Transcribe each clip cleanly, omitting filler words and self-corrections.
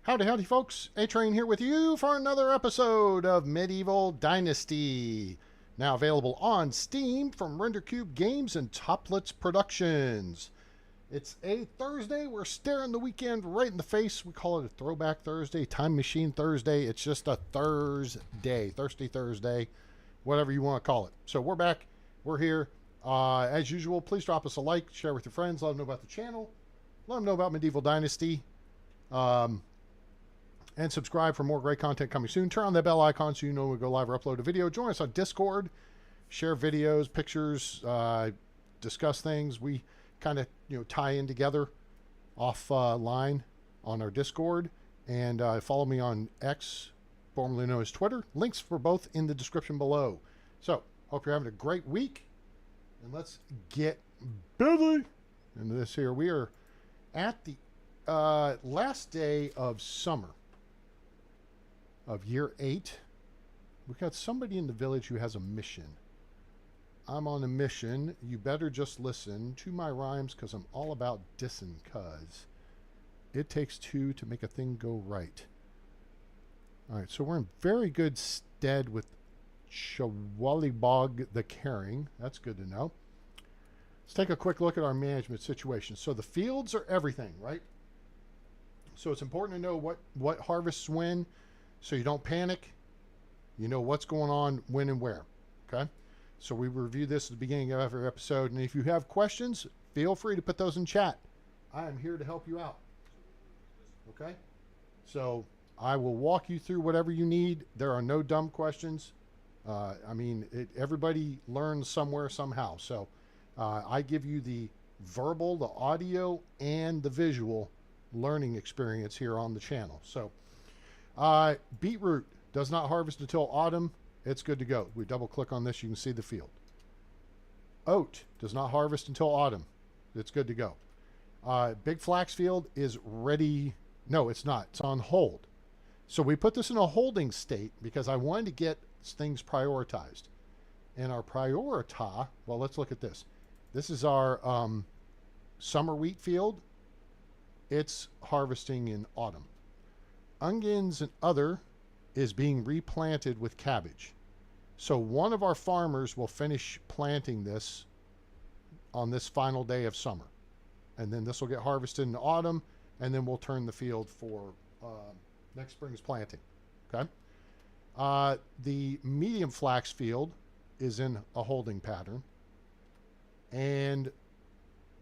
Howdy, howdy, folks. A-Train here with you for another episode of Medieval Dynasty. Now available on Steam from RenderCube Games and Toplets Productions. It's a Thursday. We're staring the weekend right in the face. We call it a Throwback Thursday, Time Machine Thursday. It's just a Thursday, Thirsty Thursday, whatever you want to call it. So we're back. We're here. As usual, please drop us a like, share with your friends, let them know about the channel, let them know about Medieval Dynasty. And subscribe for more great content coming soon. Turn on that bell icon so you know when we go live or upload a video. Join us on Discord. Share videos, pictures, discuss things. We kind of tie in together offline on our Discord. And follow me on X, formerly known as Twitter. Links for both in the description below. So, hope you're having a great week. And let's get busy into this here. We are at the last day of summer of year 8. We've got somebody in the village who has a mission. I'm on a mission. You better just listen to my rhymes because I'm all about dissing, cuz it takes two to make a thing go right. All right, so we're in very good stead with Shawalibog the Caring. That's good to know. Let's take a quick look at our management situation. So the fields are everything, right? So it's important to know what harvests when, so you don't panic. You know what's going on, when, and where. Okay? So we review this at the beginning of every episode. And if you have questions, feel free to put those in chat. I am here to help you out. Okay? So I will walk you through whatever you need. There are no dumb questions. Everybody learns somewhere, somehow. So I give you the verbal, the audio, and the visual learning experience here on the channel. So beetroot does not harvest until autumn. It's good to go. We double click on this, you can see the field. Oat does not harvest until autumn. It's good to go. Big flax field is ready. No, it's not. It's on hold. So we put this in a holding state because I wanted to get things prioritized. And our priorita, well, let's look at this. This is our summer wheat field. It's harvesting in autumn. Onions and other is being replanted with cabbage. So one of our farmers will finish planting this on this final day of summer. And then this will get harvested in autumn, and then we'll turn the field for next spring's planting. Okay? The medium flax field is in a holding pattern. And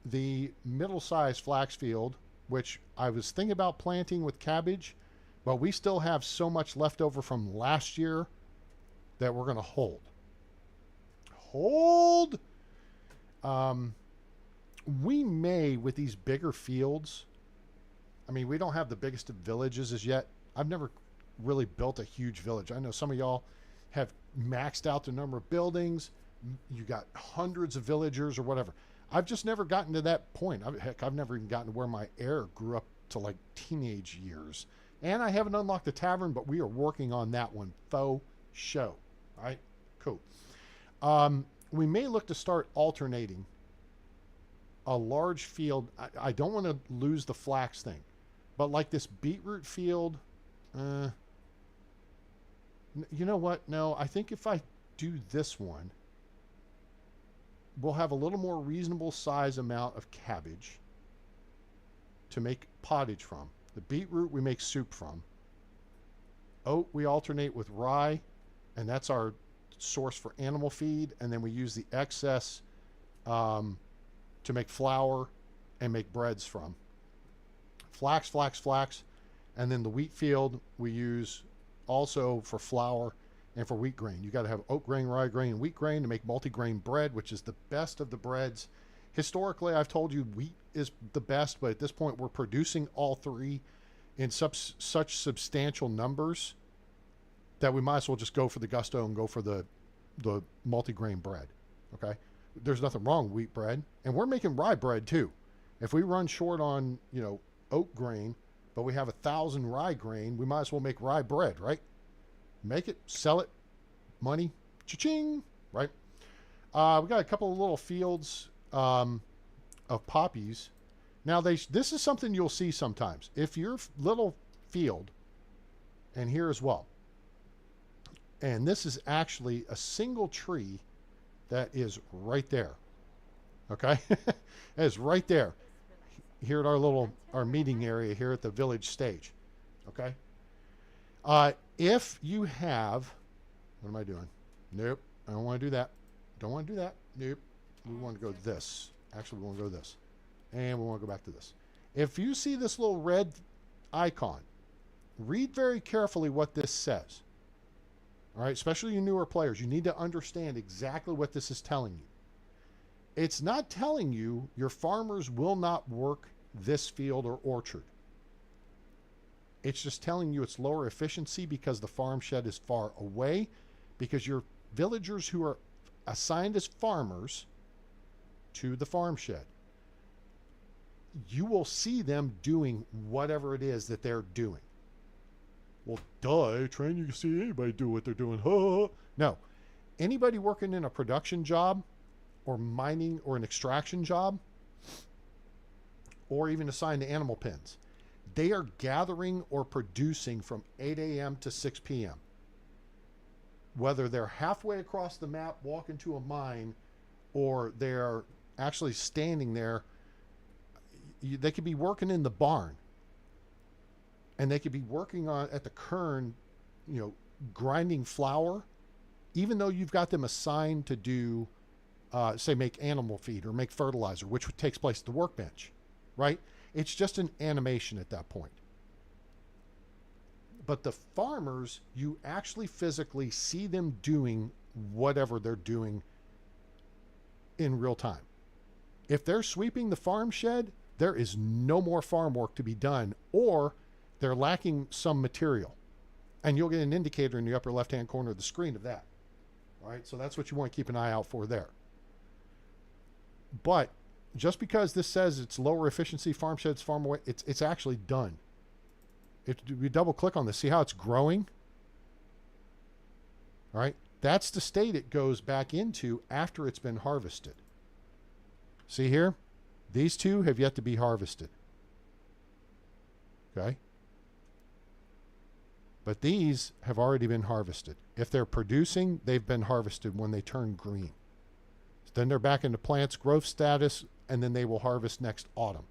the middle-sized flax field, which I was thinking about planting with cabbage, but we still have so much left over from last year that we're going to hold. Hold! We may, with these bigger fields, we don't have the biggest of villages as yet. I've never really built a huge village. I know some of y'all have maxed out the number of buildings. You got hundreds of villagers or whatever. I've just never gotten to that point. I've never even gotten to where my heir grew up to like teenage years. And I haven't unlocked the tavern, but we are working on that one. Faux show. All right? Cool. We may look to start alternating a large field. I don't want to lose the flax thing. But like this beetroot field, you know what? No, I think if I do this one, we'll have a little more reasonable size amount of cabbage to make pottage from. The beetroot we make soup from. Oat we alternate with rye, and that's our source for animal feed. And then we use the excess to make flour and make breads from. Flax, flax, flax. And then the wheat field we use also for flour and for wheat grain. You got to have oat grain, rye grain, and wheat grain to make multi-grain bread, which is the best of the breads. Historically, I've told you wheat is the best, but at this point, we're producing all three in such substantial numbers that we might as well just go for the gusto and go for the multi-grain bread. Okay? There's nothing wrong with wheat bread, and we're making rye bread too. If we run short on, oat grain, but we have 1,000 rye grain, we might as well make rye bread, right? Make it, sell it, money, cha-ching, right? We got a couple of little fields of poppies. Now, this is something you'll see sometimes. If your little field and here as well. And this is actually a single tree that is right there. Okay? It is right there. Here at our meeting area here at the village stage. Okay? If you have, what am I doing? Nope. I don't want to do that. Don't want to do that. Nope. We want to go this. Actually, we want to go this. And we want to go back to this. If you see this little red icon, read very carefully what this says. All right, especially you newer players, you need to understand exactly what this is telling you. It's not telling you your farmers will not work this field or orchard. It's just telling you it's lower efficiency because the farm shed is far away, because your villagers who are assigned as farmers to the farm shed, you will see them doing whatever it is that they're doing. Well, duh, Trent, you can see anybody do what they're doing. No. Anybody working in a production job or mining or an extraction job or even assigned to animal pens, they are gathering or producing from 8 a.m. to 6 p.m. Whether they're halfway across the map walking to a mine or they're actually standing there, they could be working in the barn. And they could be working at the kern, grinding flour, even though you've got them assigned to do, say, make animal feed or make fertilizer, which takes place at the workbench, right? It's just an animation at that point. But the farmers, you actually physically see them doing whatever they're doing in real time. If they're sweeping the farm shed, there is no more farm work to be done, or they're lacking some material. And you'll get an indicator in the upper left-hand corner of the screen of that. All right, so that's what you want to keep an eye out for there. But just because this says it's lower efficiency farm sheds, farm away, it's actually done. If we double click on this, see how it's growing? All right, that's the state it goes back into after it's been harvested. See here? These two have yet to be harvested. Okay? But these have already been harvested. If they're producing, they've been harvested when they turn green. So then they're back into plants growth status, and then they will harvest next autumn.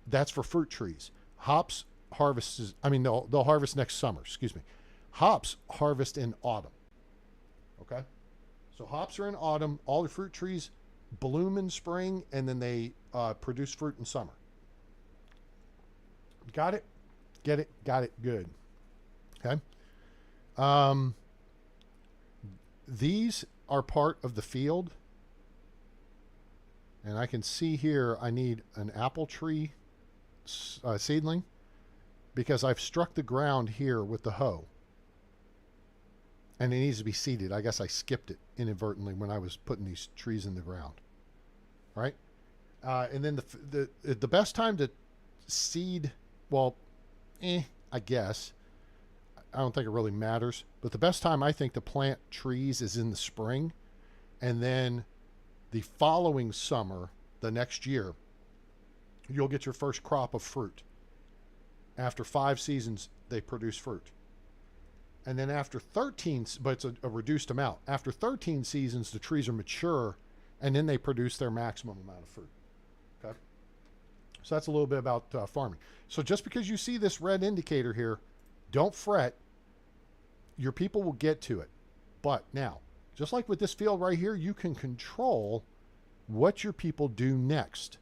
That's for fruit trees. Hops they'll harvest next summer, excuse me. Hops harvest in autumn. Okay? So hops are in autumn. All the fruit trees bloom in spring, and then they produce fruit in summer. Got it? Get it? Got it? Good. Okay. These are part of the field. And I can see here I need an apple tree seedling because I've struck the ground here with the hoe. And it needs to be seeded. I guess I skipped it inadvertently when I was putting these trees in the ground. Right? And then the best time to seed, well, I guess. I don't think it really matters. But the best time I think to plant trees is in the spring. And then the following summer, the next year, you'll get your first crop of fruit. After 5 seasons, they produce fruit. And then after 13, but it's a reduced amount. After 13 seasons, the trees are mature, and then they produce their maximum amount of fruit. Okay? So that's a little bit about farming. So just because you see this red indicator here, don't fret. Your people will get to it. But now, just like with this field right here, you can control what your people do next.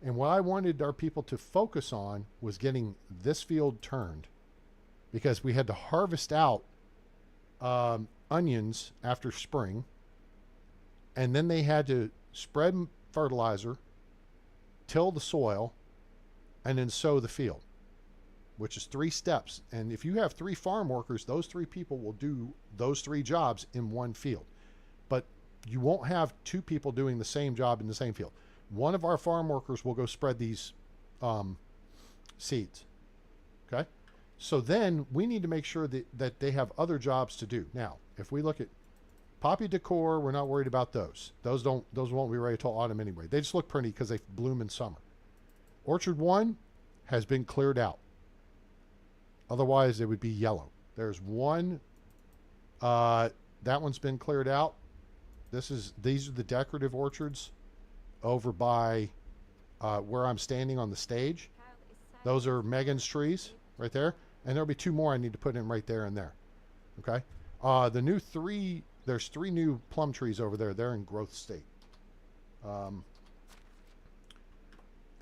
And what I wanted our people to focus on was getting this field turned, because we had to harvest out onions after spring, and then they had to spread fertilizer, till the soil, and then sow the field, which is 3 steps. And if you have 3 farm workers, those 3 people will do those 3 jobs in one field. But you won't have 2 people doing the same job in the same field. One of our farm workers will go spread these seeds. Okay? So then we need to make sure that they have other jobs to do. Now, if we look at poppy decor, we're not worried about those. Those won't be ready till autumn anyway. They just look pretty because they bloom in summer. Orchard 1 has been cleared out. Otherwise, it would be yellow. There's one. That one's been cleared out. These are the decorative orchards over by where I'm standing on the stage. Those are Megan's trees right there. And there'll be two more I need to put in right there and there. Okay. There's three new plum trees over there. They're in growth state.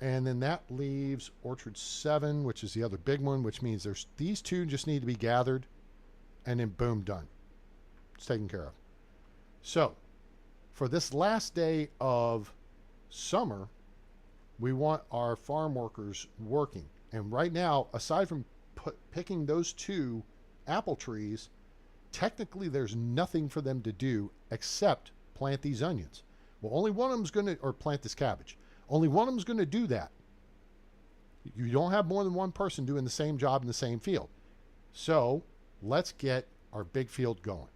And then that leaves orchard 7, which is the other big one, which means these two just need to be gathered and then boom, done. It's taken care of. So for this last day of summer, we want our farm workers working. And right now, aside from picking those 2 apple trees, technically there's nothing for them to do except plant these onions. Well, only one of them's going to, or plant this cabbage. Only one of them's going to do that. You don't have more than one person doing the same job in the same field. So let's get our big field going.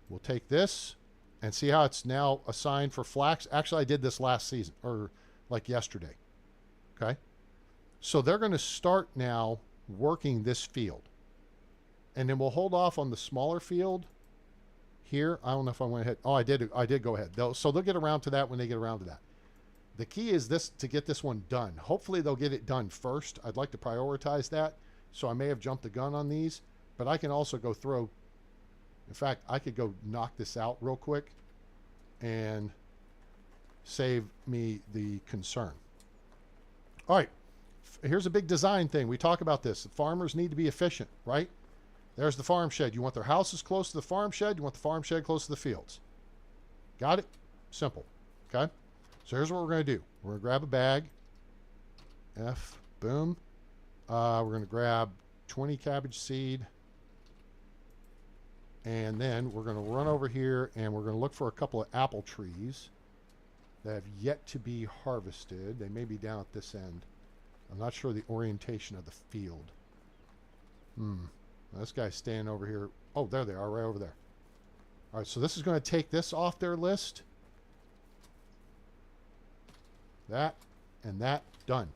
We'll take this and see how it's now assigned for flax. Actually, I did this last season, or like yesterday. Okay. So they're going to start now working this field. And then we'll hold off on the smaller field here. I don't know if I went ahead. Oh, I did go ahead. So they'll get around to that when they get around to that. The key is to get this one done. Hopefully they'll get it done first. I'd like to prioritize that. So I may have jumped the gun on these, but I can also go throw. In fact, I could go knock this out real quick and save me the concern. All right. Here's a big design thing. We talk about this. Farmers need to be efficient, right? There's the farm shed. You want their houses close to the farm shed. You want the farm shed close to the fields. Got it? Simple. Okay? So here's what we're going to do. We're going to grab a bag. Boom. We're going to grab 20 cabbage seed. And then we're going to run over here and we're going to look for a couple of apple trees that have yet to be harvested. They may be down at this end. I'm not sure the orientation of the field. This guy's standing over here. Oh, there they are, right over there. All right, so this is going to take this off their list. That and that, done.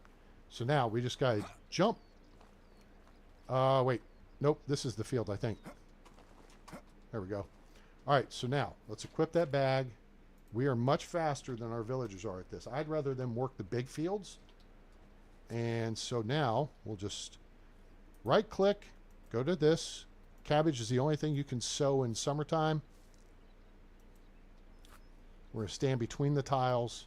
So now we just got to jump. Wait. Nope, this is the field, I think. There we go. All right, so now let's equip that bag. We are much faster than our villagers are at this. I'd rather them work the big fields. And so now we'll just right click, go to this. Cabbage is the only thing you can sow in summertime. We're going to stand between the tiles,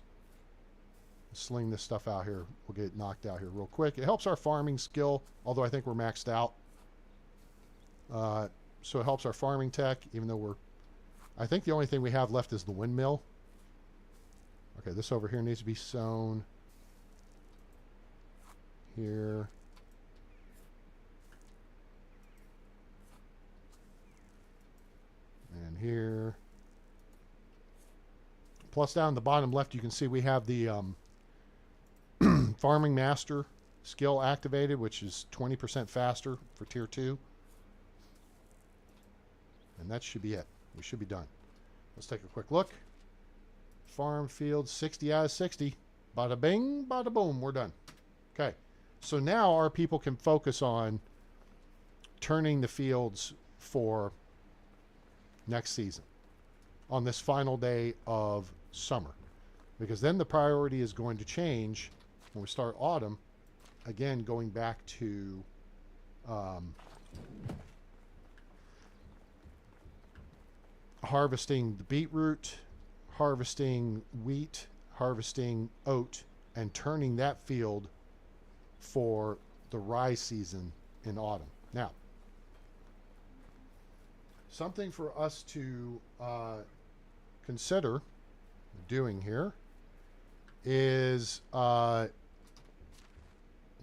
sling this stuff out here. We'll get it knocked out here real quick. It helps our farming skill, although I think we're maxed out. So it helps our farming tech, even though I think the only thing we have left is the windmill. Okay, this over here needs to be sown. Here. And here. Plus down the bottom left, you can see we have the Farming Master skill activated, which is 20% faster for Tier 2. And that should be it. We should be done. Let's take a quick look. Farm field, 60 out of 60. Bada bing, bada boom, we're done. Okay. So now our people can focus on turning the fields for next season on this final day of summer. Because then the priority is going to change when we start autumn, again going back to harvesting the beetroot, harvesting wheat, harvesting oat, and turning that field for the rye season in autumn. Now, something for us to consider doing here is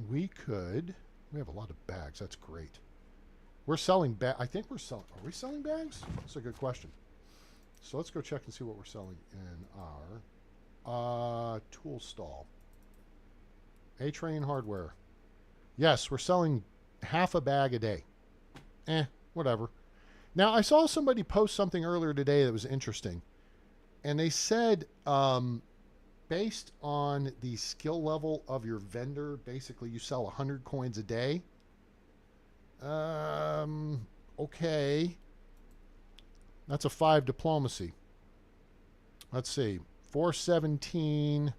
we have a lot of bags. That's great. We're selling I think we're selling. Are we selling bags? That's a good question. So let's go check and see what we're selling in our tool stall. A-Train Hardware. Yes, we're selling half a bag a day. Whatever. Now, I saw somebody post something earlier today that was interesting. And they said, based on the skill level of your vendor, basically you sell 100 coins a day. Okay. That's a 5 diplomacy. Let's see. 417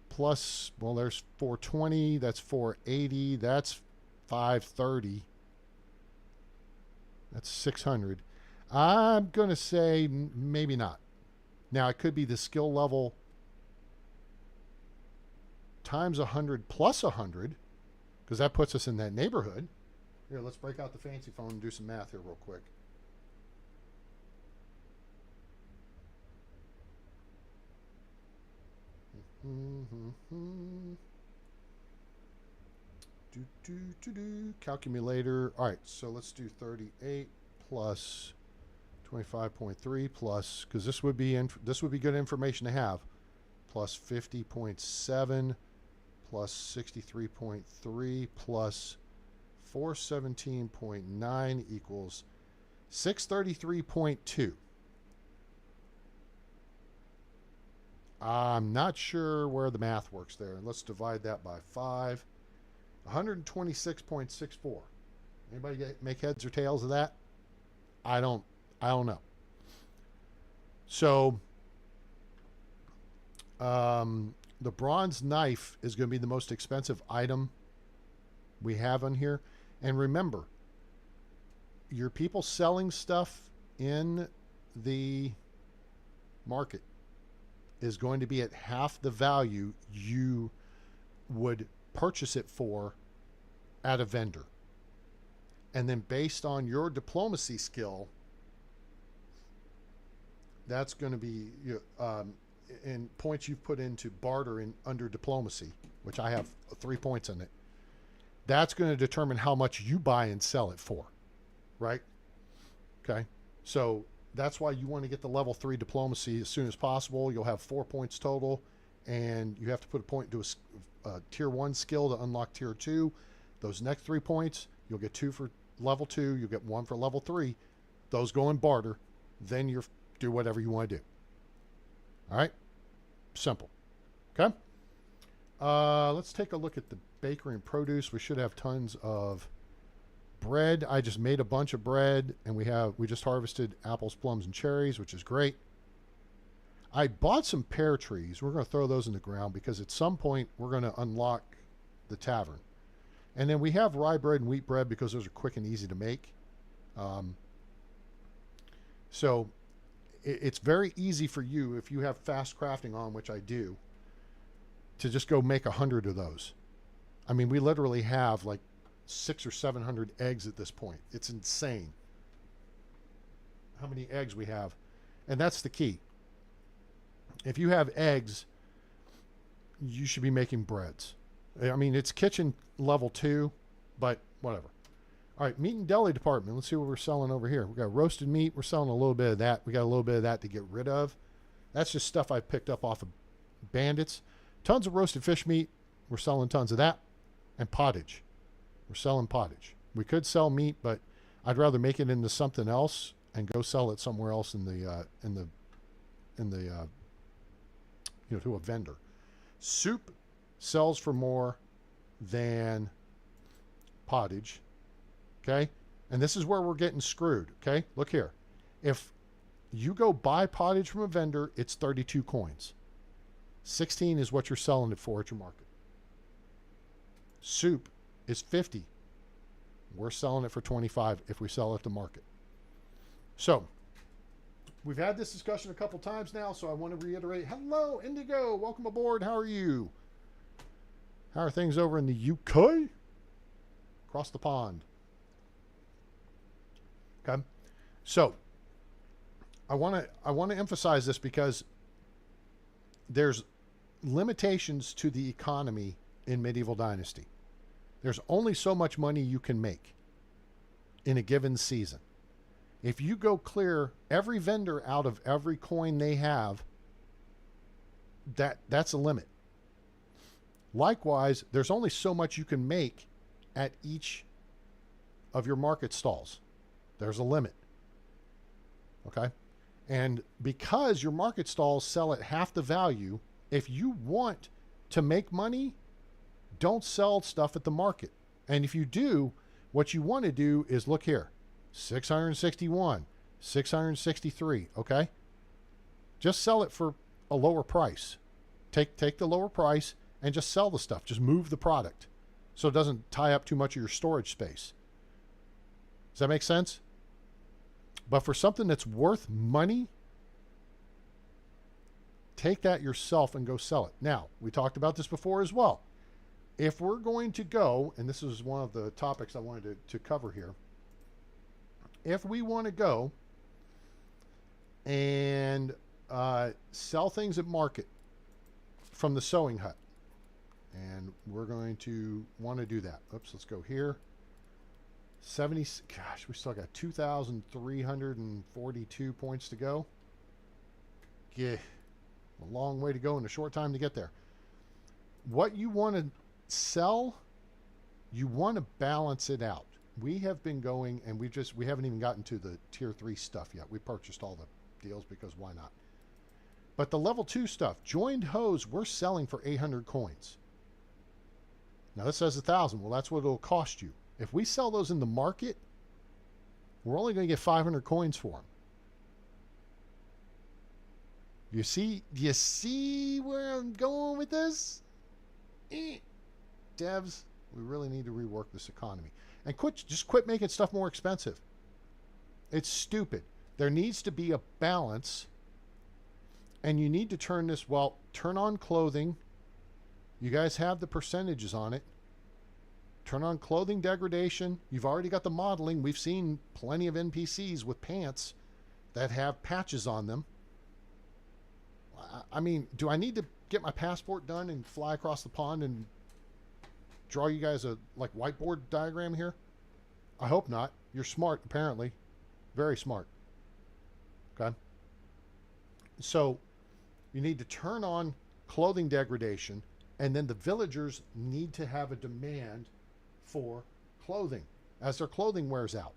plus, well, there's 420. That's 480. That's 530. That's 600. I'm going to say maybe not. Now, it could be the skill level times 100 plus 100, because that puts us in that neighborhood. Here, let's break out the fancy phone and do some math here real quick. Calculator. All right, so let's do 38 plus 25.3 plus, because this would be good information to have, plus 50.7 plus 63.3 plus 417.9 equals 633.2. I'm not sure where the math works there. Let's divide that by 5. 126.64. Anybody make heads or tails of that? I don't know. So the bronze knife is going to be the most expensive item we have on here. And remember, your people selling stuff in the market is going to be at half the value you would purchase it for at a vendor. And then based on your diplomacy skill, that's going to be in points you've put into barter in under diplomacy, which I have 3 points in it. That's going to determine how much you buy and sell it for, right? Okay. So that's why you want to get the level 3 diplomacy as soon as possible. You'll have 4 points total, and you have to put a point into a tier 1 skill to unlock tier 2. Those next 3 points, you'll get 2 for level 2. You'll get 1 for level 3. Those go in barter. Then you do whatever you want to do. All right? Simple. Okay? Let's take a look at the bakery and produce. We should have tons of bread. I just made a bunch of bread, and we just harvested apples, plums, and cherries, which is great. I bought some pear trees. We're going to throw those in the ground because at some point we're going to unlock the tavern. And then we have rye bread and wheat bread because those are quick and easy to make. So it's very easy for you, if you have fast crafting on, which I do, to just go make 100 of those. I mean, we literally have like 600 or 700 eggs at this point. It's insane how many eggs we have. And that's the key. If you have eggs, you should be making breads. I mean, it's kitchen level 2, but whatever. All right, meat and deli department. Let's see what we're selling over here. We got roasted meat. We're selling a little bit of that. We got a little bit of that to get rid of. That's just stuff I picked up off of bandits. Tons of roasted fish meat. We're selling tons of that. And pottage. We're selling pottage. We could sell meat, but I'd rather make it into something else and go sell it somewhere else to a vendor. Soup sells for more than pottage. Okay? And this is where we're getting screwed. Okay? Look here. If you go buy pottage from a vendor, it's 32 coins. 16 is what you're selling it for at your market. Soup is 50. We're selling it for 25 if we sell it at the market. So, we've had this discussion a couple times now, so I want to reiterate. Hello, Indigo. Welcome aboard. How are you? How are things over in the UK? Across the pond. Okay. So, I want to emphasize this because there's limitations to the economy in Medieval Dynasty. There's only so much money you can make in a given season. If you go clear every vendor out of every coin they have, that's a limit. Likewise, there's only so much you can make at each of your market stalls. There's a limit. Okay? And because your market stalls sell at half the value, if you want to make money, don't sell stuff at the market. And if you do, What you want to do is look here, 661, 663, okay? Just sell it for a lower price. Take the lower price and just sell the stuff. Just move the product so it doesn't tie up too much of your storage space. Does that make sense? But for something that's worth money, take that yourself and go sell it. Now, we talked about this before as well. If we're going to go, and this is one of the topics I wanted to cover here. If we want to go and sell things at market from the sewing hut, and we're going to want to do that. Oops, let's go here. 70, gosh, we still got 2,342 points to go. Yeah, a long way to go in a short time to get there. What you want to sell, you want to balance it out. We have been going, and we haven't even gotten to the tier 3 stuff yet. We purchased all the deals because why not? But the level 2 stuff, joined hose, we're selling for 800 coins. Now this says 1,000. Well, that's what it'll cost you. If we sell those in the market, we're only going to get 500 coins for them. You see where I'm going with this? Devs, we really need to rework this economy. And just quit making stuff more expensive. It's stupid. There needs to be a balance. And you need to turn this, well, turn on clothing. You guys have the percentages on it. Turn on clothing degradation. You've already got the modeling. We've seen plenty of NPCs with pants that have patches on them. I mean, do I need to get my passport done and fly across the pond and draw you guys a whiteboard diagram here? I hope not. You're smart, apparently. Very smart. Okay? So you need to turn on clothing degradation, and then the villagers need to have a demand for clothing as their clothing wears out.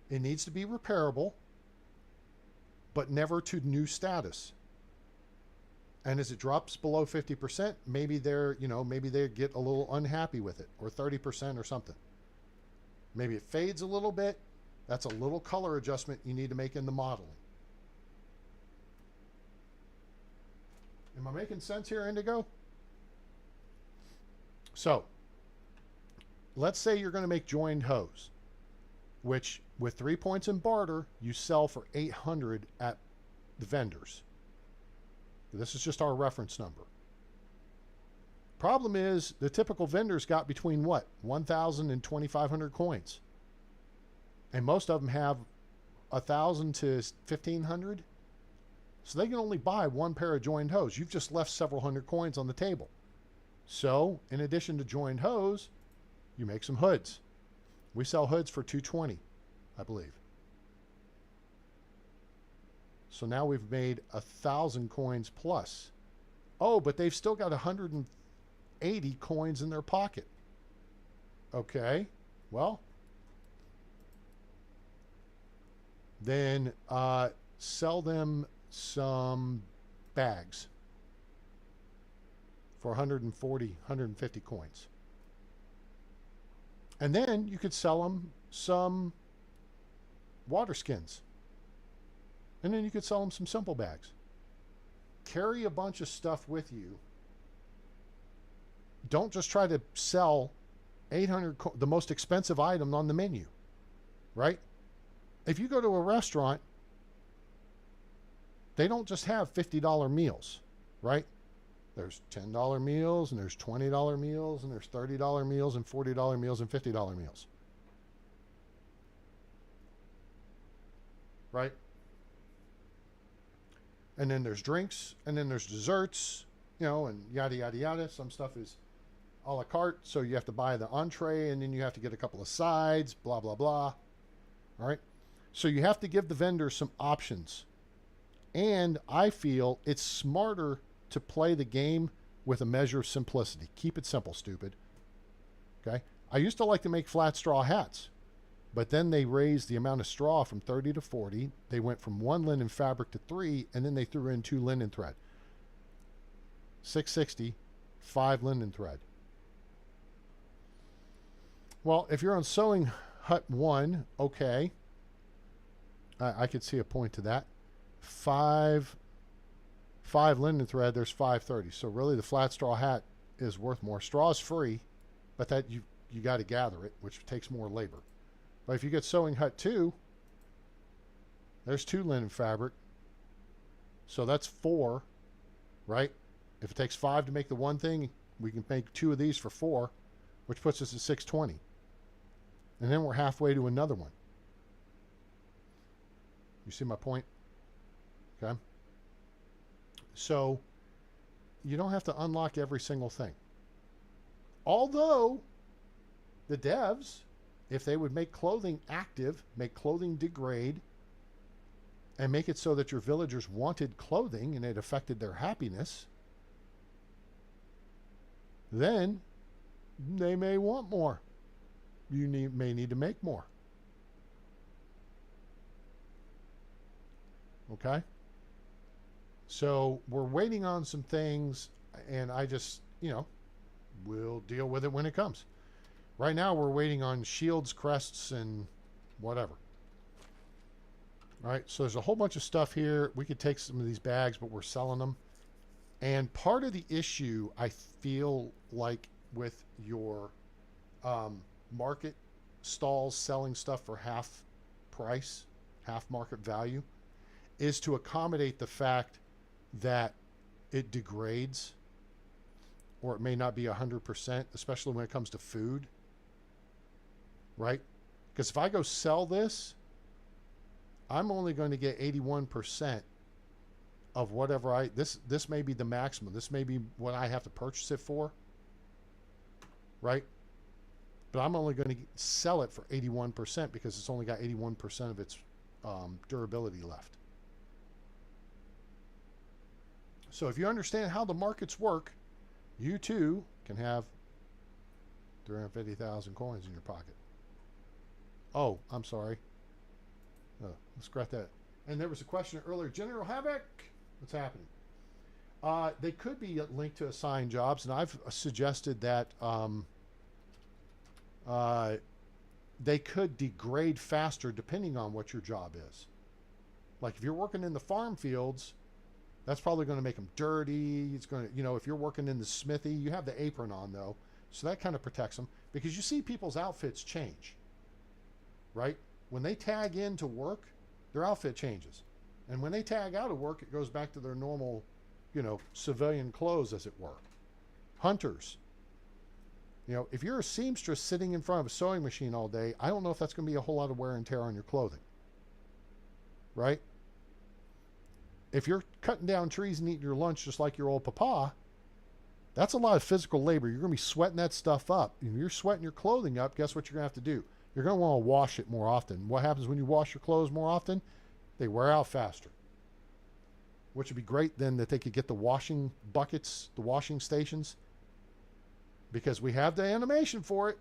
It needs to be repairable, but never to new status. And as it drops below 50%, maybe maybe they get a little unhappy with it, or 30% or something. Maybe it fades a little bit. That's a little color adjustment you need to make in the modeling. Am I making sense here, Indigo? So, let's say you're going to make joined hose, which with 3 points in barter, you sell for 800 at the vendors. This is just our reference number. Problem is, the typical vendors got between what? 1,000 and 2,500 coins. And most of them have 1,000 to 1,500. So they can only buy one pair of joined hose. You've just left several hundred coins on the table. So, in addition to joined hose, you make some hoods. We sell hoods for 220, I believe. So now we've made 1,000 coins plus. Oh, but they've still got 180 coins in their pocket. Okay, well, then sell them some bags for 140, 150 coins. And then you could sell them some water skins. And then you could sell them some simple bags. Carry a bunch of stuff with you. Don't just try to sell 800, the most expensive item on the menu, right? If you go to a restaurant, they don't just have $50 meals, right? There's $10 meals, and there's $20 meals, and there's $30 meals, and $40 meals, and $50 meals. Right? And then there's drinks, and then there's desserts, and yada, yada, yada. Some stuff is a la carte, so you have to buy the entree, and then you have to get a couple of sides, blah, blah, blah. All right? So you have to give the vendors some options. And I feel it's smarter to play the game with a measure of simplicity. Keep it simple, stupid. Okay? I used to like to make flat straw hats, but then they raised the amount of straw from 30 to 40. They went from 1 linen fabric to 3, and then they threw in 2 linen thread. 660, 5 linen thread. Well, if you're on sewing hut 1, okay. I could see a point to that. 5 linen thread, there's 530. So really the flat straw hat is worth more. Straw is free, but that you got to gather it, which takes more labor. But if you get sewing hut 2, there's 2 linen fabric. So that's 4, right? If it takes 5 to make the one thing, we can make 2 of these for 4, which puts us at 620. And then we're halfway to another one. You see my point? Okay. So you don't have to unlock every single thing. Although the devs, if they would make clothing active, make clothing degrade, and make it so that your villagers wanted clothing and it affected their happiness, then they may want more. You may need to make more. Okay? So we're waiting on some things, and I just, we'll deal with it when it comes. Right now we're waiting on shields, crests, and whatever. All right, so there's a whole bunch of stuff here. We could take some of these bags, but we're selling them. And part of the issue, I feel like, with your market stalls selling stuff for half price, half market value, is to accommodate the fact that it degrades, or it may not be 100%, especially when it comes to food, right? Because if I go sell this, I'm only going to get 81% of whatever this may be the maximum. This may be what I have to purchase it for, right? But I'm only going to sell it for 81% because it's only got 81% of its durability left. So if you understand how the markets work, you too can have 350,000 coins in your pocket. Oh, I'm sorry. Let's scratch that. And there was a question earlier. General Havoc, what's happening? They could be linked to assigned jobs, and I've suggested that they could degrade faster depending on what your job is. Like if you're working in the farm fields, that's probably going to make them dirty. It's going to, if you're working in the smithy, you have the apron on though, so that kind of protects them, because you see people's outfits change, right? When they tag in to work, their outfit changes. And when they tag out of work, it goes back to their normal, civilian clothes, as it were. Hunters. If you're a seamstress sitting in front of a sewing machine all day, I don't know if that's going to be a whole lot of wear and tear on your clothing. Right? If you're cutting down trees and eating your lunch just like your old papa, that's a lot of physical labor. You're going to be sweating that stuff up. If you're sweating your clothing up, guess what you're going to have to do? You're going to want to wash it more often. What happens when you wash your clothes more often? They wear out faster. Which would be great then that they could get the washing buckets, the washing stations, because we have the animation for it.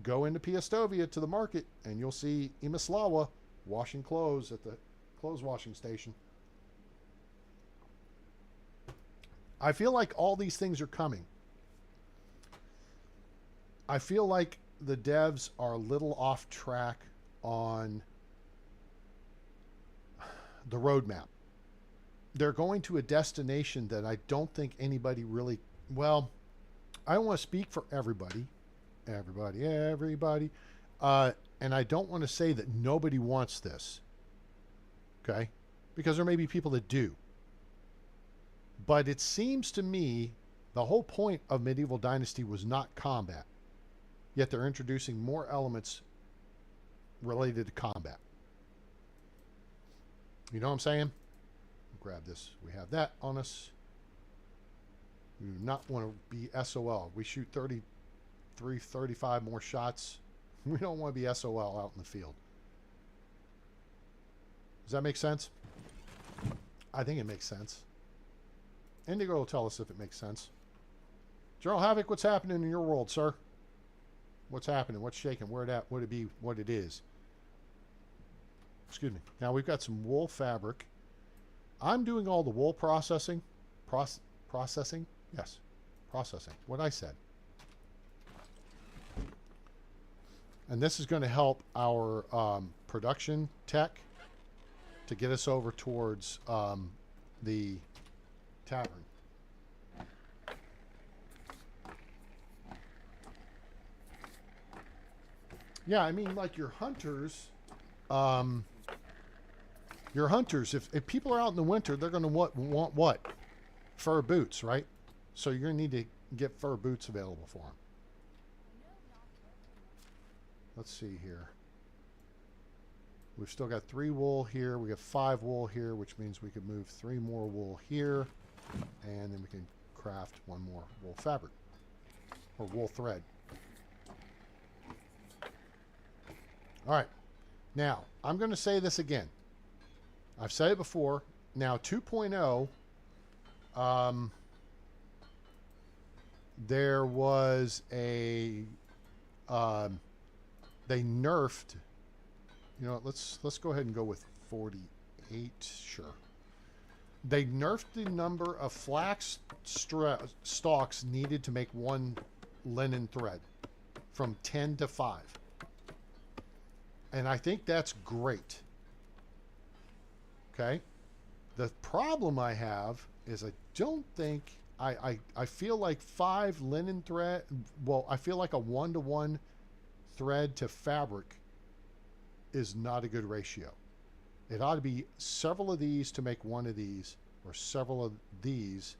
Go into Piastovia to the market and you'll see Imislawa washing clothes at the clothes washing station. I feel like all these things are coming. I feel like the devs are a little off track on the roadmap. They're going to a destination that I don't think anybody really, I don't want to speak for everybody. And I don't want to say that nobody wants this. Okay? Because there may be people that do. But it seems to me the whole point of Medieval Dynasty was not combat. Yet they're introducing more elements related to combat. You know what I'm saying? Grab this. We have that on us. We do not want to be SOL. We shoot 33, 35 more shots. We don't want to be SOL out in the field. Does that make sense? I think it makes sense. Indigo will tell us if it makes sense. General Havoc, what's happening in your world, sir? What's happening? What's shaking? Where it at? Would it be what it is? Excuse me. Now we've got some wool fabric. I'm doing all the wool processing. Processing? Yes. Processing. What I said. And this is going to help our production tech to get us over towards the tavern. Yeah, I mean, like your hunters, if people are out in the winter, they're going to want what? Fur boots, right? So you're going to need to get fur boots available for them. Let's see here. We've still got 3 wool here. We got 5 wool here, which means we could move 3 more wool here. And then we can craft 1 more wool fabric. Or wool thread. Alright. Now, I'm going to say this again. I've said it before. Now, 2.0, there was a... they nerfed, you know, let's go ahead and go with 48, sure. They nerfed the number of flax stalks needed to make 1 linen thread from 10 to 5. And I think that's great. Okay? The problem I have is I don't think, I feel like 5 linen thread, well, I feel like a 1-to-1 thread to fabric is not a good ratio. It ought to be several of these to make 1 of these, or several of these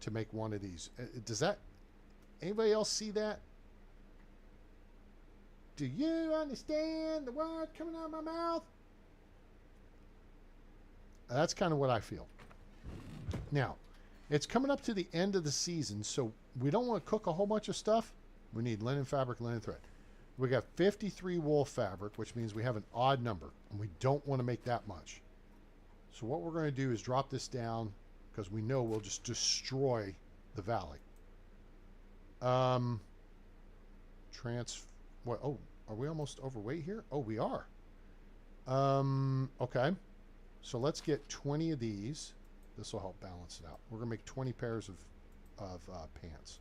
to make 1 of these. Does that, anybody else see that? Do you understand the word coming out of my mouth? That's kind of what I feel. Now, it's coming up to the end of the season, so we don't want to cook a whole bunch of stuff. We need linen fabric, linen thread. We got 53 wool fabric, which means we have an odd number, and we don't want to make that much. So what we're going to do is drop this down, because we know we'll just destroy the valley. What? Oh, are we almost overweight here? Oh, we are. Okay. So let's get 20 of these. This will help balance it out. We're going to make 20 pairs of pants.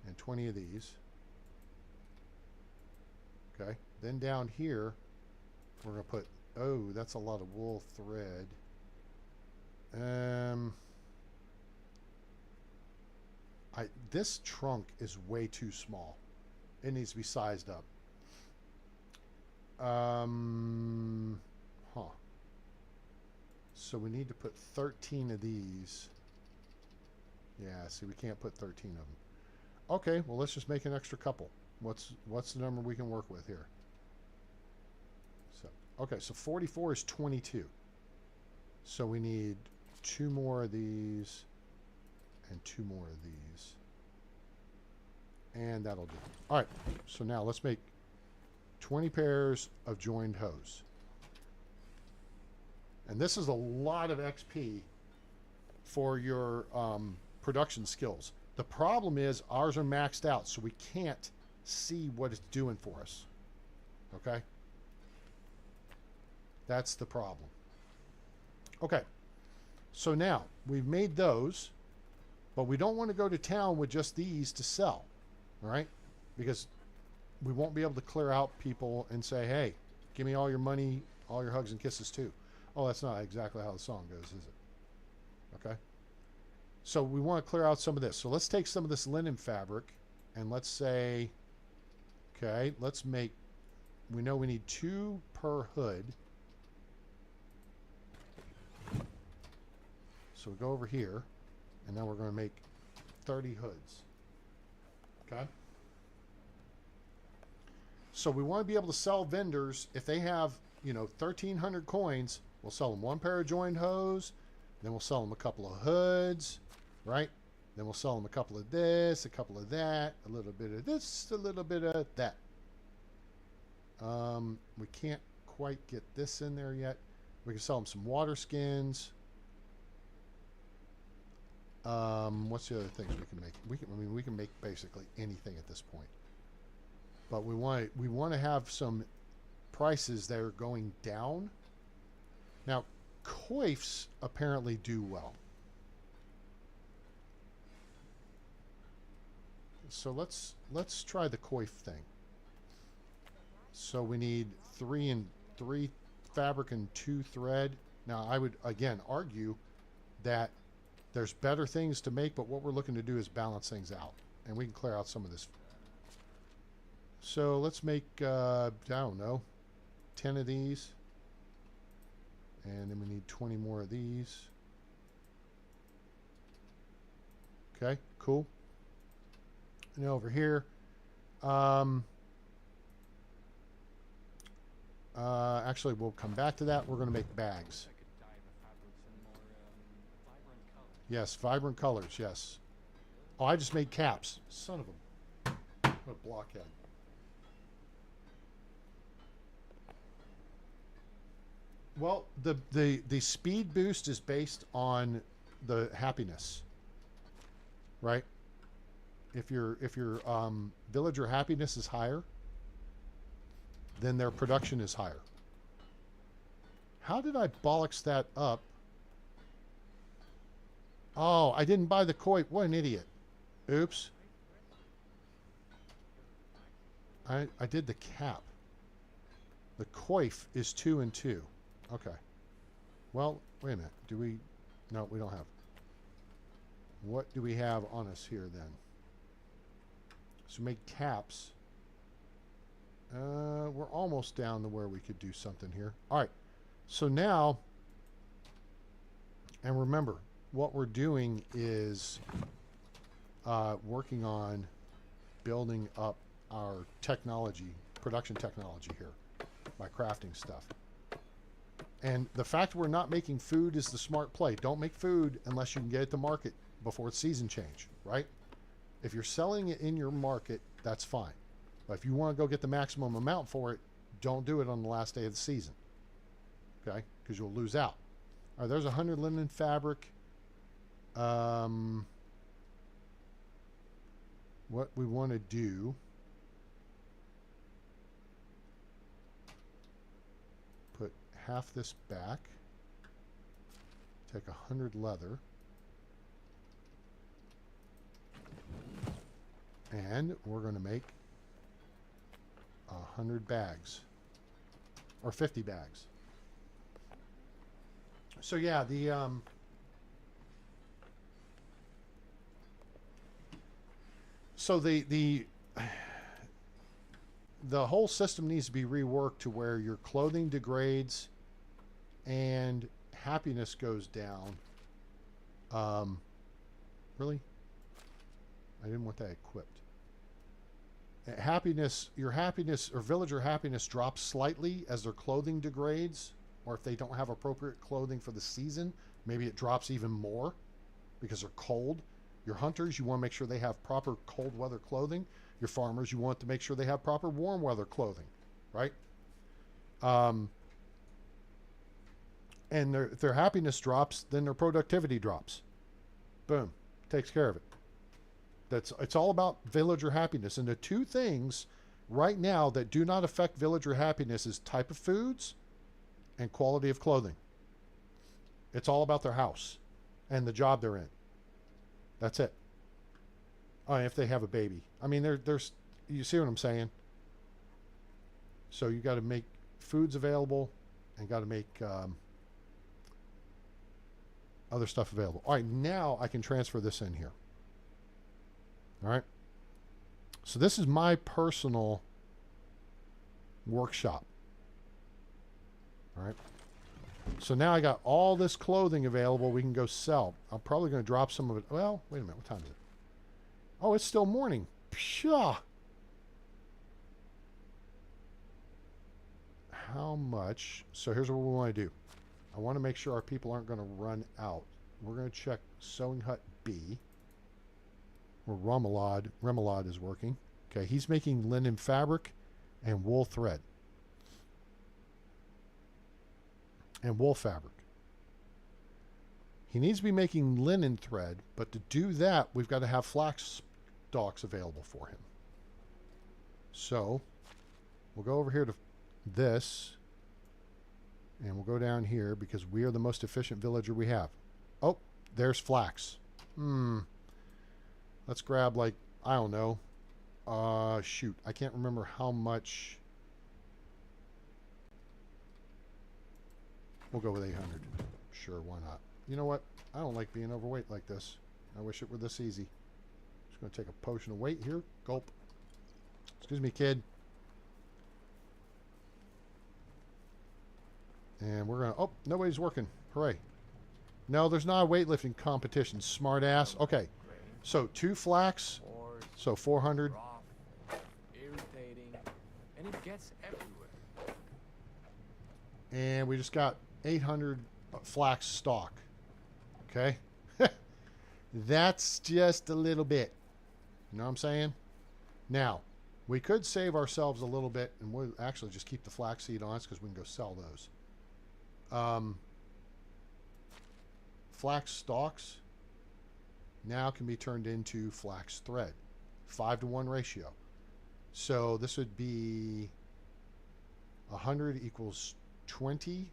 And 20 of these. Okay. Then down here, we're going to put, oh, that's a lot of wool thread. This trunk is way too small. It needs to be sized up. So we need to put 13 of these. Yeah, see, we can't put 13 of them. Okay, well, let's just make an extra couple. What's the number we can work with here? So, okay, so 44 is 22. So we need 2 more of these and 2 more of these. And that'll do. All right, so now let's make 20 pairs of joined hose. And this is a lot of XP for your production skills. The problem is ours are maxed out, so we can't see what it's doing for us. Okay? That's the problem. Okay. So now, we've made those, but we don't want to go to town with just these to sell. All right? Because we won't be able to clear out people and say, hey, give me all your money, all your hugs and kisses too. Oh, that's not exactly how the song goes, is it? Okay. So we want to clear out some of this. So let's take some of this linen fabric and let's say, okay, let's make, we know we need 2 per hood. So we go over here and now we're going to make 30 hoods. Okay. So we want to be able to sell vendors if they have, you know, 1,300 coins. We'll sell them 1 pair of joined hose. Then we'll sell them a couple of hoods, right? Then we'll sell them a couple of this, a couple of that, a little bit of this, a little bit of that. We can't quite get this in there yet. We can sell them some water skins. What's the other things we can make? We can make basically anything at this point. But we want to have some prices that are going down. Now, coifs apparently do well. So let's try the coif thing. So we need 3 fabric and 2 thread. Now I would again argue that there's better things to make, but what we're looking to do is balance things out, and we can clear out some of this. So let's make I don't know, 10 of these, and then we need 20 more of these. Okay, cool. And over here, actually, we'll come back to that. We're going to make bags. Yes, vibrant colors, yes. Oh, I just made caps. Son of a... What a blockhead. Well, the speed boost is based on the happiness, right? If your villager happiness is higher, then their production is higher. How did I bollocks that up? Oh, I didn't buy the koi. What an idiot. Oops. I did the cap. The coif is 2 and 2. Okay. Well, wait a minute. Do we... No, we don't have. What do we have on us here then? So make caps. We're almost down to where we could do something here. All right. So now, and remember, what we're doing is working on building up our technology, production technology here by crafting stuff. And the fact we're not making food is the smart play. Don't make food unless you can get it to market before it's season change, right? If you're selling it in your market, that's fine. But if you want to go get the maximum amount for it, don't do it on the last day of the season, okay? Because you'll lose out. All right, there's 100 linen fabric. What we want to do, put half this back, take 100 leather, and we're going to make 100 bags, or 50 bags. So yeah, the whole system needs to be reworked to where your clothing degrades and happiness goes down. Really? I didn't want that equipped. Happiness, your happiness or villager happiness drops slightly as their clothing degrades, or if they don't have appropriate clothing for the season, maybe it drops even more because they're cold. Your hunters, you want to make sure they have proper cold weather clothing. Your farmers, you want to make sure they have proper warm weather clothing, right? And if their happiness drops, then their productivity drops. Boom, takes care of it. It's all about villager happiness. And the two things right now that do not affect villager happiness is type of foods and quality of clothing. It's all about their house and the job they're in. That's it. Oh, and if they have a baby. I mean, there's you see what I'm saying? So you got to make foods available and got to make other stuff available. All right, now I can transfer this in here. All right. So this is my personal workshop. All right. So now I got all this clothing available we can go sell. I'm probably going to drop some of it. Well, wait a minute. What time is it? Oh, it's still morning. Pshaw. How much? So here's what we want to do. I want to make sure our people aren't going to run out. We're going to check Sewing Hut B, where Remoulade is working. Okay, he's making linen fabric and wool thread. And wool fabric. He needs to be making linen thread, but to do that, we've got to have flax stalks available for him. So, we'll go over here to this, and we'll go down here because we are the most efficient villager we have. Oh, there's flax. Let's grab, like, I don't know. Shoot, I can't remember how much We'll go with 800. Sure, why not? You know what? I don't like being overweight like this. I wish it were this easy. Just going to take a potion of weight here. Gulp. Excuse me, kid. And we're going to... Oh, nobody's working. Hooray. No, there's not a weightlifting competition. Smart ass. Okay. So 2 flax. So 400. Irritating. And it gets everywhere. And we just got 800 flax stock. Okay. That's just a little bit. You know what I'm saying? Now, we could save ourselves a little bit, and we'll actually just keep the flaxseed on us because we can go sell those. Flax stalks now can be turned into flax thread. 5-to-1 ratio. So this would be 100 equals 20.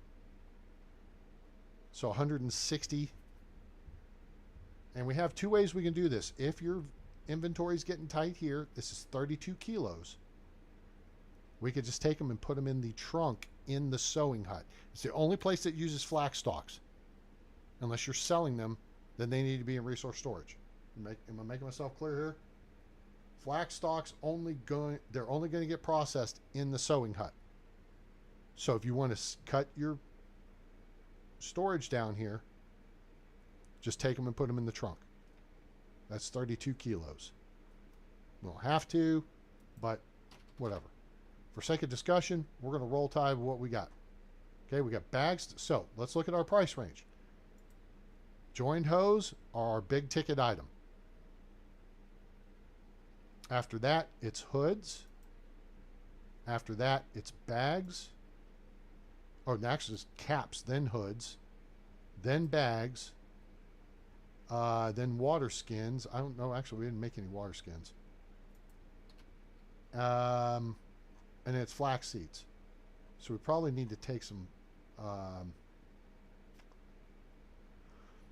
So 160. And we have 2 ways we can do this. If your inventory is getting tight here, this is 32 kilos. We could just take them and put them in the trunk in the sewing hut. It's the only place that uses flax stalks. Unless you're selling them, then they need to be in resource storage. Am I making myself clear here? Flax stalks they're only going to get processed in the sewing hut. So if you want to cut your storage down here, just take them and put them in the trunk. That's 32 kilos. We don't have to, but whatever. For sake of discussion, we're going to roll tide with what we got. Okay, we got bags. So let's look at our price range. Joined hose are our big ticket item. After that, it's hoods. After that, it's bags. Oh, actually, it's caps, then hoods, then bags, then water skins. I don't know. Actually, we didn't make any water skins. And then it's flax seeds. So we probably need to take some...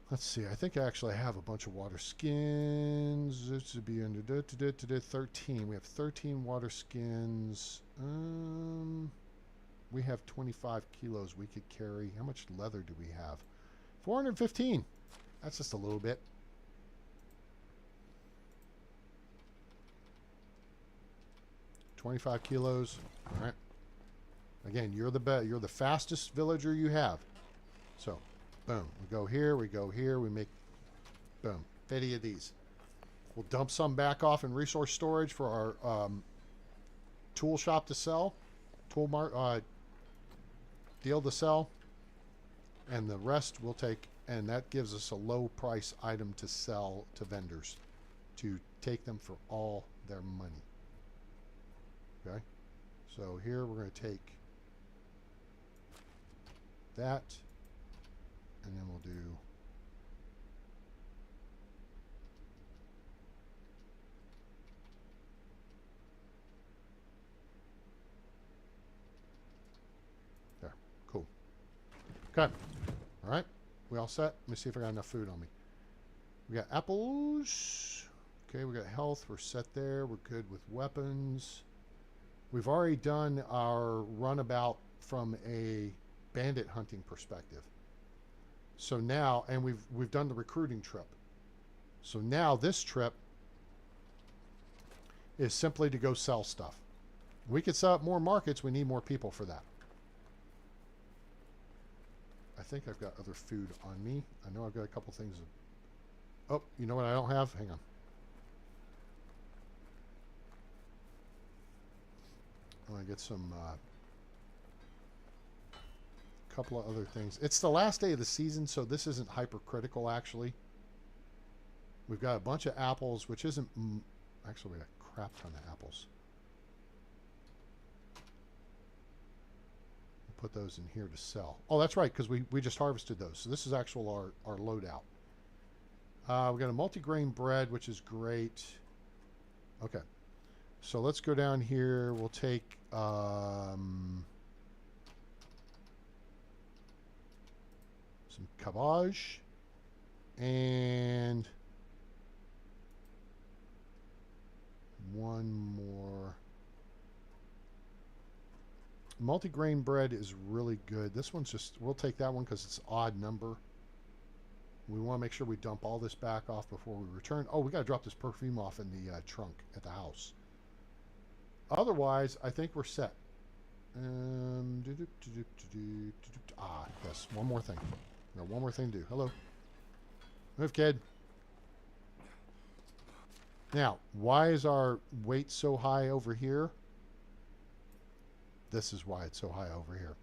let's see. I think I actually have a bunch of water skins. This would be under 13. We have 13 water skins. We have 25 kilos we could carry. How much leather do we have? 415. That's just a little bit. $25 kilos. All right. Again, you're the fastest villager you have. So, boom. We go here. We go here. We make, boom, 50 of these. We'll dump some back off in resource storage for our tool shop to sell. Deal to sell. And the rest we'll take, and that gives us a low price item to sell to vendors to take them for all their money. Okay, so here we're going to take that, and then we'll do there. Cool. Okay. All right. We all set? Let me see if I got enough food on me. We got apples. Okay, we got health. We're set there. We're good with weapons. We've already done our runabout from a bandit hunting perspective. So now, and we've done the recruiting trip. So now this trip is simply to go sell stuff. We could set up more markets. We need more people for that. I think I've got other food on me. I know I've got a couple things. Oh, you know what I don't have? Hang on. I want to get some couple of other things. It's the last day of the season, so this isn't hypercritical actually. We've got a bunch of apples, which isn't actually we got a crap ton of apples. We'll put those in here to sell. Oh, that's right, because we just harvested those. So this is actual our loadout. We got a multi-grain bread, which is great. Okay. So let's go down here. We'll take some cabbage and one more. multigrain bread is really good. This one's just, we'll take that one because it's an odd number. We want to make sure we dump all this back off before we return. Oh, we got to drop this perfume off in the trunk at the house. Otherwise, I think we're set. Yes, one more thing. No, one more thing to do. Hello. Move, kid. Now, why is our weight so high over here? This is why it's so high over here.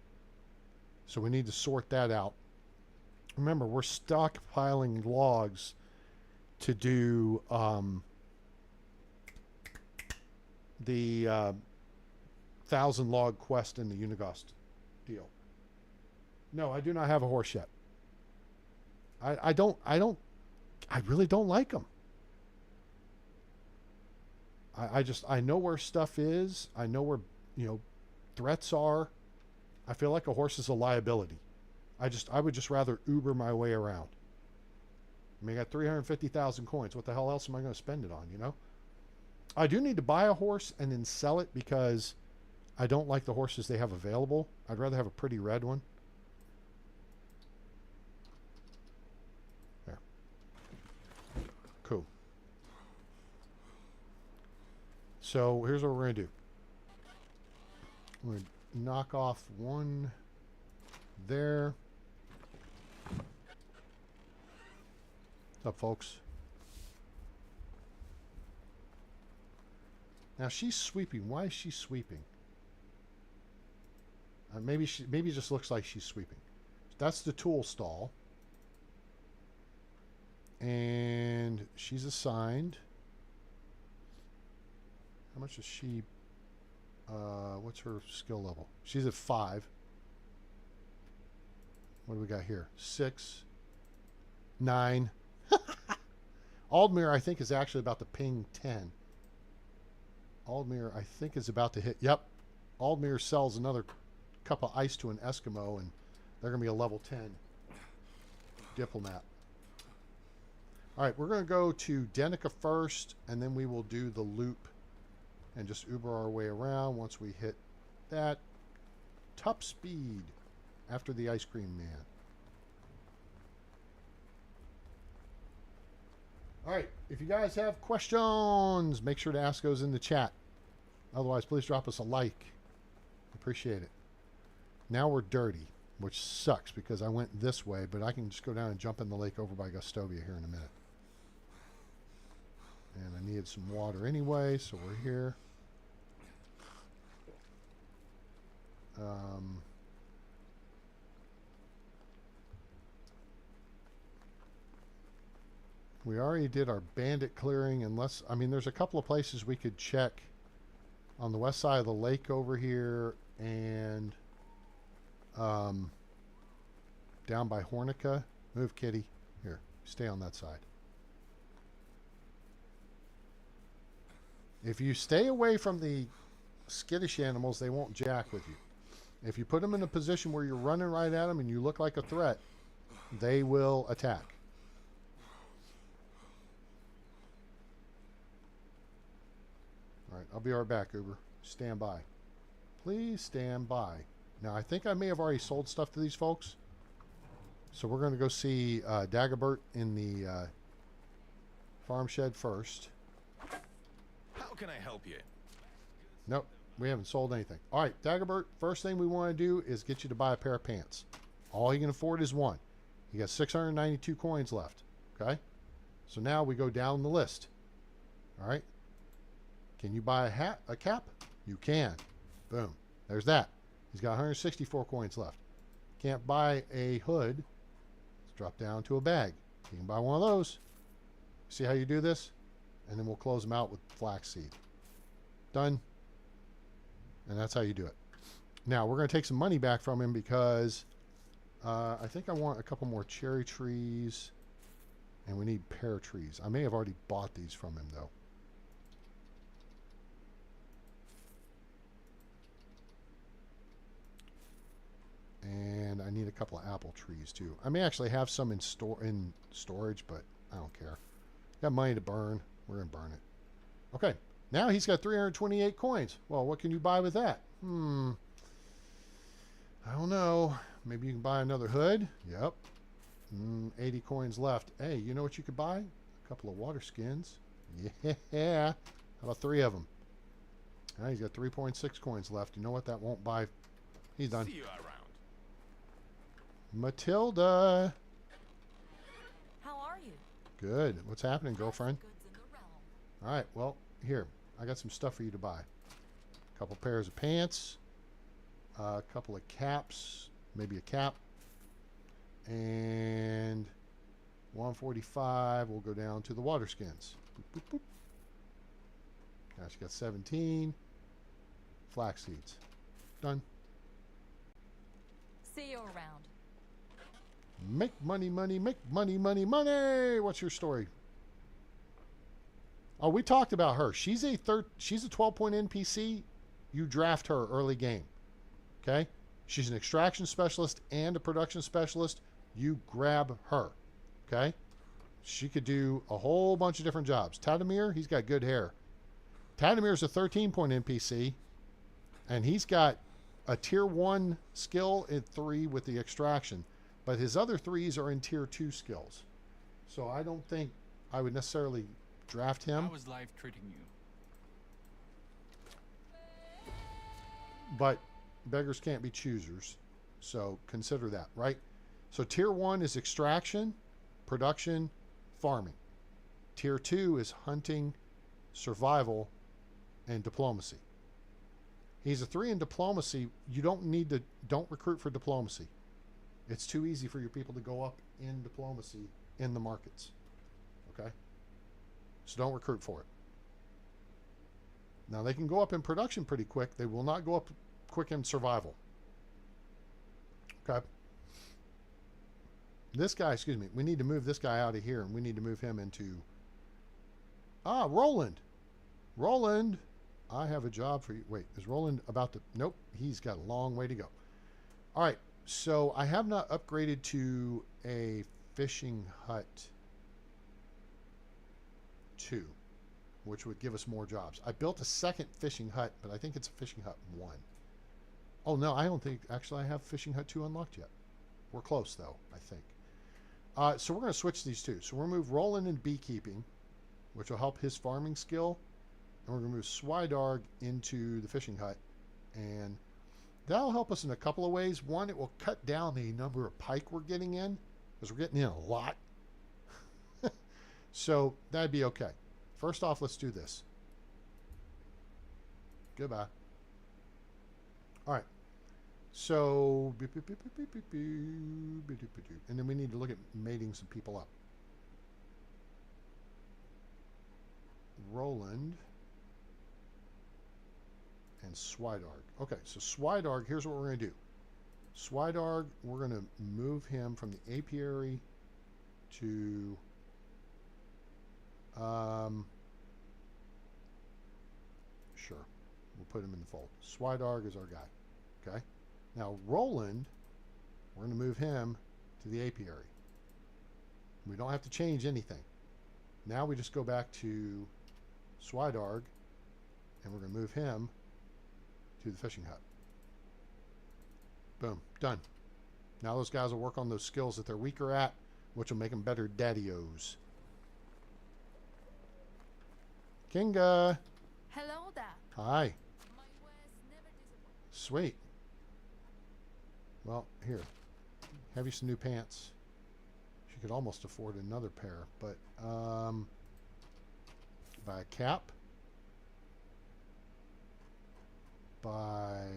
So we need to sort that out. Remember, we're stockpiling logs to do the 1,000 log quest in the Unigast deal. No, I do not have a horse yet. I really don't like them. I know where stuff is. I know where, threats are. I feel like a horse is a liability. I would just rather Uber my way around. I mean, I got 350,000 coins. What the hell else am I going to spend it on, I do need to buy a horse and then sell it because I don't like the horses they have available. I'd rather have a pretty red one. There. Cool. So here's what we're going to do. We're going to knock off one there. What's up, folks? Now she's sweeping. Why is she sweeping? Maybe it just looks like she's sweeping. That's the tool stall. And she's assigned. How much is she? What's her skill level? She's at 5. What do we got here? 6, 9. Aldmere, I think, is actually about to ping 10. Aldmere, I think, is about to hit. Yep. Aldmere sells another cup of ice to an Eskimo, and they're going to be a level 10 diplomat. All right, we're going to go to Denica first, and then we will do the loop and just Uber our way around once we hit that top speed after the ice cream man. All right, if you guys have questions, make sure to ask those in the chat. Otherwise, please drop us a like. Appreciate it. Now we're dirty, which sucks because I went this way, but I can just go down and jump in the lake over by Gustovia here in a minute. And I needed some water anyway, so we're here. We already did our bandit clearing, unless, I mean, there's a couple of places we could check on the west side of the lake over here and down by Hornica. Move, kitty. Here, stay on that side. If you stay away from the skittish animals, they won't jack with you. If you put them in a position where you're running right at them and you look like a threat, they will attack. All right, I'll be right back, Uber. Stand by. Please stand by. Now, I think I may have already sold stuff to these folks. So we're going to go see Dagobert in the farm shed first. How can I help you? Nope, we haven't sold anything. All right, Dagobert, first thing we want to do is get you to buy a pair of pants. All you can afford is one. You got 692 coins left, okay? So now we go down the list. All right? Can you buy a hat, a cap? You can. Boom. There's that. He's got 164 coins left. Can't buy a hood. Let's drop down to a bag. You can buy one of those. See how you do this? And then we'll close them out with flaxseed. Done. And that's how you do it. Now, we're going to take some money back from him because I think I want a couple more cherry trees. And we need pear trees. I may have already bought these from him, though. And I need a couple of apple trees too. I may actually have some in storage, but I don't care. Got money to burn. We're gonna burn it. Okay. Now he's got 328 coins. Well, what can you buy with that? I don't know. Maybe you can buy another hood. Yep. 80 coins left. Hey, you know what you could buy? A couple of water skins. Yeah. How about 3 of them? He's got 3.6 coins left. You know what? That won't buy. He's done. See you around. Matilda. How are you? Good. What's happening, girlfriend? Goods in the realm. All right. Well, here. I got some stuff for you to buy. A couple pairs of pants. A couple of caps. Maybe a cap. And 145 will go down to the water skins. Boop, boop, boop. Now she got 17 flax seeds. Done. See you around. Make money, money, make money, money, money. What's your story? Oh, we talked about her. She's a 12-point NPC. You draft her early game. Okay? She's an extraction specialist and a production specialist. You grab her. Okay? She could do a whole bunch of different jobs. Tadamir, he's got good hair. Tadamir's a 13-point NPC, and he's got a tier 1 skill in 3 with the extraction, but his other 3s are in tier 2 skills. So I don't think I would necessarily draft him. How is life treating you? But beggars can't be choosers, so consider that, right? So tier 1 is extraction, production, farming. Tier 2 is hunting, survival, and diplomacy. He's a 3 in diplomacy. You don't recruit for diplomacy. It's too easy for your people to go up in diplomacy in the markets. Okay? So don't recruit for it. Now they can go up in production pretty quick. They will not go up quick in survival. Okay? This guy, excuse me, we need to move this guy out of here, and we need to move him into... Roland. Roland, I have a job for you. Wait, is Roland about to... Nope, he's got a long way to go. All right, so I have not upgraded to a fishing hut 2, which would give us more jobs. I built a second fishing hut, but I think it's a fishing hut 1. Oh, no, I don't think... Actually, I have fishing hut 2 unlocked yet. We're close, though, I think. So we're going to switch these two. So we're going to move Roland in beekeeping, which will help his farming skill. And we're going to move Swydarg into the fishing hut. And that'll help us in a couple of ways. One, it will cut down the number of pike we're getting in, because we're getting in a lot. So that'd be okay. First off, let's do this. Goodbye. All right. So, and then we need to look at mating some people up. Roland and Swydarg. Okay, so Swydarg, here's what we're going to do. Swydarg, we're going to move him from the apiary to sure, we'll put him in the fold. Swydarg is our guy. Okay. Now Roland, we're going to move him to the apiary. We don't have to change anything. Now we just go back to Swydarg, and we're going to move him to the fishing hut. Boom, done. Now those guys will work on those skills that they're weaker at, which will make them better daddy-os. Kinga. Hello there. Hi. My wares never disappoint. Sweet. Well, here. Have you some new pants. She could almost afford another pair, but buy a cap. Buy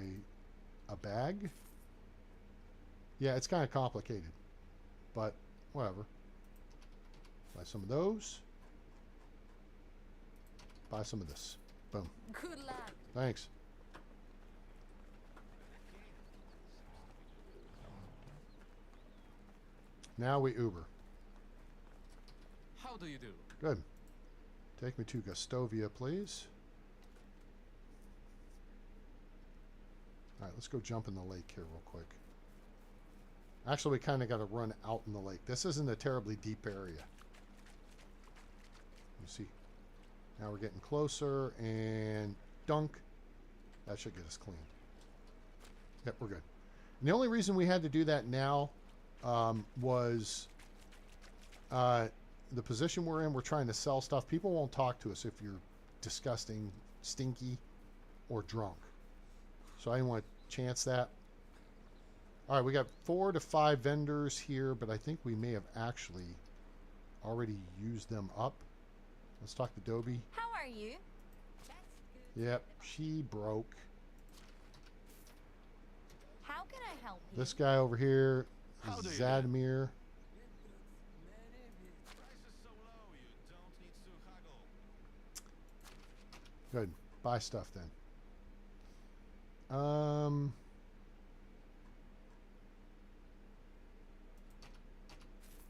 a bag. Yeah, it's kind of complicated, but whatever. Buy some of those. Buy some of this. Boom. Good luck. Thanks. Now we Uber. How do you do? Good. Take me to Gustovia, please. All right, let's go jump in the lake here real quick. Actually, we kind of got to run out in the lake. This isn't a terribly deep area. You see. Now we're getting closer, and dunk. That should get us clean. Yep, we're good. And the only reason we had to do that now was the position we're in. We're trying to sell stuff. People won't talk to us if you're disgusting, stinky, or drunk. So I didn't want to chance that. All right, we got 4 to 5 vendors here, but I think we may have actually already used them up. Let's talk to Dobie. How are you? Yep, she broke. How can I help you? This guy over here, How do you do? Zadimir. Price is so low, you don't need to haggle. Good. Buy stuff then.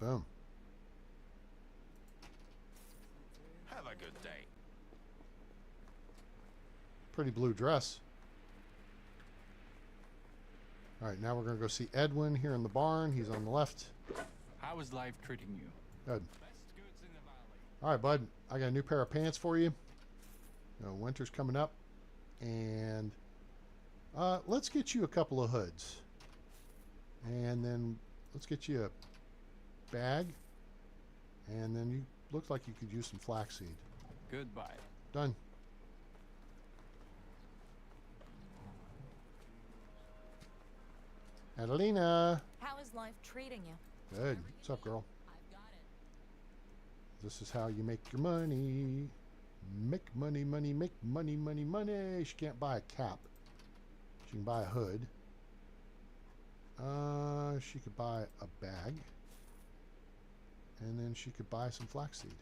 Boom. Have a good day. Pretty blue dress. All right, now we're going to go see Edwin here in the barn. He's on the left. How is life treating you? Good. Best goods in the valley. All right, bud. I got a new pair of pants for you. Winter's coming up. And let's get you a couple of hoods. And then let's get you a bag. And then you look like you could use some flaxseed. Goodbye. Done. Adelina. How is life treating you? Good. What's up, girl? I've got it. This is how you make your money. Make money, money, make money, money, money. She can't buy a cap. She can buy a hood. She could buy a bag. And then she could buy some flaxseed.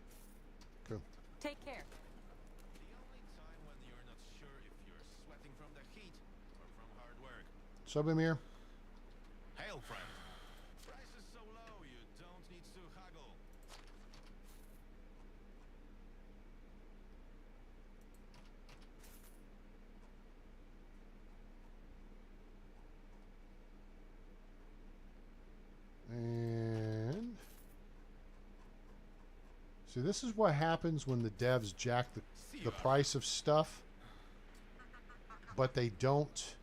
Cool. Take care. The only time when you're not sure if you're sweating from the heat or from hard work. Subamir. Hail, friend. Price is so low, you don't need to haggle. And see, this is what happens when the devs jack the price of stuff, but they don't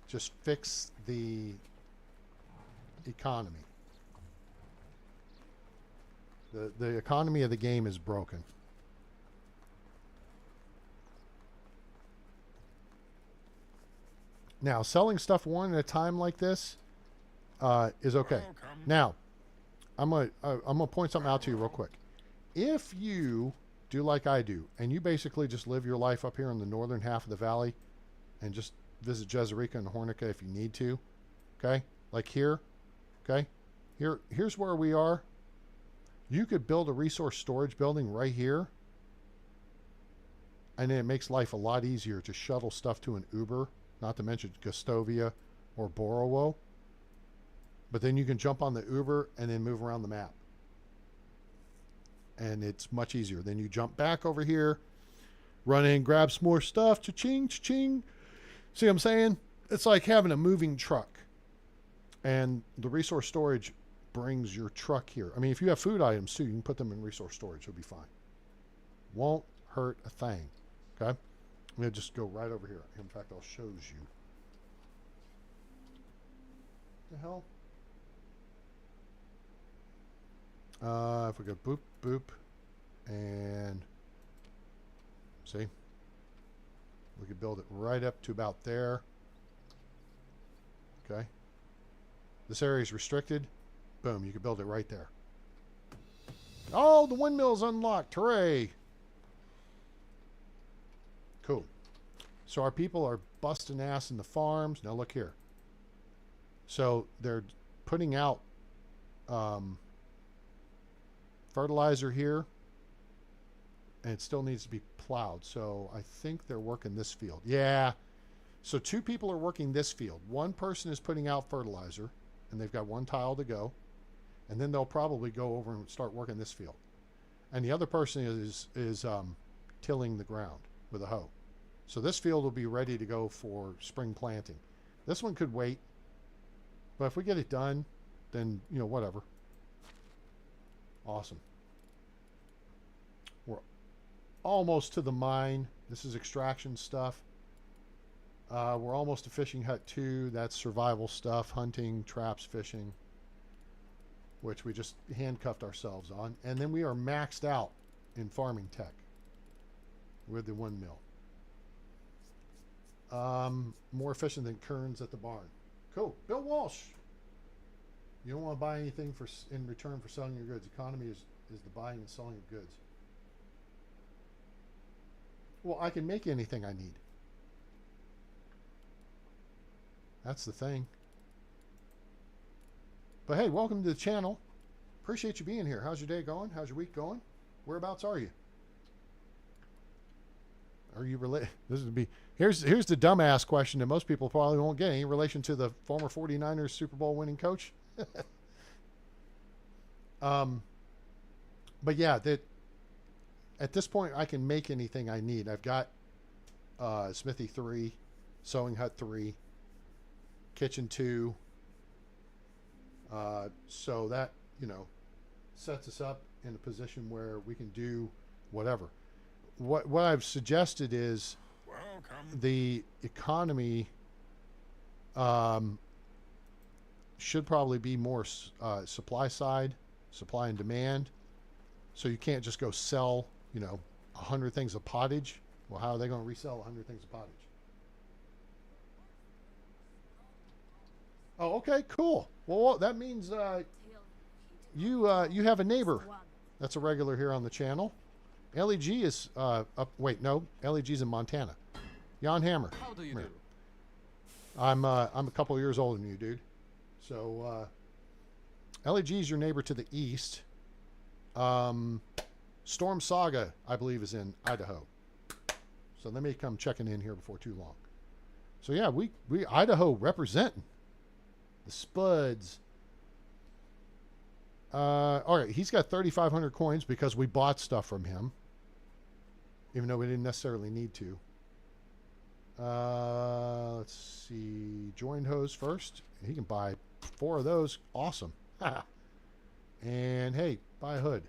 just fix the economy. The economy of the game is broken. Now, selling stuff one at a time like this is okay. Now, I'm gonna point something out to you real quick. If you do like I do, and you basically just live your life up here in the northern half of the valley, and just visit Jezreka and Hornica if you need to, okay? Like here, okay? Here's where we are. You could build a resource storage building right here, and then it makes life a lot easier to shuttle stuff to an Uber, not to mention Gustovia or Borowo. But then you can jump on the Uber and then move around the map. And it's much easier. Then you jump back over here, run in, grab some more stuff, cha-ching, cha-ching. See what I'm saying? It's like having a moving truck. And the resource storage brings your truck here. I mean, if you have food items too, you can put them in resource storage. It'll be fine. Won't hurt a thing. Okay? I'm going to just go right over here. In fact, I'll show you. The hell? If we go boop, boop, and see, we could build it right up to about there. Okay. This area is restricted. Boom, you could build it right there. Oh, the windmill's unlocked. Hooray. Cool. So our people are busting ass in the farms. Now look here. So they're putting out fertilizer here, and it still needs to be plowed. So I think they're working this field. Yeah. So 2 people are working this field. 1 person is putting out fertilizer, and they've got 1 tile to go. And then they'll probably go over and start working this field. And the other person is tilling the ground with a hoe. So this field will be ready to go for spring planting. This one could wait. But if we get it done, then, you know, whatever. Awesome. We're almost to the mine. This is extraction stuff. We're almost to fishing hut 2. That's survival stuff, hunting, traps, fishing, which we just handcuffed ourselves on. And then we are maxed out in farming tech with the windmill. More efficient than Kearns at the barn. Cool. Bill Walsh. You don't want to buy anything in return for selling your goods. Economy is the buying and selling of goods. Well, I can make anything I need. That's the thing. But hey, welcome to the channel. Appreciate you being here. How's your day going? How's your week going? Whereabouts are you? Are you related? This would be here's the dumbass question that most people probably won't get. Any relation to the former 49ers Super Bowl winning coach? But yeah, that at this point I can make anything I need. I've got Smithy 3, Sewing Hut 3, Kitchen 2. So that, sets us up in a position where we can do whatever. What I've suggested is the economy should probably be more supply side, supply and demand. So you can't just go sell, 100 things of pottage. Well, how are they going to resell 100 things of pottage? Oh, okay, cool. Well, that means you have a neighbor that's a regular here on the channel. LEG is up. Wait, no, LEG's in Montana. Jan Hammer. How do you do? I'm a couple of years older than you, dude. So LEG is your neighbor to the east. Storm Saga, I believe, is in Idaho. So they may come checking in here before too long. So yeah, we Idaho representing the Spuds. All right, he's got 3,500 coins because we bought stuff from him, even though we didn't necessarily need to. Let's see. Joined hose first. He can buy 4 of those. Awesome. And hey, buy a hood.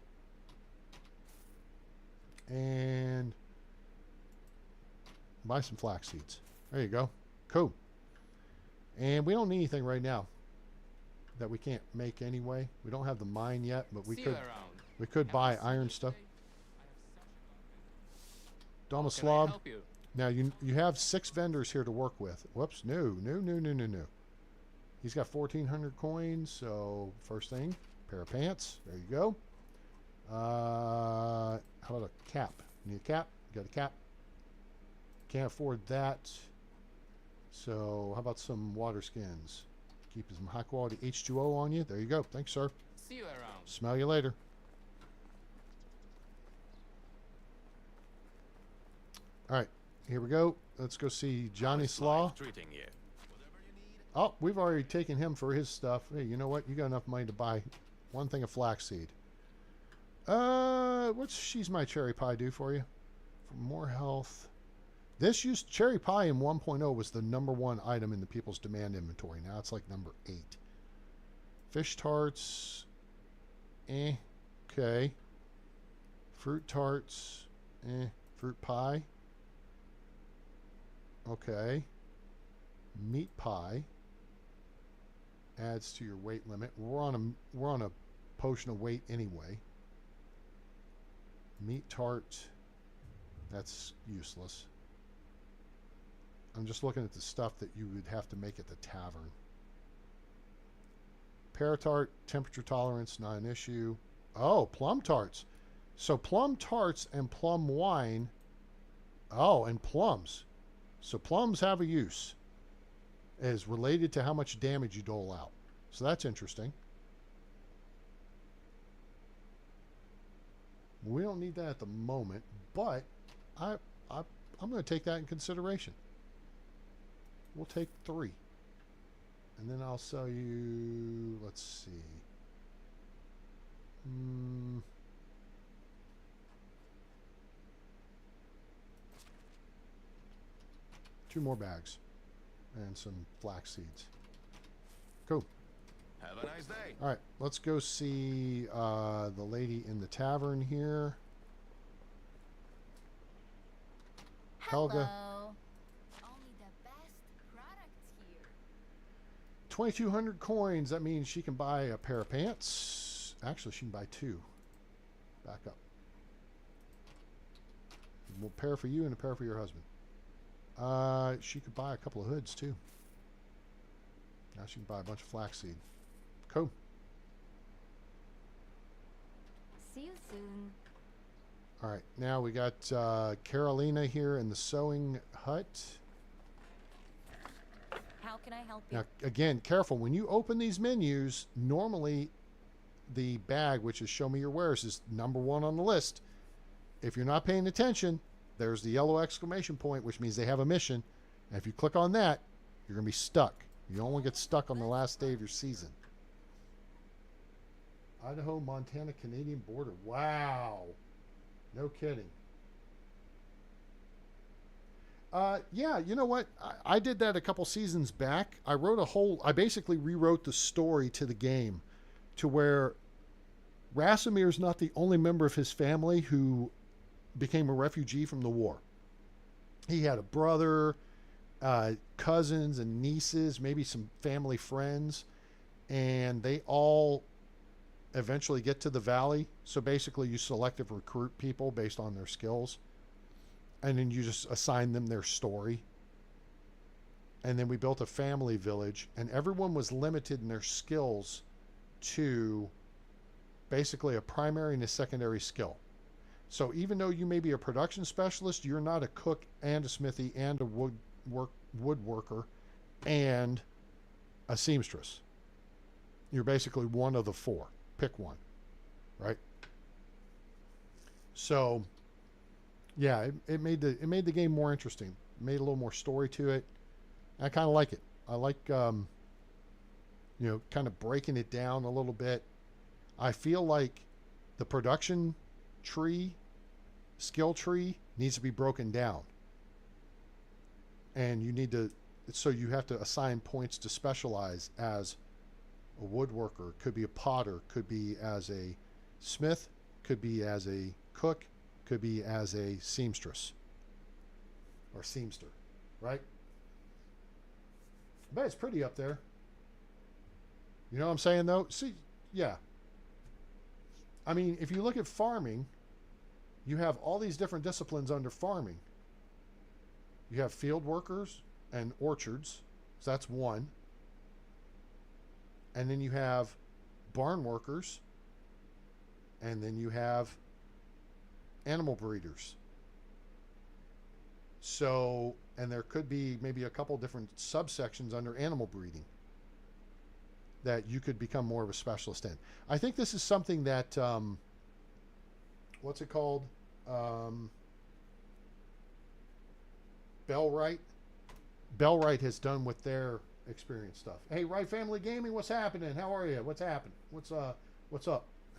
And buy some flax seeds. There you go. Cool. And we don't need anything right now that we can't make anyway. We don't have the mine yet, but we could buy iron stuff. Domoslav. Now you have 6 vendors here to work with. Whoops, no. He's got 1,400 coins, so first thing, pair of pants. There you go. How about a cap? You need a cap? You got a cap? Can't afford that. So how about some water skins? Keep some high quality H2O on you. There you go. Thanks, sir. See you around. Smell you later. All right, here we go. Let's go see Johnny Slaw. Oh, we've already taken him for his stuff. Hey, you know what? You got enough money to buy 1 thing of flaxseed. What's She's My Cherry Pie do for you? For more health. This used cherry pie in 1.0 was the #1 item in the people's demand inventory. Now it's like number 8. Fish tarts. Okay. Fruit tarts. Fruit pie. Okay. Meat pie. Adds to your weight limit. We're on a potion of weight anyway. Meat tart. That's useless. I'm just looking at the stuff that you would have to make at the tavern. Pear tart, temperature tolerance, not an issue. Oh, plum tarts. So plum tarts and plum wine. Oh, and plums. So plums have a use. It is related to how much damage you dole out. So that's interesting. We don't need that at the moment, but I'm going to take that in consideration. We'll take 3. And then I'll sell you, let's see. 2 more bags. And some flax seeds. Cool. Have a nice day. All right, let's go see the lady in the tavern here. Helga. Hello. Only the best 2,200 coins. That means she can buy a pair of pants. Actually, she can buy two. Back up. A pair for you and a pair for your husband. She could buy a couple of hoods too. Now she can buy a bunch of flaxseed. Cool. See you soon. All right, now we got Carolina here in the sewing hut. How can I help you? Now, again, careful. When you open these menus, normally the bag, which is show me your wares, is number 1 on the list. If you're not paying attention, there's the yellow exclamation point, which means they have a mission. And if you click on that, you're going to be stuck. You don't want to get stuck on the last day of your season. Idaho, Montana, Canadian border. Wow. No kidding. Yeah, you know what? I did that a couple seasons back. I basically rewrote the story to the game to where Rasimir's not the only member of his family who became a refugee from the war. He had a brother, cousins and nieces, maybe some family friends, and they all eventually get to the valley. So basically you selective recruit people based on their skills, and then you just assign them their story. And then we built a family village, and everyone was limited in their skills to basically a primary and a secondary skill. So even though you may be a production specialist, you're not a cook and a smithy and a woodworker and a seamstress. You're basically one of the 4. Pick one, right? So, yeah, it made the game more interesting. It made a little more story to it. I kind of like it. I like kind of breaking it down a little bit. I feel like the production tree, skill tree, needs to be broken down. And so you have to assign points to specialize as a woodworker, could be a potter, could be as a smith, could be as a cook, could be as a seamstress or seamster, right? I bet it's pretty up there. You know what I'm saying, though? See, yeah. I mean, if you look at farming, you have all these different disciplines under farming. You have field workers and orchards, so that's one. And then you have barn workers, and then you have animal breeders. So, and there could be maybe a couple different subsections under animal breeding that you could become more of a specialist in. I think this is something that, what's it called? Bellwright has done with their experience stuff. Hey, Wright Family Gaming, what's happening? How are you? What's happening? What's up?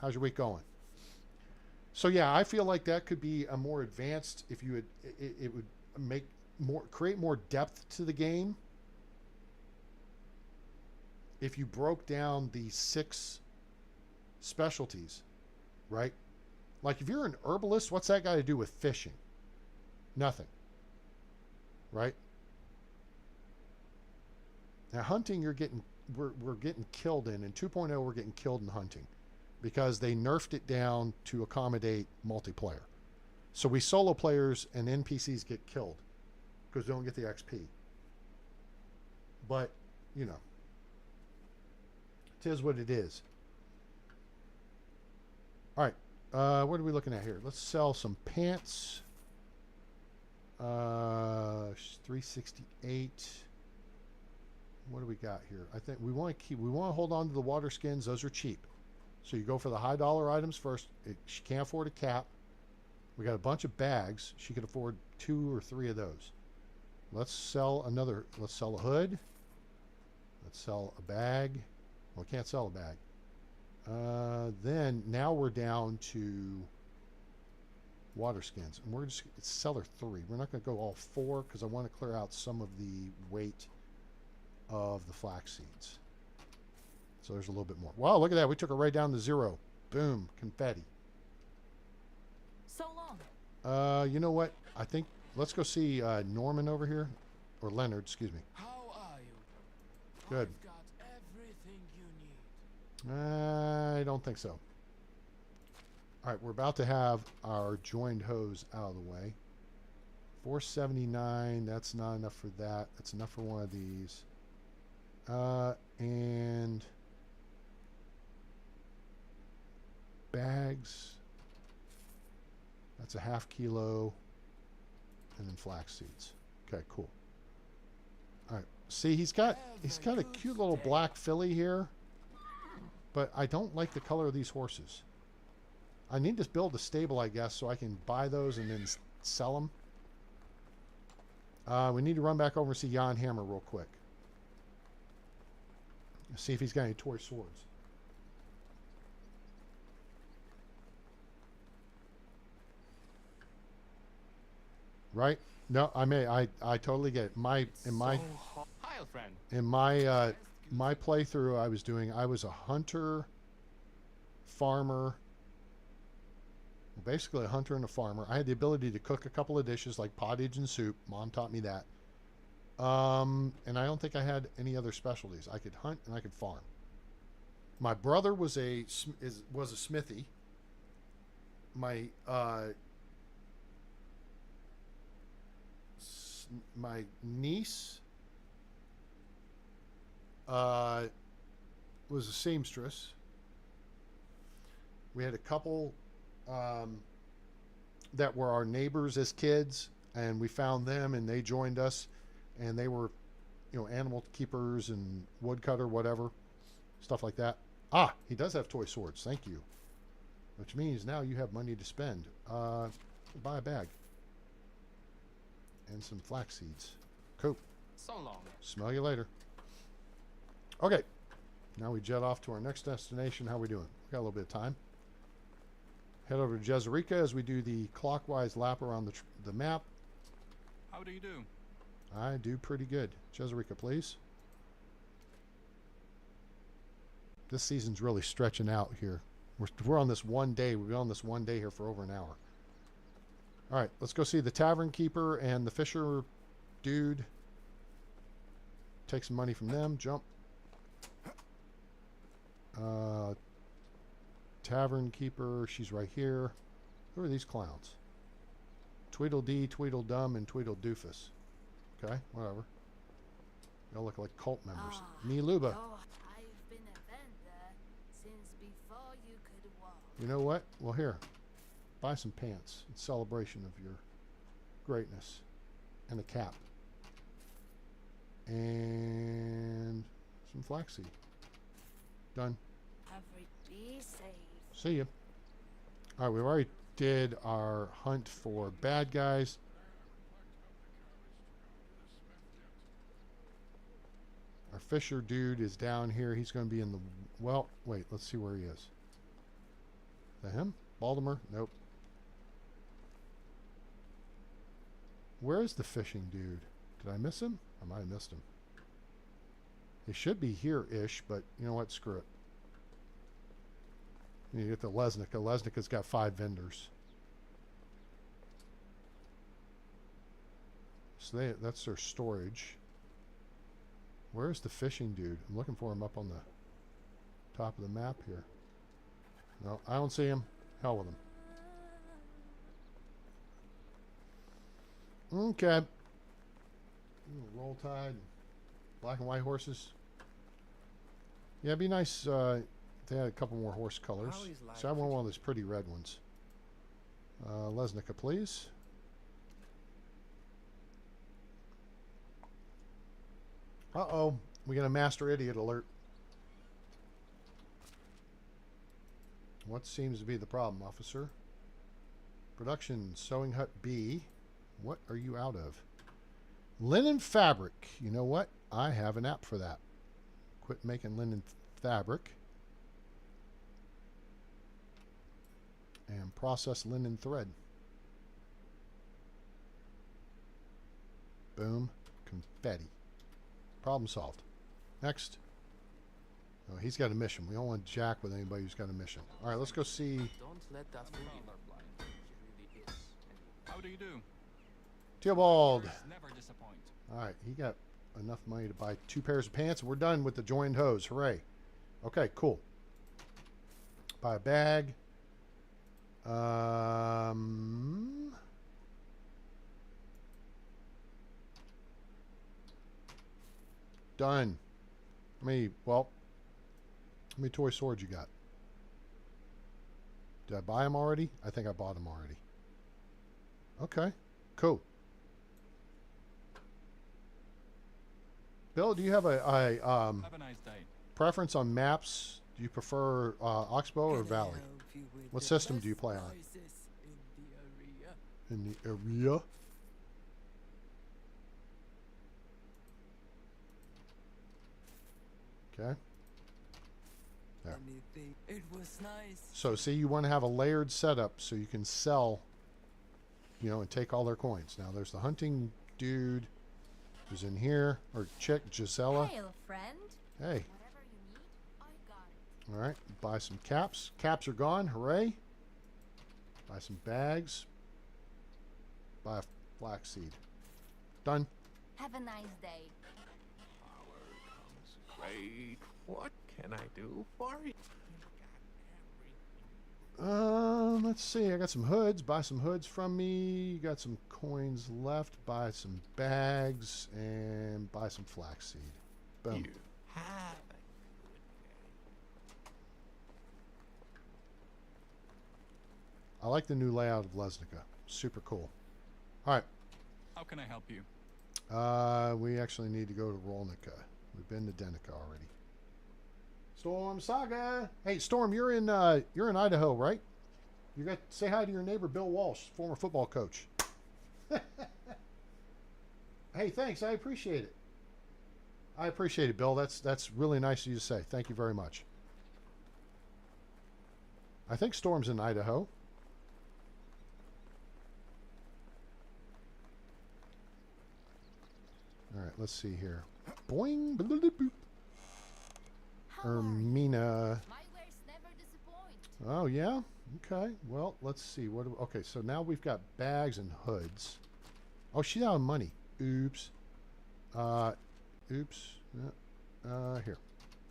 How's your week going? So yeah, I feel like that could be a more advanced, if you would, it would create more depth to the game if you broke down the 6 specialties, right? Like if you're an herbalist, what's that got to do with fishing? Nothing, right? Now hunting, we're getting killed in 2.0. We're getting killed in hunting because they nerfed it down to accommodate multiplayer. So we solo players and NPCs get killed because they don't get the XP. But you know, it is what it is. All right, what are we looking at here? Let's sell some pants. 368. What do we got here? I think we want to hold on to the water skins. Those are cheap. So you go for the high dollar items first. She can't afford a cap. We got a bunch of bags. She could afford 2 or 3 of those. Let's sell a hood. Let's sell a bag. Well, we can't sell a bag. Then now we're down to water skins, and we're just seller 3. We're not going to go all 4 because I want to clear out some of the weight of the flax seeds. So there's a little bit more. Wow, look at that. We took it right down to 0. Boom, confetti. So long. You know what? I think let's go see Norman over here, or Leonard, excuse me. How are you? Good. I've got I don't think so. All right, we're about to have our joined hose out of the way. 479, that's not enough for that. That's enough for one of these. And bags. That's a ½ kilo. And then flax seeds. Okay, cool. All right. See, he's got a cute little black filly here, but I don't like the color of these horses. I need to build a stable, I guess, so I can buy those and then sell them. We need to run back over and see Jan Hammer real quick. See if he's got any toy swords. Right? No, I totally get it. Hi, old friend. In my my playthrough I was a hunter, farmer, basically a hunter and a farmer. I had the ability to cook a couple of dishes like pottage and soup. Mom taught me that. And I don't think I had any other specialties. I could hunt and I could farm. My brother was a smithy. My my niece was a seamstress. We had a couple that were our neighbors as kids, and we found them and they joined us, and they were, animal keepers and woodcutter, whatever, stuff like that. Ah, he does have toy swords. Thank you. Which means now you have money to spend. Buy a bag. And some flax seeds. Cool. So long. Smell you later. Okay. Now we jet off to our next destination. How we doing? We got a little bit of time. Head over to Jezreka as we do the clockwise lap around the map. How do you do? I do pretty good. Jezreka, please. This season's really stretching out here. We're on this one day. We've been on this one day here for over an hour. All right, let's go see the tavern keeper and the fisher dude. Take some money from them. Jump. Tavern keeper, she's right here. Who are these clowns? Tweedledee, Tweedledum, and Tweedledoofus. Okay, whatever. They all look like cult members. Me Luba. I've been a vendor since before you could walk. You know what? Well, here. Buy some pants in celebration of your greatness. And a cap. And some flaxseed. Done. Be safe. See ya. All right, we already did our hunt for bad guys. Our fisher dude is down here. He's going to be in the... Well, wait, let's see where he is. Is that him? Baltimore? Nope. Where is the fishing dude? Did I miss him? I might have missed him. He should be here-ish, but you know what? Screw it. You get the Lesnica. Lesnica's got 5 vendors. So that's their storage. Where's the fishing dude? I'm looking for him up on the top of the map here. No, I don't see him. Hell with him. Okay. Roll Tide. Black and white horses. Yeah, it'd be nice if they had a couple more horse colors. So I want one of those pretty red ones. Lesnica, please. Uh-oh. We got a master idiot alert. What seems to be the problem, officer? Production, sewing hut B. What are you out of? Linen fabric. You know what? I have an app for that. Quit making linen fabric. And process linen thread. Boom. Confetti. Problem solved. Next. Oh, he's got a mission. We don't want to jack with anybody who's got a mission. All right, let's go see. Don't let that fool you. She really is. How do you do? Theobald. Never disappoint. All right, he got enough money to buy 2 pairs of pants. We're done with the joined hose. Hooray. Okay, cool. Buy a bag. Done. How many toy swords you got? Did I buy them already? I think I bought them already. Okay, cool. Bill, do you have a Have a nice day. preference on maps? Do you prefer Oxbow or Valley? What system do you play on? In the area? Okay. There. It was nice. So see, you want to have a layered setup so you can sell, you know, and take all their coins. Now there's the hunting dude who's in here, or chick, Gisela. Hail, friend. Hey. Whatever you need, I got it. All right, buy some caps. Caps are gone. Hooray! Buy some bags. Buy a flaxseed. Done. Have a nice day. Power comes great. What can I do for you? Let's see. I got some hoods. Buy some hoods from me. You got some coins left. Buy some bags and buy some flaxseed. Boom. You have a I like the new layout of Lesnica. Super cool. All right. How can I help you? We actually need to go to Rolnica. We've been to Denica already. Storm Saga. Hey, Storm, you're in Idaho, right? You got say hi to your neighbor Bill Walsh, former football coach. Hey, thanks. I appreciate it. I appreciate it, Bill. That's really nice of you to say. Thank you very much. I think Storm's in Idaho. All right, let's see here. Boing. Boop. How are you? Ermina. My wares never disappoint. Oh yeah. Okay. Well, let's see. Okay, so now we've got bags and hoods. Oh, she's out of money. Oops. Oops. Here.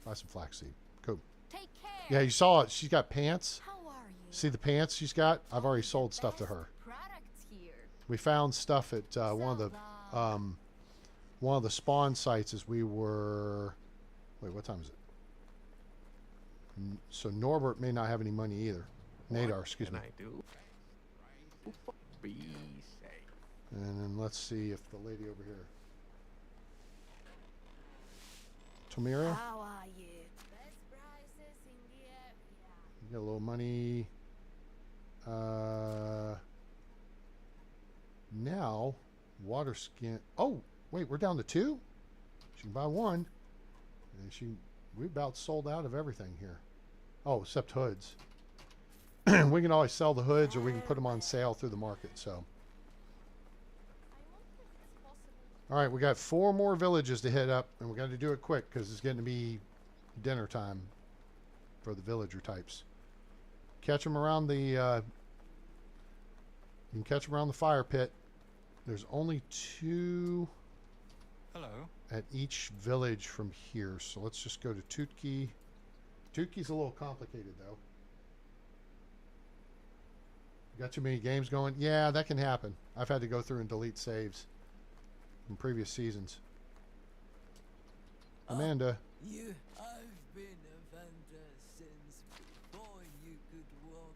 Buy some flaxseed. Cool. Take care. Yeah, you saw it. She's got pants. How are you? See the pants she's got? I've already Only the sold stuff to best her. Products here. We found stuff at So one of the spawn sites as we were. Wait, what time is it? So Norbert may not have any money either. Nadar, excuse me. What can I do? Be safe. And then let's see if the lady over here. Tomira, How are you? Best prices in the area. you got a little money. Now, water skin. Oh, wait, we're down to 2? She can buy 1. And we about sold out of everything here. Oh, except hoods. We can always sell the hoods or we can put them on sale through the market, so. I wonder if it's possible. All right, we got 4 more villages to hit up, and we got to do it quick because it's getting to be dinner time for the villager types. Catch them around the. You can catch them around the fire pit. There's only 2 Hello. at each village from here, so let's just go to Tutki. Tutki's a little complicated though. Got too many games going? Yeah, that can happen. I've had to go through and delete saves from previous seasons. Amanda. I've been a vendor since before you could walk.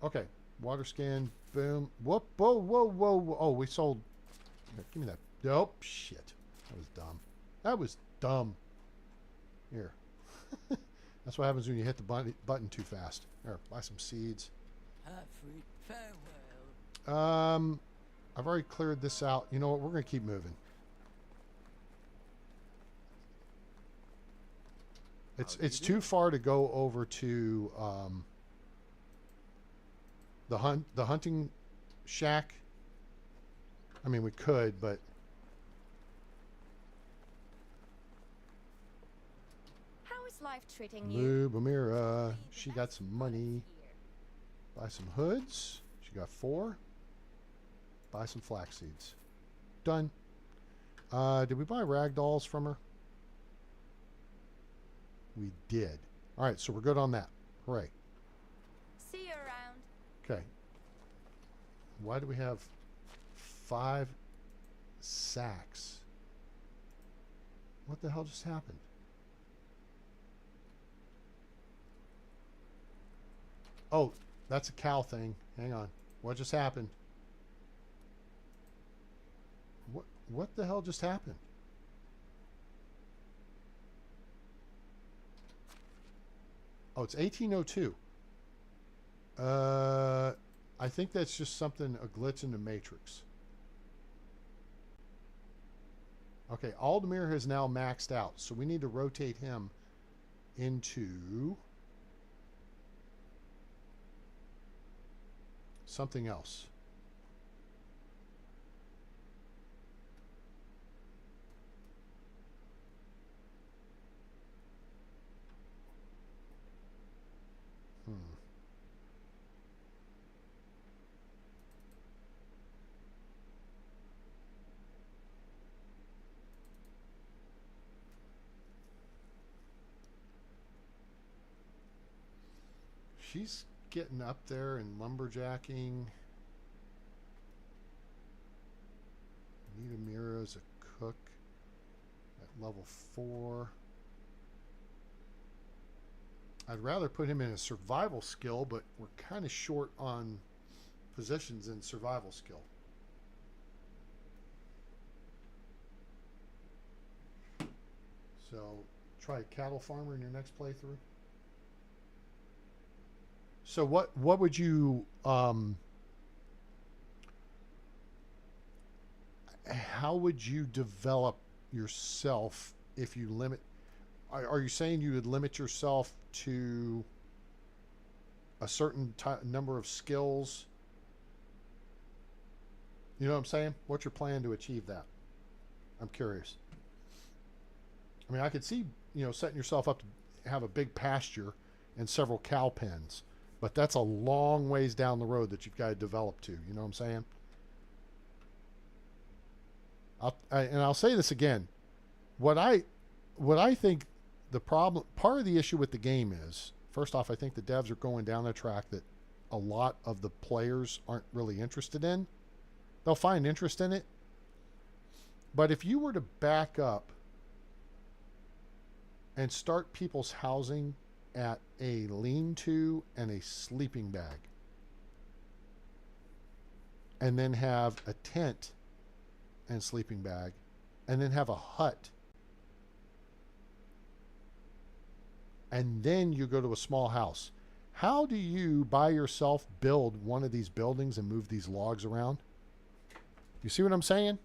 Okay, water skin, boom. Whoop, whoa, whoa, whoa, whoa. Oh, we sold. Here, give me that. Nope, shit. That was dumb. That was dumb. Here. That's what happens when you hit the button too fast. Here, buy some seeds. Halfrey, farewell. I've already cleared this out. You know what? We're going to keep moving. It's too far to go over to the hunting shack. I mean, we could, but How is life treating you? Lubamira, she got some money. Buy some hoods. She got 4. Buy some flax seeds. Done. Did we buy rag dolls from her? We did. All right, so we're good on that. Hooray. See you around. Okay. Why do we have 5 sacks? What the hell just happened? Oh, that's a cow thing. Hang on. What just happened? What the hell just happened? Oh, it's 1802. I think that's just something, a glitch in the matrix. Okay, Aldemir has now maxed out, so we need to rotate him into something else. She's getting up there and lumberjacking. Anita Mira's a cook at level 4. I'd rather put him in a survival skill, but we're kind of short on positions in survival skill. So try a cattle farmer in your next playthrough. So what would you how would you develop yourself if you limit? Are you saying you would limit yourself to a certain number of skills? You know what I'm saying? What's your plan to achieve that? I'm curious. I mean, I could see, you know, setting yourself up to have a big pasture and several cow pens, but that's a long ways down the road that you've got to develop to. You know what I'm saying? I'll say this again. What I think the problem, part of the issue with the game is, first off, I think the devs are going down a track that a lot of the players aren't really interested in. They'll find interest in it. But if you were to back up and start people's housing at a lean-to and a sleeping bag, and then have a tent and sleeping bag, and then have a hut, and then you go to a small house. How do you by yourself build one of these buildings and move these logs around? You see what I'm saying?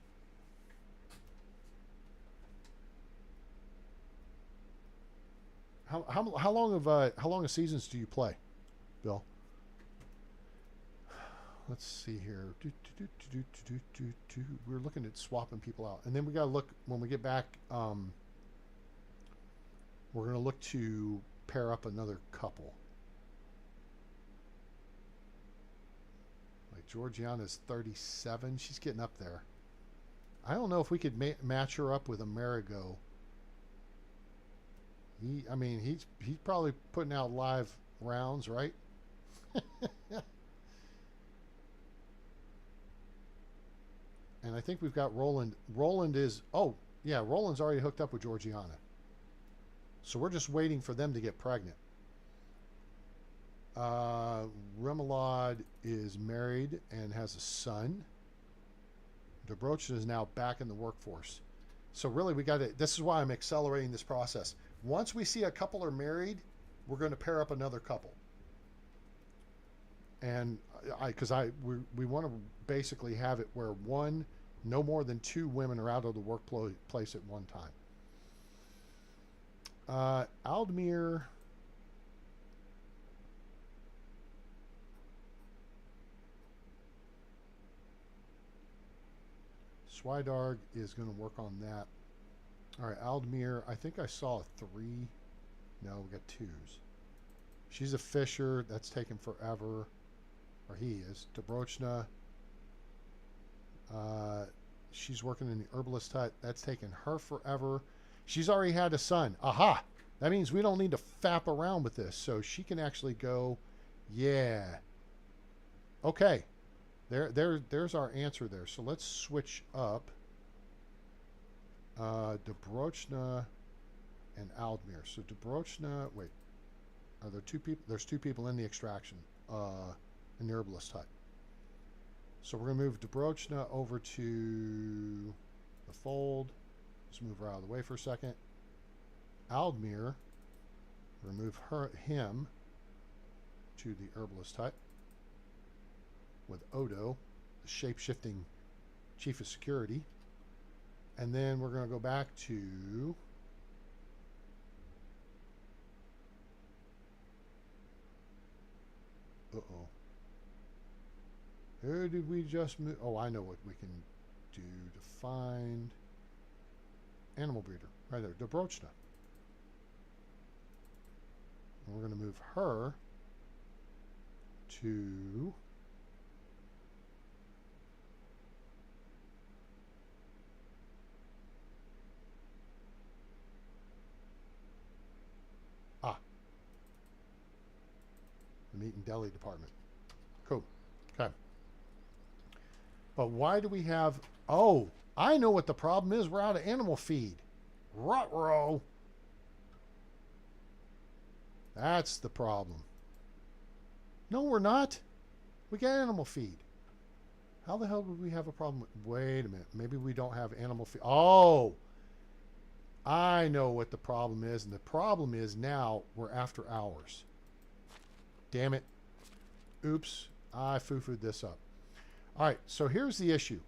How long of seasons do you play, Bill? Let's see here. We're looking at swapping people out, and then we got to look when we get back. We're going to look to pair up another couple. Like Georgiana's 37. She's getting up there. I don't know if we could match her up with Amerigo. He's probably putting out live rounds, right? And I think we've got Roland. Roland's already hooked up with Georgiana. So we're just waiting for them to get pregnant. Remoulade is married and has a son. Dobrocha is now back in the workforce. So really, this is why I'm accelerating this process. Once we see a couple are married, we're going to pair up another couple. And we want to basically have it where no more than 2 women are out of the workplace at one time. Aldemir. Swydarg is going to work on that. All right, Aldemir, I think I saw a 3. No, we got 2s. She's a fisher. That's taken forever. Or he is. Dobrochna. She's working in the herbalist hut. That's taken her forever. She's already had a son. Aha! That means we don't need to fap around with this. So she can actually go, yeah. Okay. There's our answer there. So let's switch up Dubrochna and Aldmir. So Dubrochna, wait. Are there two people? There's two people in the extraction, in the herbalist hut. So we're going to move Dubrochna over to the fold. Let's move her out of the way for a second. Aldmir, remove him to the herbalist hut with Odo, the shape-shifting chief of security. And then we're going to go back to uh-oh. Who did we just move? Oh, I know what we can do to find animal breeder. Right there, Dobrochna. And we're going to move her to the meat and deli department. Cool. Okay. But why do we have... Oh, I know what the problem is. We're out of animal feed. Ruh-roh. That's the problem. No, we're not. We got animal feed. How the hell would we have a problem with... Wait a minute. Maybe we don't have animal feed. Oh! I know what the problem is. And the problem is now we're after hours. Damn it. Oops. I foo-fooed this up. All right. So here's the issue.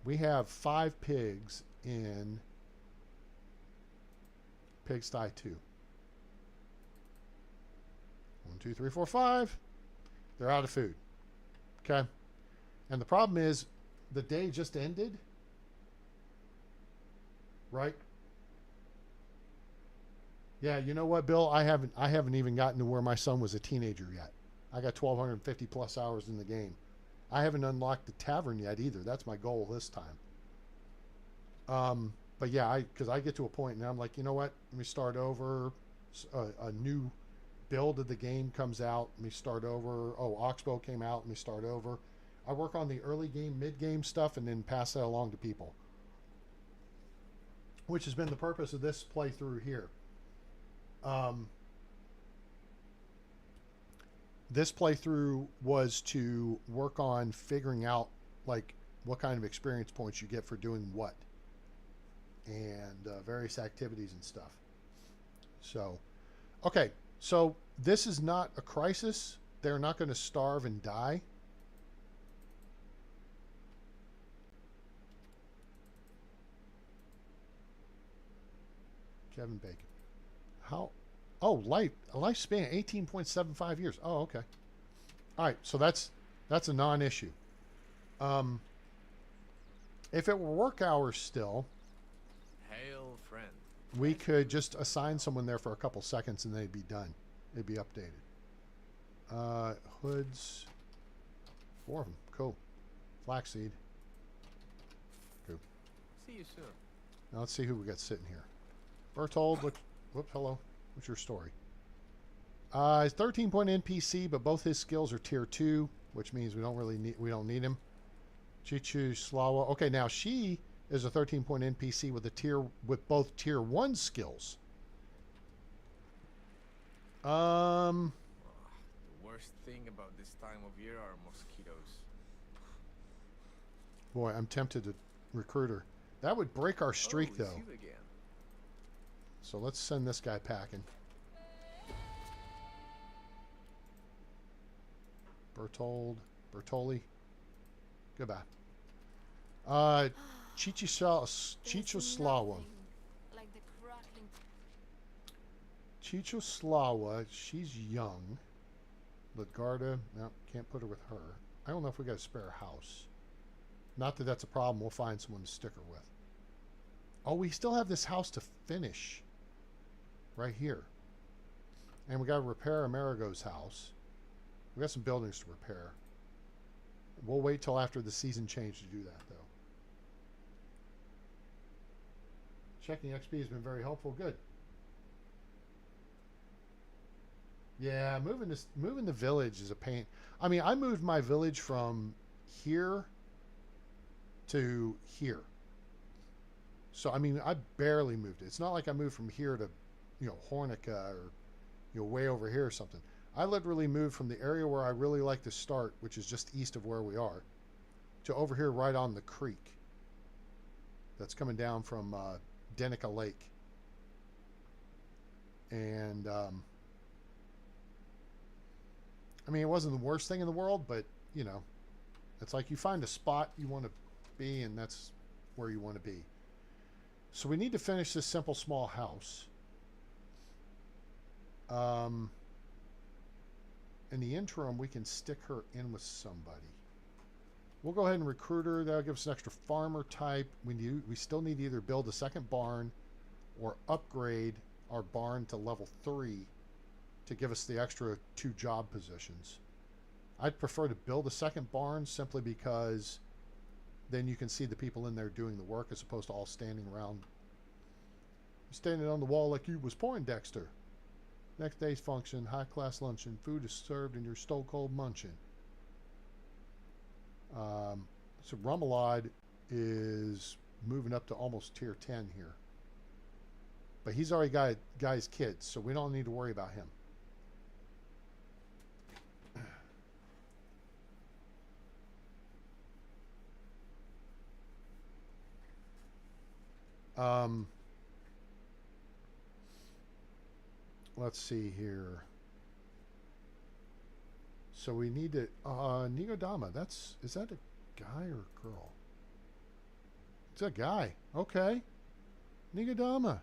We have 5 pigs in pigsty 2. 1, 2, 3, 4, 5. They're out of food. Okay. And the problem is the day just ended. Right? Yeah, you know what, Bill? I haven't even gotten to where my son was a teenager yet. I got 1,250 plus hours in the game. I haven't unlocked the tavern yet either. That's my goal this time. But yeah, because I get to a point and I'm like, you know what? Let me start over. A new build of the game comes out. Let me start over. Oh, Oxbow came out. Let me start over. I work on the early game, mid game stuff, and then pass that along to people. Which has been the purpose of this playthrough here. This playthrough was to work on figuring out like what kind of experience points you get for doing what, and various activities and stuff. So, okay, so this is not a crisis. They're not going to starve and die. Kevin Bacon. How? Oh, lifespan 18.75 years. Oh, okay. All right, so that's a non-issue. If it were work hours still, Hail, friend. we could just assign someone there for a couple seconds and they'd be done. They'd be updated. Hoods, 4 of them. Cool. Flaxseed. Cool. See you soon. Now let's see who we got sitting here. Bertold, look. Whoops, hello. What's your story? He's 13-point NPC, but both his skills are tier 2, which means we don't need him. Chichu Slawa. Okay, now she is a 13-point NPC with both tier 1 skills. The worst thing about this time of year are mosquitoes. Boy, I'm tempted to recruit her. That would break our streak, it's though. you again. So let's send this guy packing. Bertoli. Goodbye. Chichoslawa. Like the crackling. Chichoslawa, she's young. Lagarda, no, can't put her with her. I don't know if we got a spare house. Not that that's a problem. We'll find someone to stick her with. Oh, we still have this house to finish. Right here. And we got to repair Amerigo's house. We got some buildings to repair. We'll wait till after the season change to do that, though. Checking XP has been very helpful. Good. Yeah, moving the village is a pain. I mean, I moved my village from here to here. So I mean, I barely moved it. It's not like I moved from here to, Hornica or way over here or something. I literally moved from the area where I really like to start, which is just east of where we are, to over here right on the creek. That's coming down from Denica Lake. And I mean, it wasn't the worst thing in the world, but it's like you find a spot you want to be, and that's where you want to be. So we need to finish this simple small house. In the interim, we can stick her in with somebody. We'll go ahead and recruit her. That'll give us an extra farmer type. We still need to either build a second barn or upgrade our barn to level 3 to give us the extra 2 job positions. I'd prefer to build a second barn simply because then you can see the people in there doing the work as opposed to all standing around, standing on the wall like you was Poindexter. Next day's function, high-class luncheon. Food is served in your stone-cold muncheon. So Rumelad is moving up to almost tier 10 here. But he's already got his kids, so we don't need to worry about him. Let's see here. So we need to Nigodama. Is that a guy or a girl? It's a guy. Okay. Nigodama.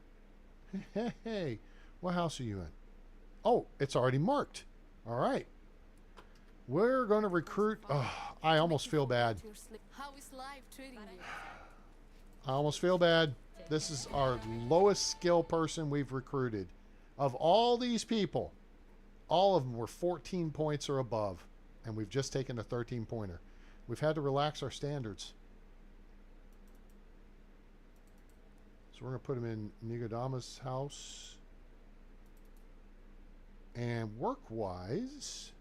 Hey. What house are you in? Oh, it's already marked. All right. We're going to recruit. Oh, I almost feel bad. How is life treating you? I almost feel bad. This is our lowest skill person we've recruited. Of all these people, all of them were 14 points or above, and we've just taken a 13-pointer. We've had to relax our standards. So we're going to put him in Nigodama's house. And work-wise,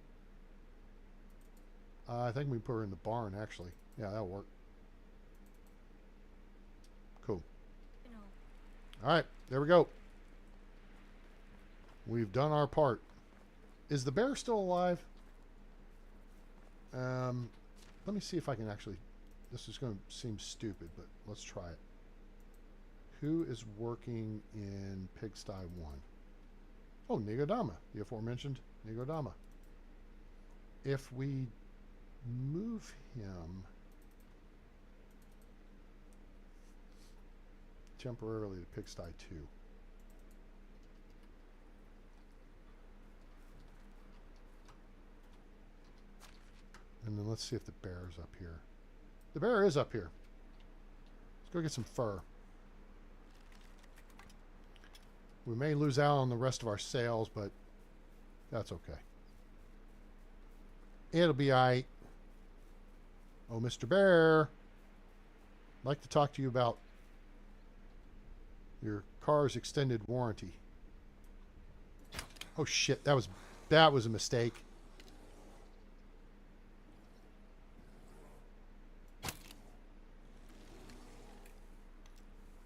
I think we put her in the barn, actually. Yeah, that'll work. Cool. All right, there we go. We've done our part. Is the bear still alive? Let me see if I can actually... This is going to seem stupid, but let's try it. Who is working in Pigsty 1? Oh, Nigodama. The aforementioned Nigodama. If we move him temporarily to Pigsty 2. And then let's see if the bear's up here. The bear is up here. Let's go get some fur. We may lose out on the rest of our sales, but that's okay. It'll be alright. Oh, Mr. Bear. I'd like to talk to you about your car's extended warranty. Oh shit, that was a mistake.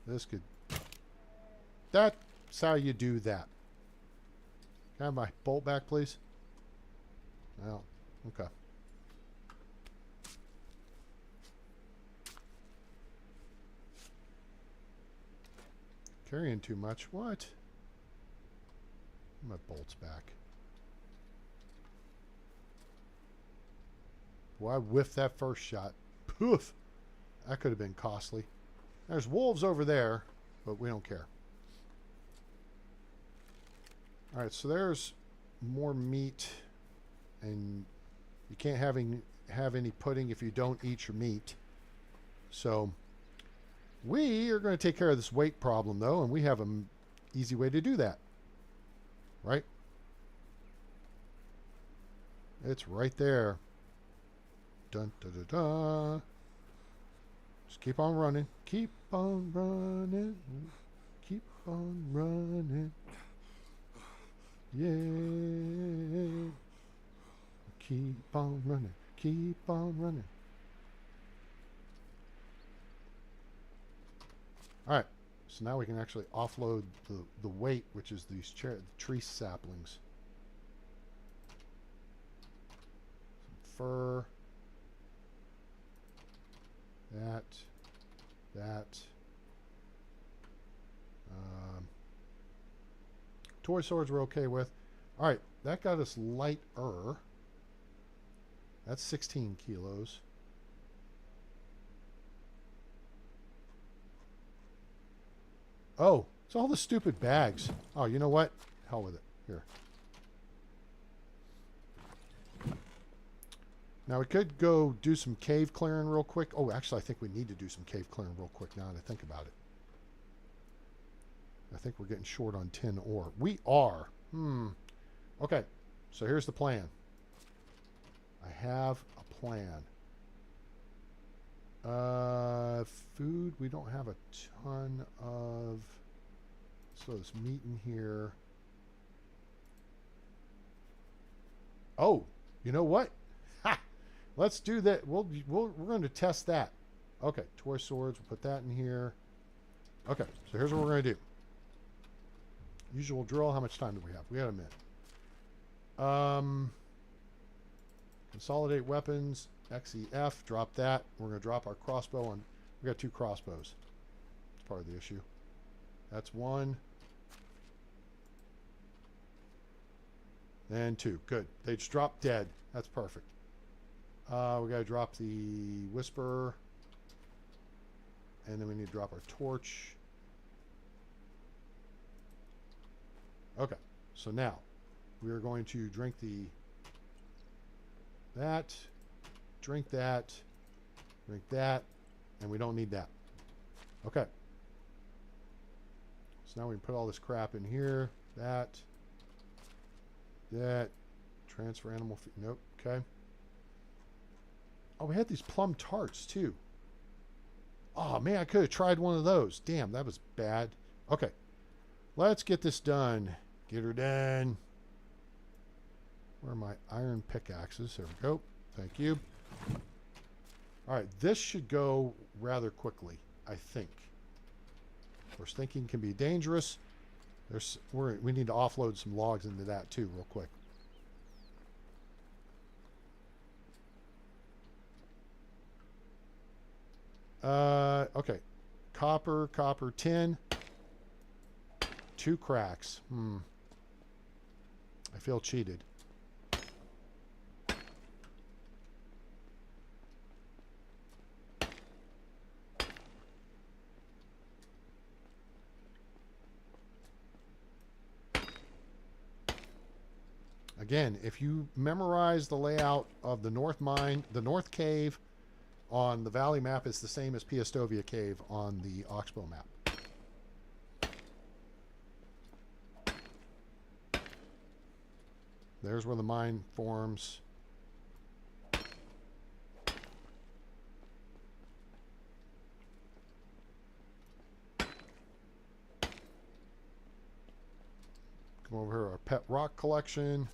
This could... That's how you do that. Can I have my bolt back, please? No. Okay. Carrying too much. What? My bolt's back. Boy, I whiffed that first shot. Poof! That could have been costly. There's wolves over there, but we don't care. Alright, so there's more meat. And you can't have any pudding if you don't eat your meat. So, we are going to take care of this weight problem, though, and we have an easy way to do that. Right? It's right there. Dun, da, da, da. Just keep on running. Keep on running. Keep on running. Yeah. Keep on running. Keep on running. All right. So now we can actually offload the weight, which is these tree saplings. Some fur. That. Toy swords we're okay with. All right, that got us lighter. That's 16 kilos. Oh, it's all the stupid bags. Oh, you know what? Hell with it. Here. Now we could go do some cave clearing real quick. Oh, actually, I think we need to do some cave clearing real quick now that I think about it. I think we're getting short on tin ore. We are. Okay, so here's the plan. I have a plan. Food, we don't have a ton of. So there's meat in here. Oh, you know what? Ha! Let's do that. We're going to test that. Okay, toy swords. We'll put that in here. Okay, so here's what we're going to do. Usual drill. How much time do we have? We got a minute. Consolidate weapons. XEF. Drop that. We're going to drop our crossbow on. We got 2 crossbows. It's part of the issue. That's 1. And 2. Good. They just dropped dead. That's perfect. We got to drop the whisper. And then we need to drop our torch. Okay. So now we are going to drink that, drink that, and we don't need that. Okay. So now we can put all this crap in here. That, transfer animal feed. Nope. Okay. Oh, we had these plum tarts too. Oh man, I could have tried one of those. Damn, that was bad. Okay. Let's get this done. Get her done. Where are my iron pickaxes? There we go. Thank you. All right, this should go rather quickly, I think. Of course, thinking can be dangerous. We need to offload some logs into that too, real quick. Okay. Copper, tin. 2 cracks. I feel cheated. Again, if you memorize the layout of the North Mine, the North Cave on the Valley map is the same as Piastovia Cave on the Oxbow map. There's where the mine forms. Come over here, our pet rock collection.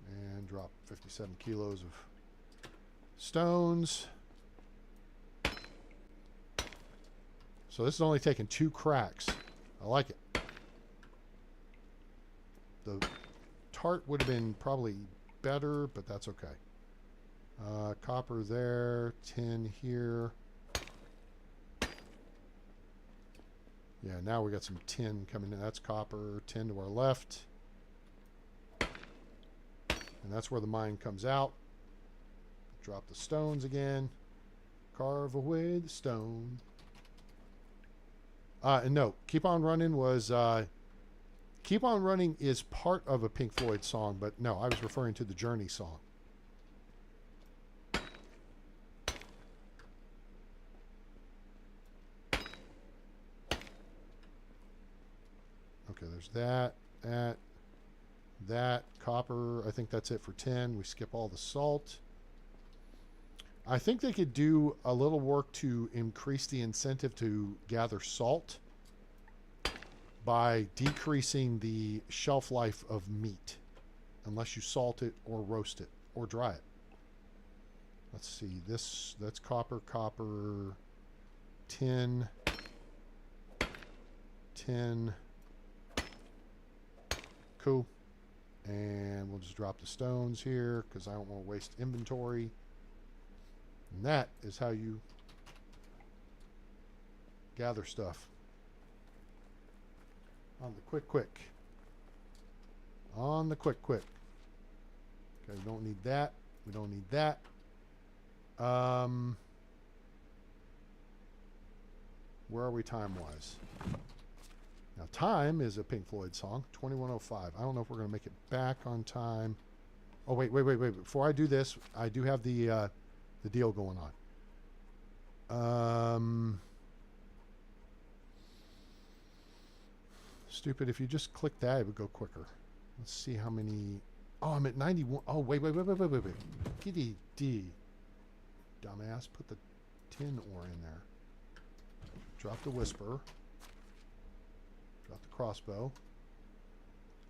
And drop 57 kilos of stones. So this is only taking 2 cracks. I like it. The tart would have been probably better, but that's okay. Copper there, tin here. Yeah, now we got some tin coming in. That's copper, tin to our left. And that's where the mine comes out. Drop the stones again. Carve away the stone. And no, Keep On Running was... Keep On Running is part of a Pink Floyd song, but no, I was referring to the Journey song. Okay, there's that, copper. I think that's it for tin. We skip all the salt. I think they could do a little work to increase the incentive to gather salt by decreasing the shelf life of meat. unless you salt it or roast it or dry it. Let's see, that's copper, tin, cool. And we'll just drop the stones here because I don't want to waste inventory. And that is how you gather stuff. On the quick. On the quick. Okay, we don't need that. We don't need that. Where are we time-wise? Now, time is a Pink Floyd song, 21:05. I don't know if we're going to make it back on time. Oh, wait. Before I do this, I do have the deal going on. Stupid, if you just click that, it would go quicker. Let's see how many... Oh, I'm at 91. Oh, wait. Giddy D. Dumbass, put the tin ore in there. Drop the whisper. Drop the crossbow.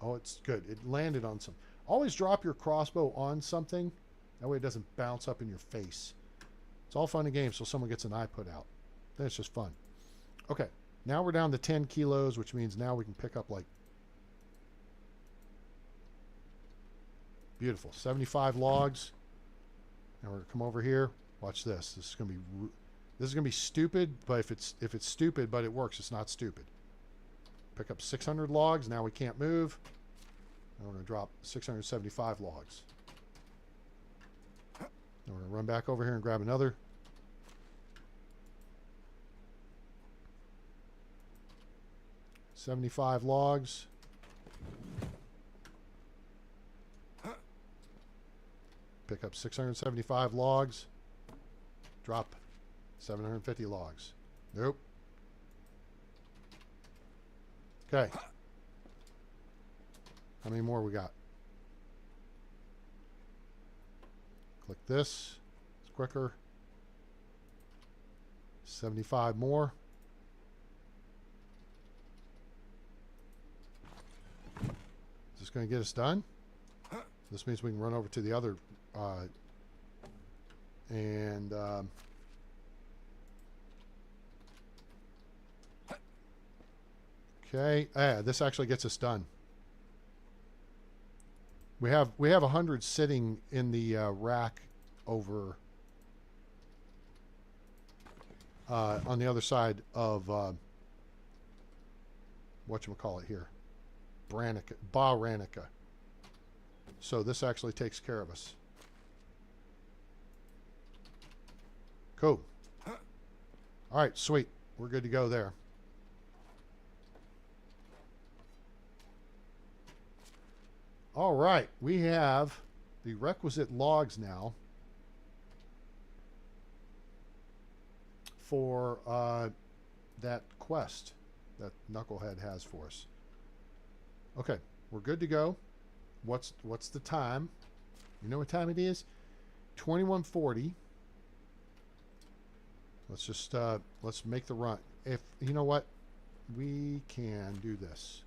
Oh, it's good. It landed on some. Always drop your crossbow on something. That way it doesn't bounce up in your face. It's all fun and games so someone gets an eye put out. Then it's just fun. Okay. Now we're down to 10 kilos, which means now we can pick up like... Beautiful. 75 logs. Now we're going to come over here. Watch this. This is going to be stupid, but if it's stupid but it works, it's not stupid. Pick up 600 logs. Now we can't move. And we're going to drop 675 logs. Then we're going to run back over here and grab another. $75 logs. Pick up 675 logs. Drop 750 logs. Nope. Okay. How many more we got? Click this. It's quicker. 75 more. Is this going to get us done? This means we can run over to the other okay. This actually gets us done. We have 100 sitting in the rack over on the other side of whatchamacallit here, Ranica. So this actually takes care of us. Cool. All right, sweet. We're good to go there. All right, we have the requisite logs now for that quest that Knucklehead has for us. Okay, we're good to go. What's the time? You know what time it is? 21:40. Let's just let's make the run. If you know what, we can do this.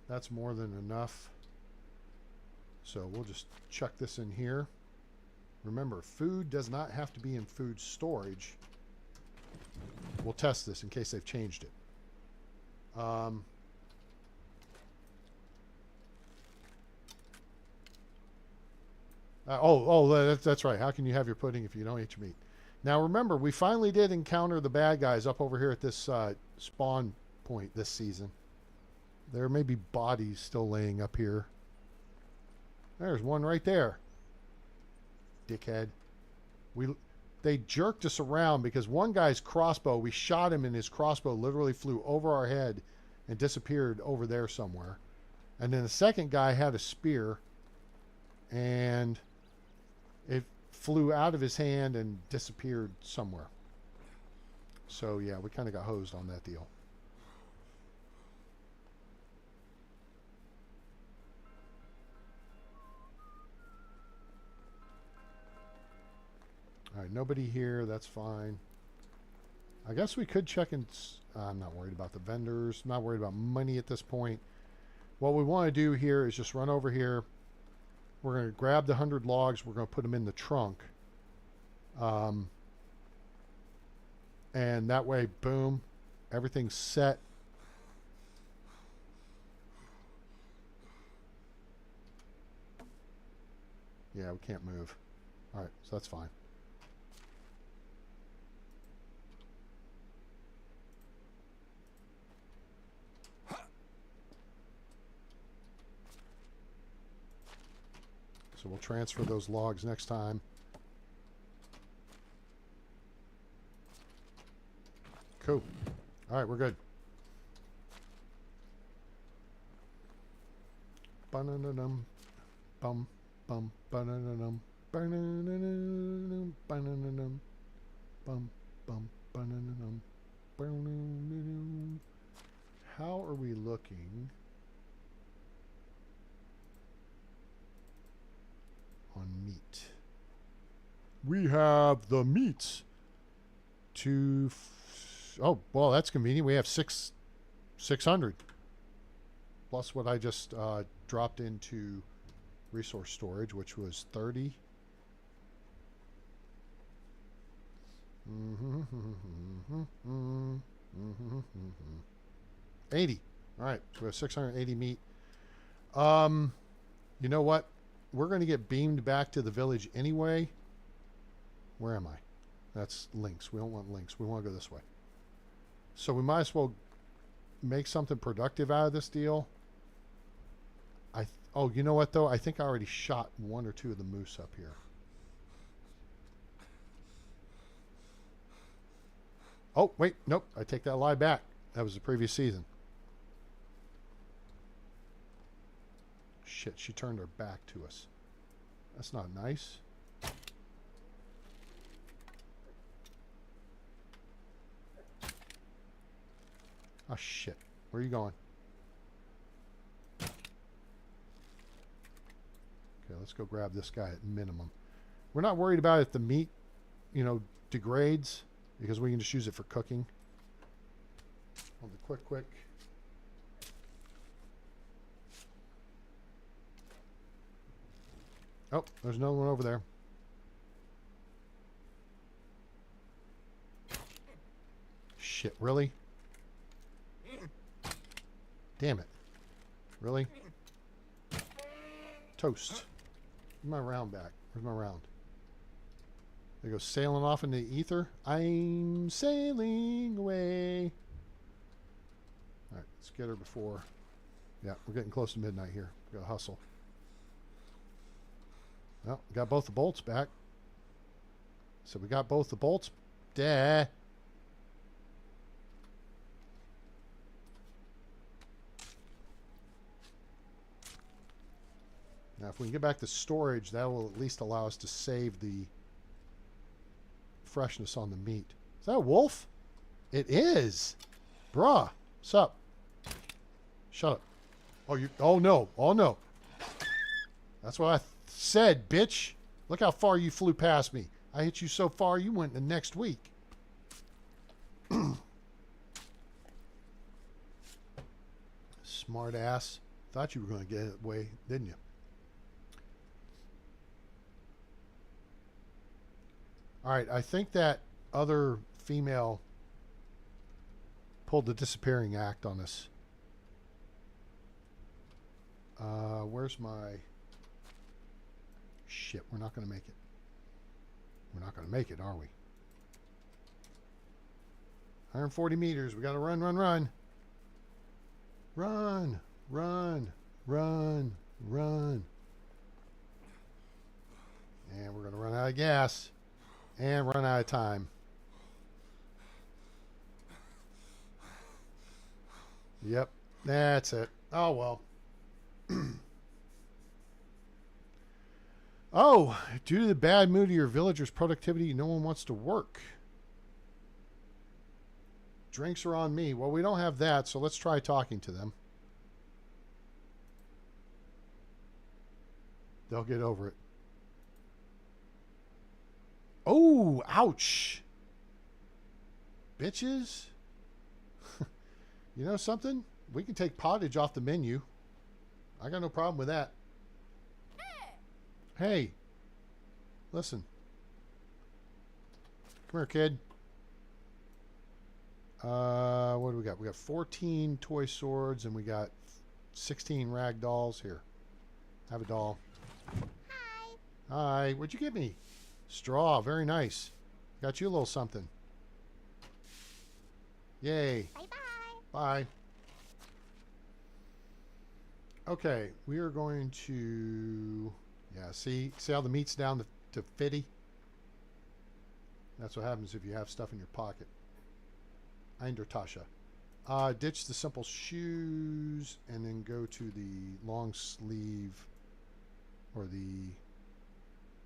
That's more than enough. So we'll just chuck this in here. Remember, food does not have to be in food storage. We'll test this in case they've changed it. That's right. How can you have your pudding if you don't eat your meat? Now remember, we finally did encounter the bad guys up over here at this spawn point this season. There may be bodies still laying up here. There's one right there. Dickhead. They jerked us around because one guy's crossbow, we shot him and his crossbow literally flew over our head and disappeared over there somewhere. And then the second guy had a spear and it flew out of his hand and disappeared somewhere. So yeah, we kind of got hosed on that deal. nobody here. That's fine. I guess we could check and... I'm not worried about the vendors. I'm not worried about money at this point. What we want to do here is just run over here. We're going to grab the 100 logs. We're going to put them in the trunk. And that way, boom, everything's set. Yeah, we can't move. All right, so that's fine. So we'll transfer those logs next time. Cool. All right, we're good. Ba-na-na-dum, bum, bum, ba-na-na-dum, ba-na-na-na-dum, ba-na-na-dum, bum, bum, ba-na-na-dum, ba-na-na-dum. How are we looking on meat? We have the meats to... oh, well, that's convenient. We have 600 plus what I just dropped into resource storage, which was 30. 80. All right, so we have 680 meat. You know what? We're going to get beamed back to the village anyway. Where am I? That's links. We don't want links. We want to go this way. So we might as well make something productive out of this deal. Oh, you know what, though? I think I already shot 1 or 2 of the moose up here. Oh, wait. Nope. I take that lie back. That was the previous season. Shit, she turned her back to us. That's not nice. Oh, shit. Where are you going? Okay, let's go grab this guy at minimum. We're not worried about if the meat, you know, degrades, because we can just use it for cooking. On the quick. Oh, there's another one over there. Shit, really? Damn it. Really? Toast. Where's my round back? Where's my round? They go sailing off into the ether. I'm sailing away. All right, let's get her before. Yeah, we're getting close to midnight here. We gotta hustle. Well, we got both the bolts back. So we got both the bolts. Duh. Now, if we can get back to storage, that will at least allow us to save the freshness on the meat. Is that a wolf? It is. Bruh. What's up? Shut up. Oh, you. Oh, no. Oh, no. That's what I said, bitch. Look how far you flew past me. I hit you so far, you went the next week. Smart ass. Thought you were going to get away, didn't you? All right, I think that other female pulled the disappearing act on us. Where's my... Shit, we're not going to make it. We're not going to make it, are we? 140 meters. We got to run, run, run. Run, run, run, run. And we're going to run out of gas. And run out of time. Yep, that's it. Oh, well. Oh, due to the bad mood of your villagers' productivity, no one wants to work. Drinks are on me. Well, we don't have that, so let's try talking to them. They'll get over it. Oh, ouch. Bitches. You know something? We can take pottage off the menu. I got no problem with that. Hey. Listen. Come here, kid. What do we got? We got 14 toy swords and we got 16 rag dolls. Here. Have a doll. Hi. Hi. What'd you give me? Straw. Very nice. Got you a little something. Yay. Bye-bye. Bye. Okay. We are going to... Yeah, see how the meat's down to 50? That's what happens if you have stuff in your pocket. Eindertasche. Ditch the simple shoes and then go to the long sleeve or the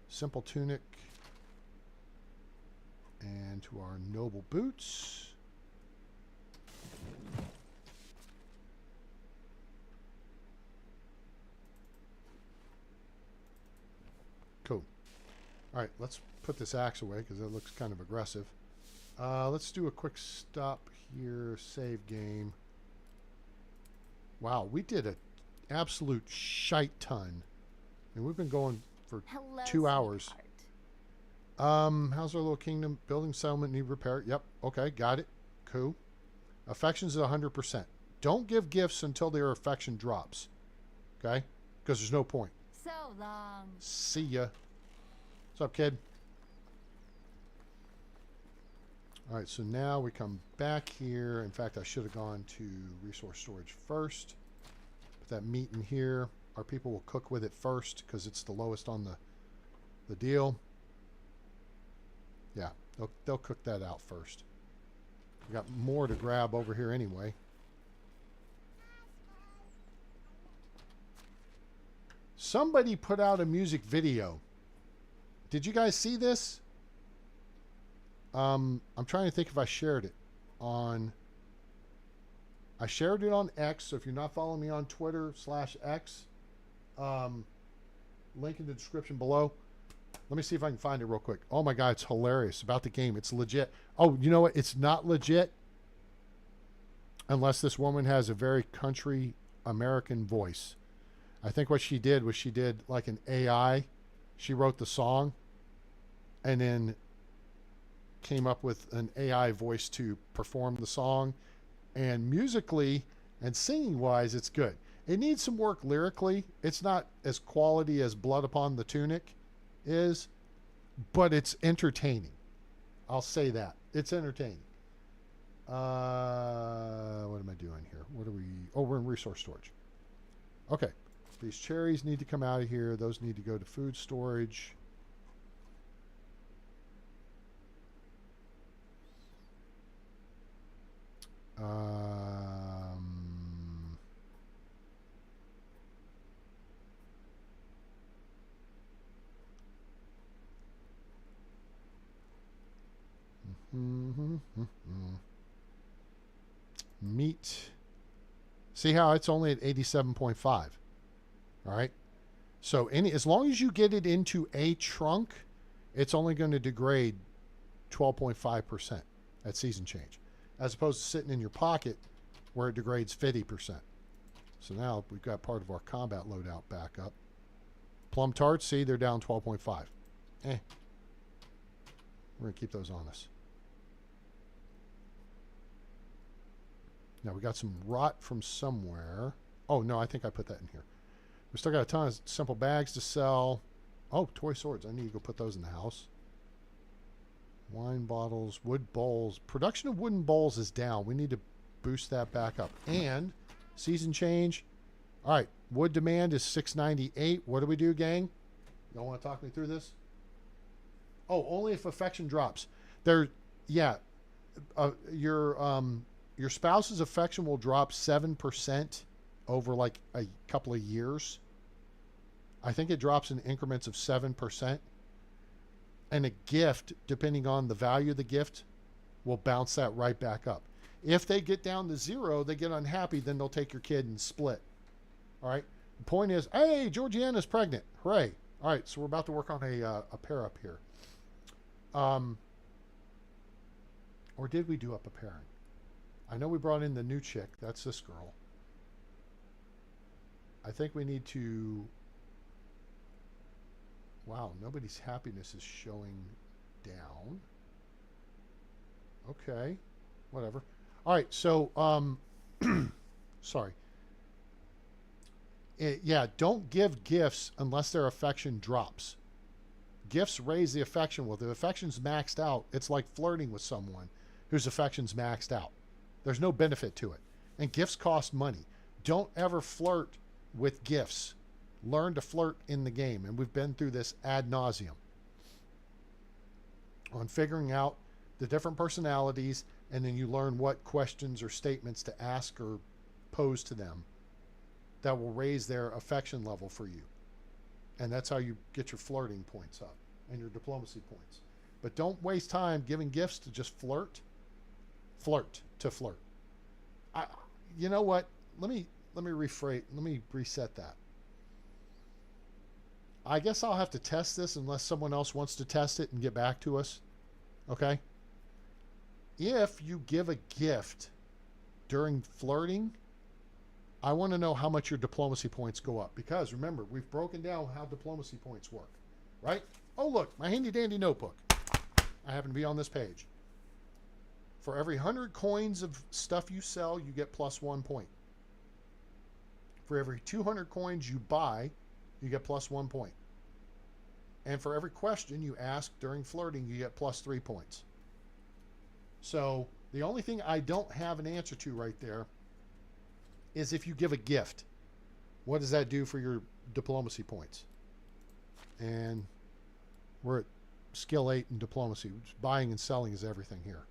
simple tunic and to our noble boots. Cool. All right, let's put this axe away because it looks kind of aggressive. Let's do a quick stop here. Save game. Wow, we did an absolute shite ton. And we've been going for Hello, 2 hours. sweetheart. How's our little kingdom? Building settlement need repair. Yep. Okay, got it. Cool. Affection's at 100%. Don't give gifts until their affection drops. Okay? Because there's no point. So long. See ya. What's up, kid? All right, so now we come back here. In fact, I should have gone to resource storage first. Put that meat in here. Our people will cook with it first because it's the lowest on the deal. Yeah, they'll cook that out first. We got more to grab over here anyway. Somebody put out a music video. Did you guys see this? I'm trying to think if I shared it on... I shared it on X, so if you're not following me on Twitter /X, link in the description below. Let me see if I can find it real quick. Oh my God, it's hilarious about the game. It's legit. Oh, you know what? It's not legit unless this woman has a very country American voice. I think what she did was she did like an AI. She wrote the song and then came up with an AI voice to perform the song. And musically and singing wise, it's good. It needs some work lyrically. It's not as quality as Blood Upon the Tunic is, but it's entertaining. I'll say that. It's entertaining. What am I doing here? What are we... Oh, we're in resource storage. Okay. These cherries need to come out of here. Those need to go to food storage. Meat. See how it's only at 87.5. All right. So as long as you get it into a trunk, it's only going to degrade 12.5% at season change, as opposed to sitting in your pocket where it degrades 50%. So now we've got part of our combat loadout back up. Plum tarts, see, they're down 12.5. We're going to keep those on us. Now we got some rot from somewhere. Oh, no, I think I put that in here. We still got a ton of simple bags to sell. Oh, toy swords. I need to go put those in the house. Wine bottles, wood bowls. Production of wooden bowls is down. We need to boost that back up. And season change. All right, wood demand is 698. What do we do, gang? Y'all want to talk me through this? Oh, only if affection drops. Yeah. Your spouse's affection will drop 7% over like a couple of years. I think it drops in increments of 7%. And a gift, depending on the value of the gift, will bounce that right back up. If they get down to 0, they get unhappy, then they'll take your kid and split. All right. The point is, hey, Georgiana's pregnant. Hooray. All right. So we're about to work on a pair up here. Or did we do up a pairing? I know we brought in the new chick. That's this girl. I think we need to... Wow, nobody's happiness is showing down. Okay, whatever. All right, so, sorry. Yeah, don't give gifts unless their affection drops. Gifts raise the affection. Well, if the affection's maxed out, it's like flirting with someone whose affection's maxed out. There's no benefit to it. And gifts cost money. Don't ever flirt with gifts. Learn to flirt in the game. And we've been through this ad nauseum on figuring out the different personalities, and then you learn what questions or statements to ask or pose to them that will raise their affection level for you. And that's how you get your flirting points up and your diplomacy points. But don't waste time giving gifts to just flirt. Flirt to flirt. You know what? Let me rephrase. Let me reset that. I guess I'll have to test this unless someone else wants to test it and get back to us. Okay? If you give a gift during flirting, I want to know how much your diplomacy points go up. Because remember, we've broken down how diplomacy points work. Right? Oh, look, my handy dandy notebook. I happen to be on this page. For every 100 coins of stuff you sell, you get plus 1 point. For every 200 coins you buy, you get plus 1 point. And for every question you ask during flirting, you get plus 3 points. So the only thing I don't have an answer to right there is if you give a gift. What does that do for your diplomacy points? And we're at skill 8 in diplomacy. Buying and selling is everything here.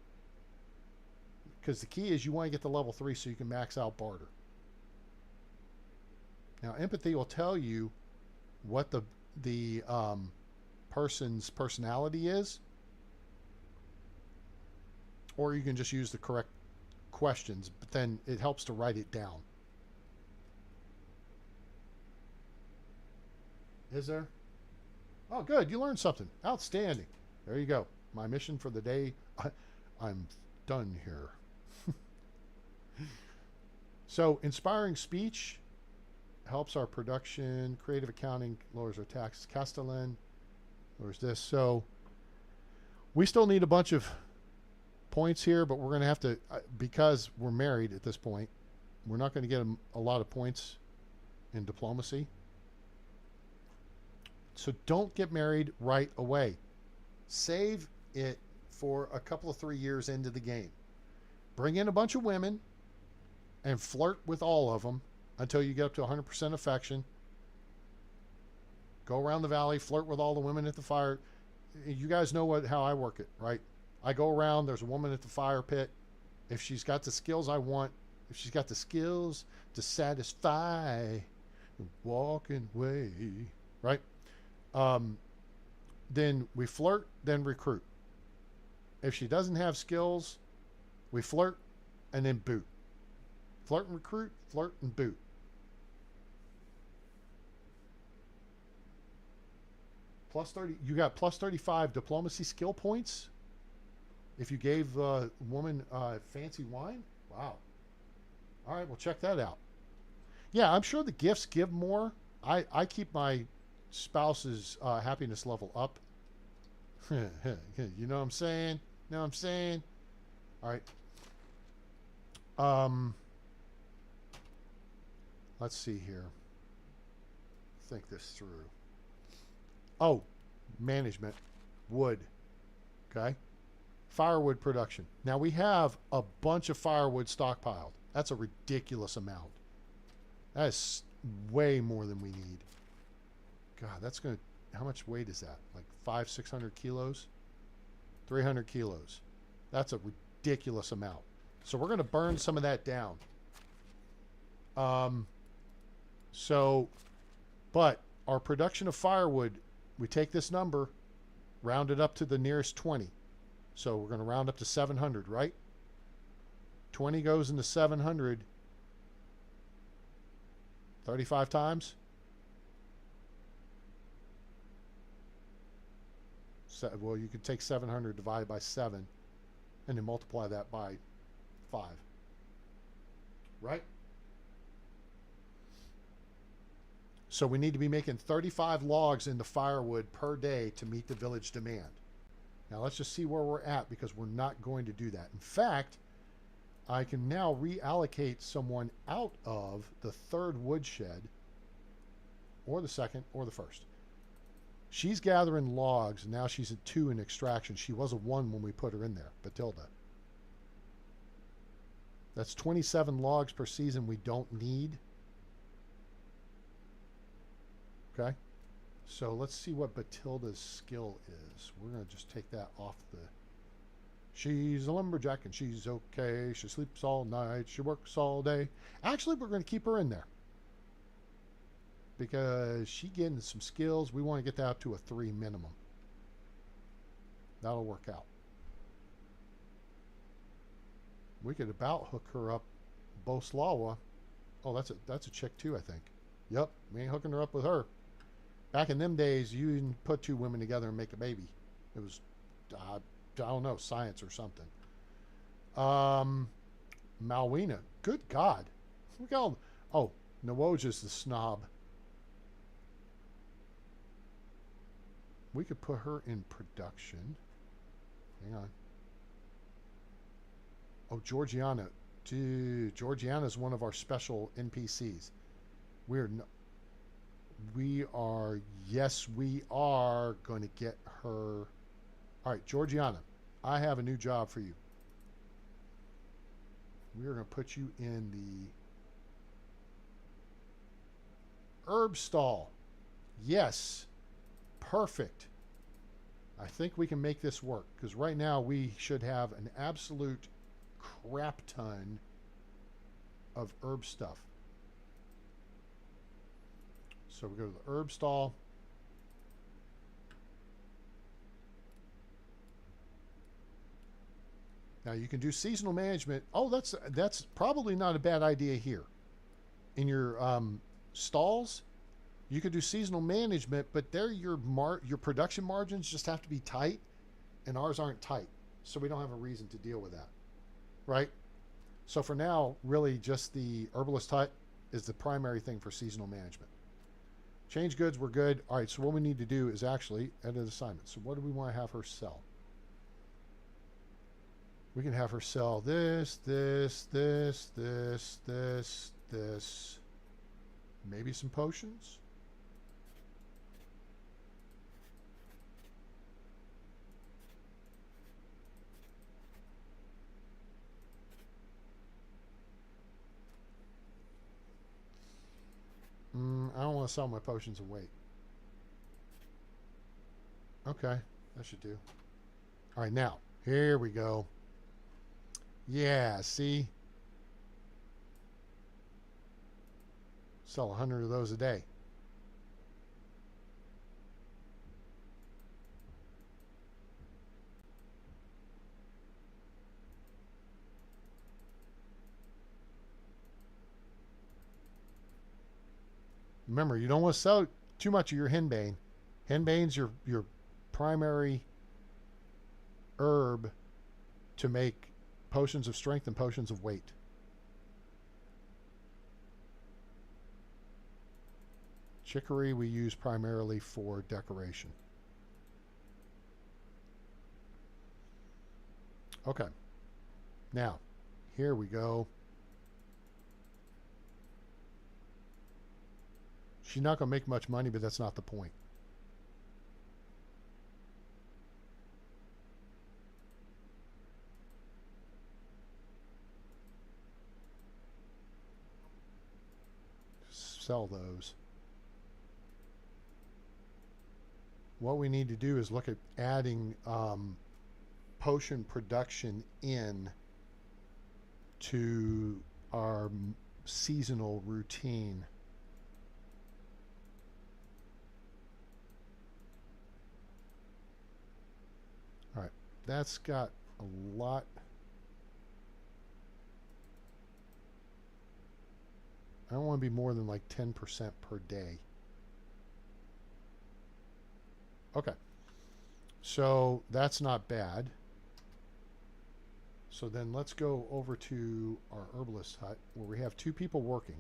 Because the key is you want to get to level 3 so you can max out barter. Now, empathy will tell you what the person's personality is, or you can just use the correct questions, but then it helps to write it down. Is there? Oh, good. You learned something. Outstanding. There you go. My mission for the day. I'm done here. So, inspiring speech helps our production. Creative accounting lowers our taxes. Castellan lowers this. So, we still need a bunch of points here, but we're going to have to, because we're married at this point, we're not going to get a lot of points in diplomacy. So don't get married right away. Save it for a couple of 3 years into the game. Bring in a bunch of women and flirt with all of them until you get up to 100% affection. Go around the valley, flirt with all the women at the fire. You guys know how I work it, right? I go around, there's a woman at the fire pit. If she's got the skills I want, if she's got the skills to satisfy the walking way, right? Then we flirt, then recruit. If she doesn't have skills, we flirt and then boot. Flirt and recruit, flirt and boot. Plus 30, you got plus 35 diplomacy skill points if you gave a woman fancy wine. Wow. All right, we'll check that out. Yeah, I'm sure the gifts give more. I keep my spouse's happiness level up. You know what I'm saying? Know what I'm saying? All right. Let's see here. Think this through. Oh, management. Wood. Okay. Firewood production. Now we have a bunch of firewood stockpiled. That's a ridiculous amount. That is way more than we need. God, that's going to... How much weight is that? Like 500-600 kilos? 300 kilos. That's a ridiculous amount. So we're going to burn some of that down. But our production of firewood, we take this number, round it up to the nearest 20. So we're going to round up to 700, right? 20 goes into 700 35 times. well, you could take 700 divided by 7 and then multiply that by 5. Right? So we need to be making 35 logs into firewood per day to meet the village demand. Now let's just see where we're at, because we're not going to do that. In fact, I can now reallocate someone out of the 3rd woodshed, or the 2nd, or the 1st. She's gathering logs, and now she's a 2 in extraction. She was a 1 when we put her in there, Batilda. That's 27 logs per season we don't need. Okay? So let's see what Batilda's skill is. We're going to just take that off the... She's a lumberjack and she's okay. She sleeps all night. She works all day. Actually, we're going to keep her in there, because she getting some skills. We want to get that up to a 3 minimum. That'll work out. We could about hook her up Boslawa. Oh, that's a chick too, I think. Yep, we ain't hooking her up with her. Back in them days, you didn't put 2 women together and make a baby. It was, I don't know, science or something. Malwina. Good God. Look how... Oh, Nwoja's the snob. We could put her in production. Hang on. Oh, Georgiana. Dude, Georgiana's one of our special NPCs. Yes, we are going to get her. All right, Georgiana, I have a new job for you. We are going to put you in the herb stall. Yes, perfect. I think we can make this work, because right now we should have an absolute crap ton of herb stuff. So we go to the herb stall. Now you can do seasonal management. Oh, that's probably not a bad idea here. In your stalls, you could do seasonal management, but there your production margins just have to be tight, and ours aren't tight, so we don't have a reason to deal with that, right? So for now, really just the herbalist hut is the primary thing for seasonal management. Change goods, we're good. All right, so what we need to do is actually edit assignment. So what do we want to have her sell? We can have her sell this, this, this, this, this, this. Maybe some potions. I don't want to sell my potions and wait. Okay, that should do. All right, now, here we go. Yeah, see? Sell 100 of those a day. Remember, you don't want to sell too much of your henbane. Henbane's your primary herb to make potions of strength and potions of weight. Chicory we use primarily for decoration. Okay. Now, here we go. She's not going to make much money, but that's not the point. Sell those. What we need to do is look at adding potion production in to our seasonal routine. All right, that's got a lot. I don't want to be more than like 10% per day. Okay. So that's not bad. So then let's go over to our herbalist hut where we have 2 people working.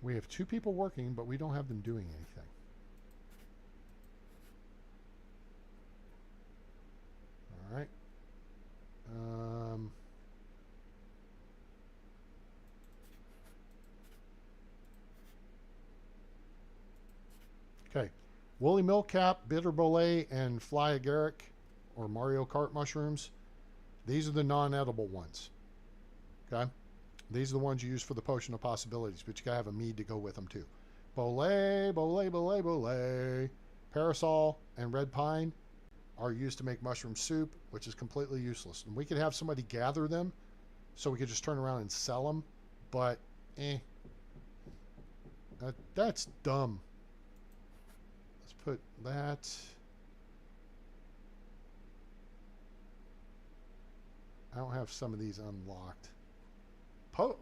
We have 2 people working, but we don't have them doing anything. All right. Okay. Woolly milkcap, bitter bolete, and fly agaric or Mario Kart mushrooms. These are the non-edible ones. Okay. These are the ones you use for the potion of possibilities, but you gotta have a mead to go with them too. Bolete, bolete, bolete, bolete. Parasol and red pine are used to make mushroom soup, which is completely useless. And we could have somebody gather them, so we could just turn around and sell them, but that's dumb. Let's put that. I don't have some of these unlocked.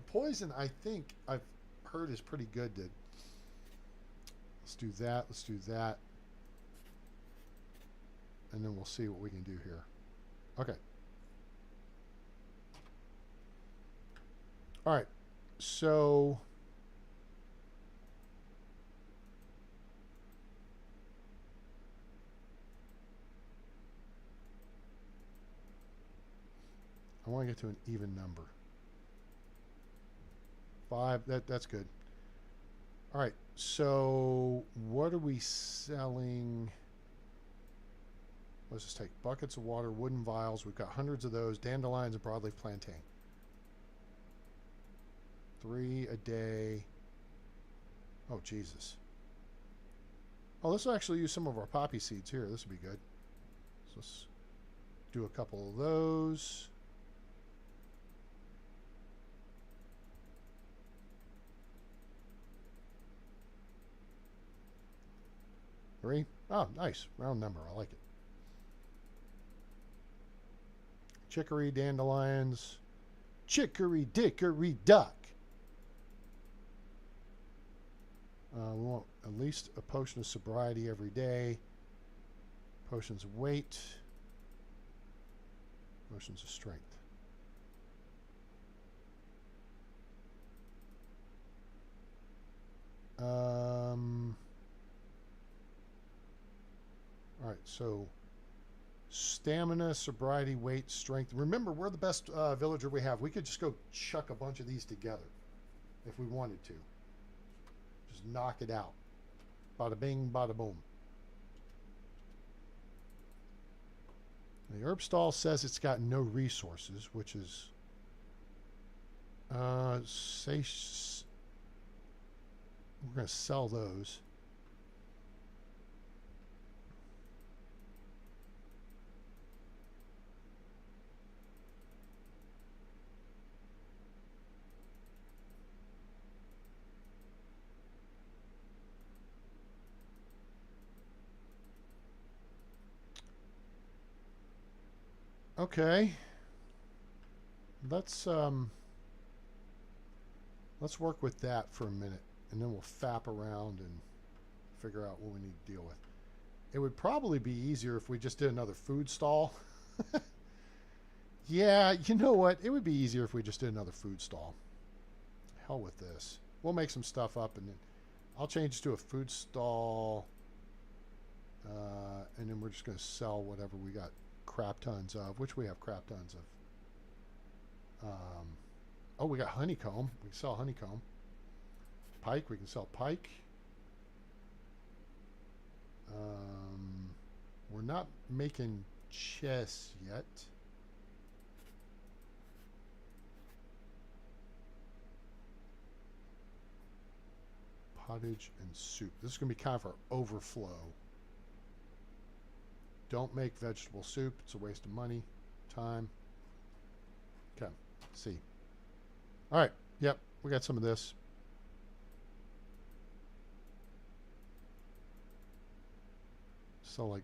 Poison, I think I've heard is pretty good. Let's do that. Let's do that. And then we'll see what we can do here. Okay. All right. So I want to get to an even number. 5, that's good. All right, so what are we selling? Let's just take buckets of water, wooden vials. We've got hundreds of those. Dandelions and broadleaf plantain. 3 a day. Oh, Jesus. Oh, this will actually use some of our poppy seeds here. This will be good. So let's do a couple of those. Three. Oh, nice. Round number. I like it. Chicory, dandelions. Chicory, dickory, duck. We want at least a potion of sobriety every day. Potions of weight. Potions of strength. All right, so stamina, sobriety, weight, strength. Remember, we're the best villager we have. We could just go chuck a bunch of these together if we wanted to. Just knock it out. Bada bing, bada boom. The herb stall says it's got no resources, which is say we're going to sell those. Okay, let's work with that for a minute, and then we'll fap around and figure out what we need to deal with. It would probably be easier if we just did another food stall. Yeah, you know what? It would be easier if we just did another food stall. Hell with this. We'll make some stuff up, and then I'll change to a food stall, and then we're just going to sell whatever we got crap tons of, which we have crap tons of. Oh, we got honeycomb. We can sell honeycomb. Pike, we can sell pike. We're not making chess yet. Pottage and soup. This is going to be kind of our overflow. Don't make vegetable soup. It's a waste of money, time. Okay, see. All right, yep, we got some of this. So like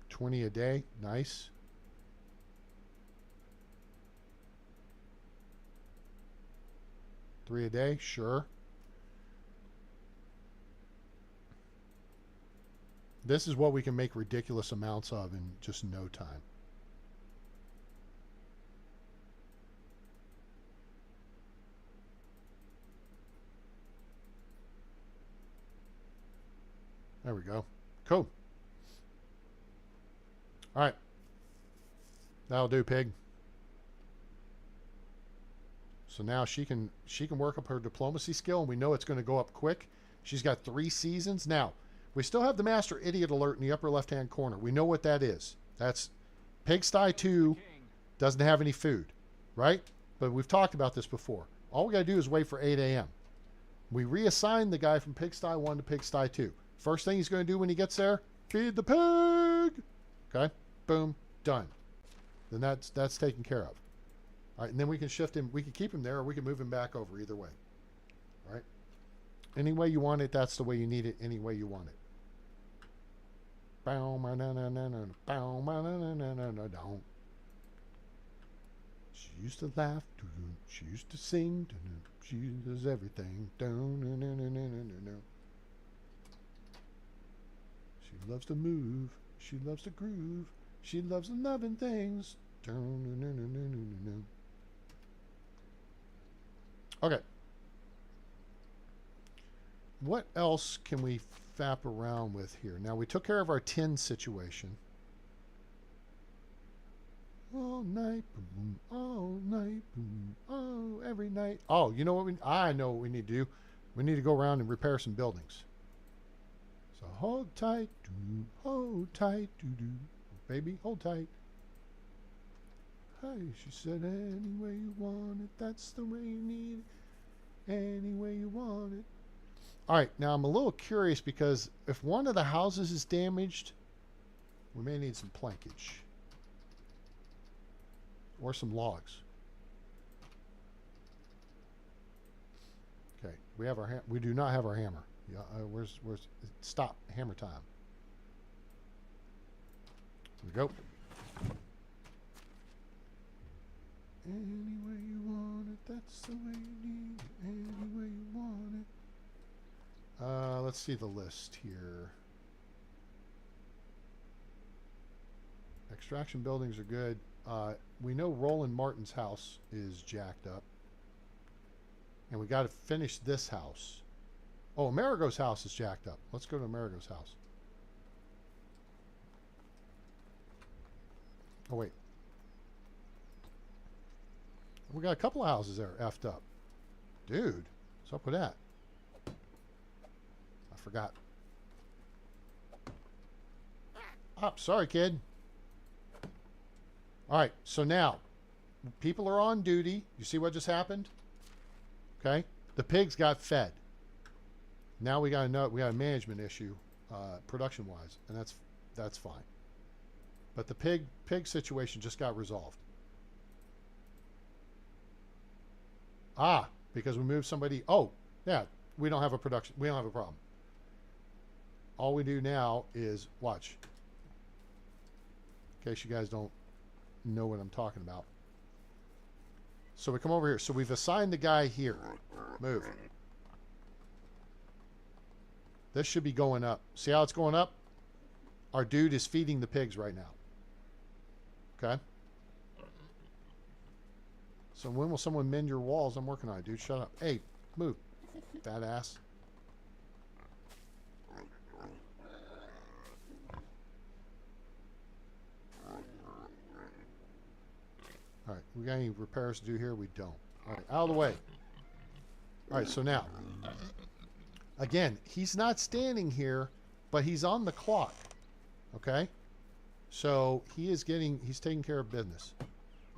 20 a day, nice. 3 a day? Sure. This is what we can make ridiculous amounts of in just no time. There we go. Cool. All right. That'll do, pig. So now she can work up her diplomacy skill, and we know it's going to go up quick. She's got 3 seasons. Now, we still have the Master Idiot alert in the upper left-hand corner. We know what that is. That's Pigsty 2 doesn't have any food, right? But we've talked about this before. All we got to do is wait for 8 a.m. We reassign the guy from Pigsty 1 to Pigsty 2. First thing he's going to do when he gets there, feed the pig. Okay? Boom. Done. Then that's taken care of. All right, and then we can shift him. We can keep him there, or we can move him back over. Either way. All right. Any way you want it, that's the way you need it. Any way you want it. She used to laugh. She used to sing. She does everything. She loves to move. She loves to groove. She loves loving things. Okay. What else can we fap around with here? Now, we took care of our tin situation. All night, boom, all night, boom, oh, every night. Oh, you know what I know what we need to do. We need to go around and repair some buildings. So hold tight, doo, baby, hold tight. Hey, she said, any way you want it, that's the way you need it. Any way you want it. All right, now I'm a little curious because if one of the houses is damaged, we may need some plankage. Or some logs. Okay, we have our we do not have our hammer. Yeah, where's stop hammer time. Here we go. Any way you want it, that's the way you need it. Any way you want it. Let's see the list here. Extraction buildings are good. We know Roland Martin's house is jacked up. And we got to finish this house. Oh, Amerigo's house is jacked up. Let's go to Amerigo's house. Oh, wait. We got a couple of houses there effed up. Dude, what's up with that? I forgot. Oh, sorry, kid. All right, so now, people are on duty. You see what just happened? Okay, the pigs got fed. Now we got a management issue, production-wise, and that's fine. But the pig situation just got resolved. Ah, because we moved somebody. Oh, yeah, we don't have a production. We don't have a problem. All we do now is watch. In case you guys don't know what I'm talking about. So we come over here. So we've assigned the guy here. Move. This should be going up. See how it's going up? Our dude is feeding the pigs right now. Okay? So when will someone mend your walls? I'm working on it, dude. Shut up. Hey, move. Fat ass. All right, we got any repairs to do here? We don't. All right, out of the way. All right, so now, again, he's not standing here, but he's on the clock. Okay? So he's taking care of business.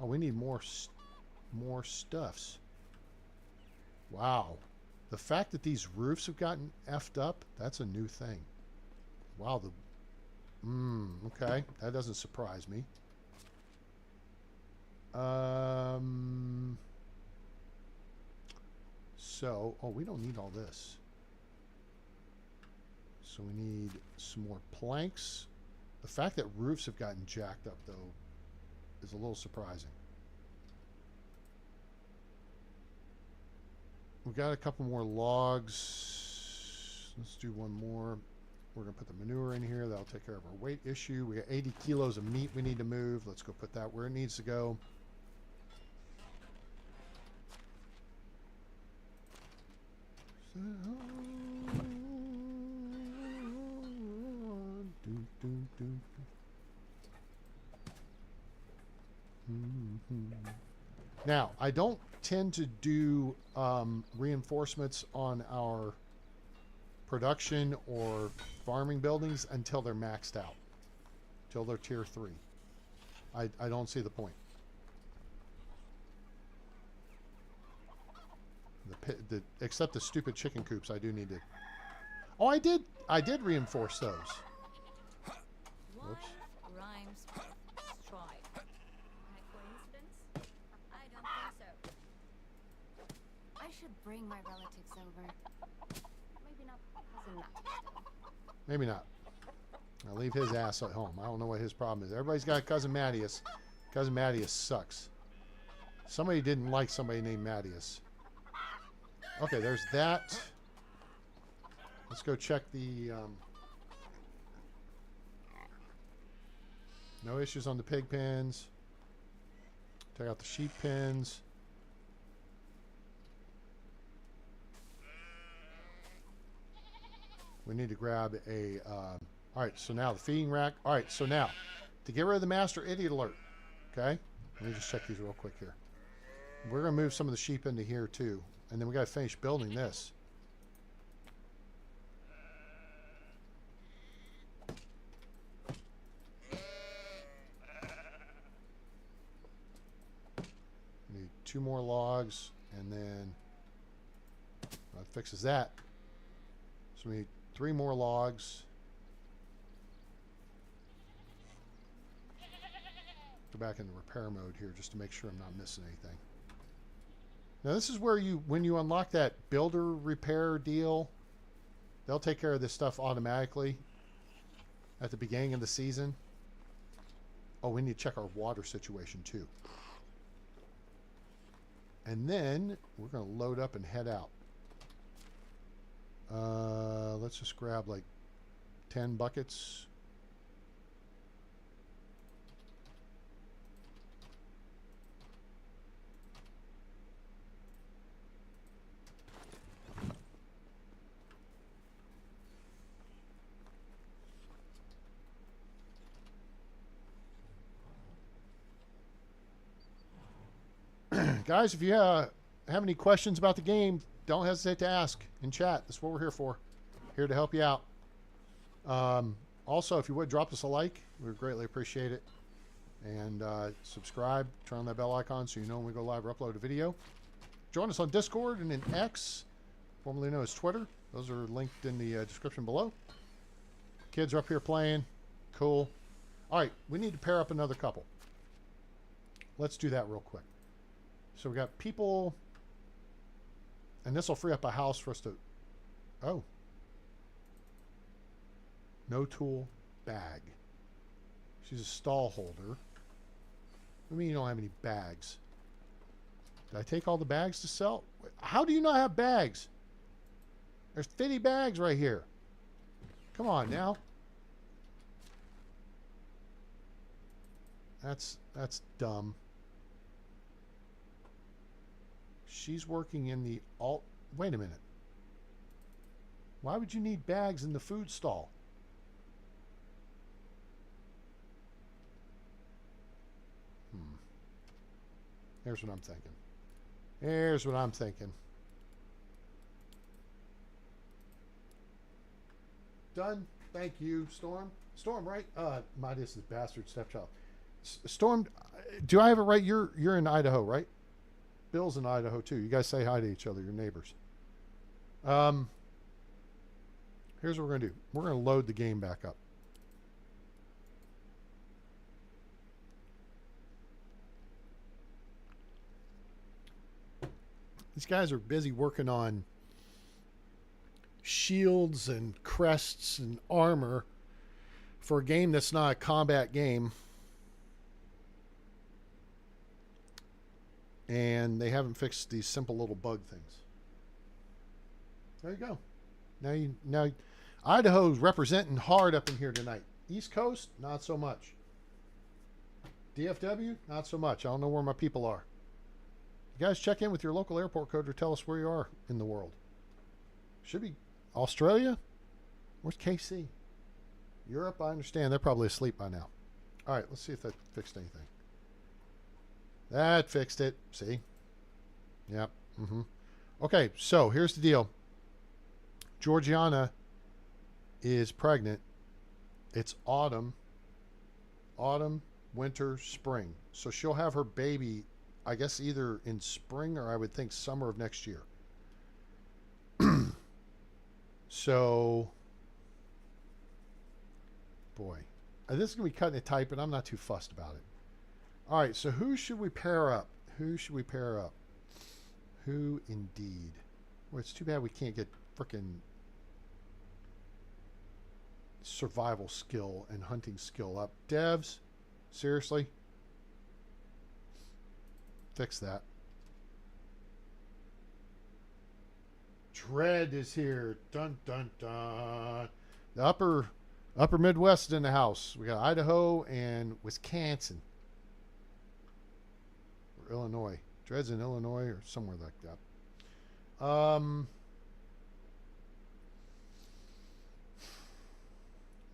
Oh, we need more stuffs. Wow. The fact that these roofs have gotten effed up, that's a new thing. Wow, okay. That doesn't surprise me. So, oh, we don't need all this. So we need some more planks. The fact that roofs have gotten jacked up, though, is a little surprising. we got a couple more logs. Let's do one more. We're going to put the manure in here. That'll take care of our weight issue. We got 80 kilos of meat we need to move. Let's go put that where it needs to go. Now, I don't tend to do reinforcements on our production or farming buildings until they're maxed out, until they're tier 3. I don't see the point. Except the stupid chicken coops, I do need to. Oh, I did reinforce those. Whoops. Rhymes with strike. A coincidence? I don't think so. I should bring my relatives over. Maybe not cousin Matty still. Maybe not. I'll leave his ass at home. I don't know what his problem is. Everybody's got cousin Mattias. Cousin Mattias sucks. Somebody didn't like somebody named Mattias. Okay, there's that. Let's go check the... no issues on the pig pens. Take out the sheep pens. We need to grab a... all right, so now the feeding rack. All right, so now, to get rid of the master idiot alert, okay? Let me just check these real quick here. We're going to move some of the sheep into here, too. And then we got to finish building this. Need 2 more logs, and then that fixes that. So we need 3 more logs. Go back into repair mode here just to make sure I'm not missing anything. Now this is where when you unlock that builder repair deal, they'll take care of this stuff automatically at the beginning of the season. Oh, we need to check our water situation too. And then we're going to load up and head out. Let's just grab like 10 buckets. Guys, if you have any questions about the game, don't hesitate to ask in chat. That's what we're here for. Here to help you out. Also, if you would, drop us a like. We would greatly appreciate it. And subscribe. Turn on that bell icon so you know when we go live or upload a video. Join us on Discord and in X, formerly known as Twitter. Those are linked in the description below. Kids are up here playing. Cool. All right, we need to pair up another couple. Let's do that real quick. So we got people, and this will free up a house for us to, oh. No tool bag. She's a stall holder. What do you mean you don't have any bags? Did I take all the bags to sell? How do you not have bags? There's 50 bags right here. Come on now. That's dumb. She's working in the alt... Wait a minute. Why would you need bags in the food stall? Here's what I'm thinking. Here's what I'm thinking. Done. Thank you, Storm. Storm, right? Midas is bastard stepchild. Storm, do I have it right? You're in Idaho, right? Bill's in Idaho too. You guys say hi to each other, your neighbors. Here's what we're gonna do. We're gonna load the game back up. These guys are busy working on shields and crests and armor for a game that's not a combat game. And they haven't fixed these simple little bug things. There you go. Now, Idaho's representing hard up in here tonight. East Coast, not so much. DFW, not so much. I don't know where my people are. You guys check in with your local airport code or tell us where you are in the world. Should be Australia. Where's KC? Europe, I understand. They're probably asleep by now. All right, let's see if that fixed anything. That fixed it. See? Yep. Okay, so here's the deal. Georgiana is pregnant. It's autumn, winter, spring. So she'll have her baby, I guess, either in spring or I would think summer of next year. So, boy, this is going to be cutting it tight, but I'm not too fussed about it. All right, so who should we pair up? Who should we pair up? Who indeed? Well, it's too bad we can't get frickin' survival skill and hunting skill up. Devs, seriously? Fix that. Dread is here. Dun dun dun. The upper Midwest in the house. We got Idaho and Wisconsin. Or Illinois. Dread's in Illinois or somewhere like that.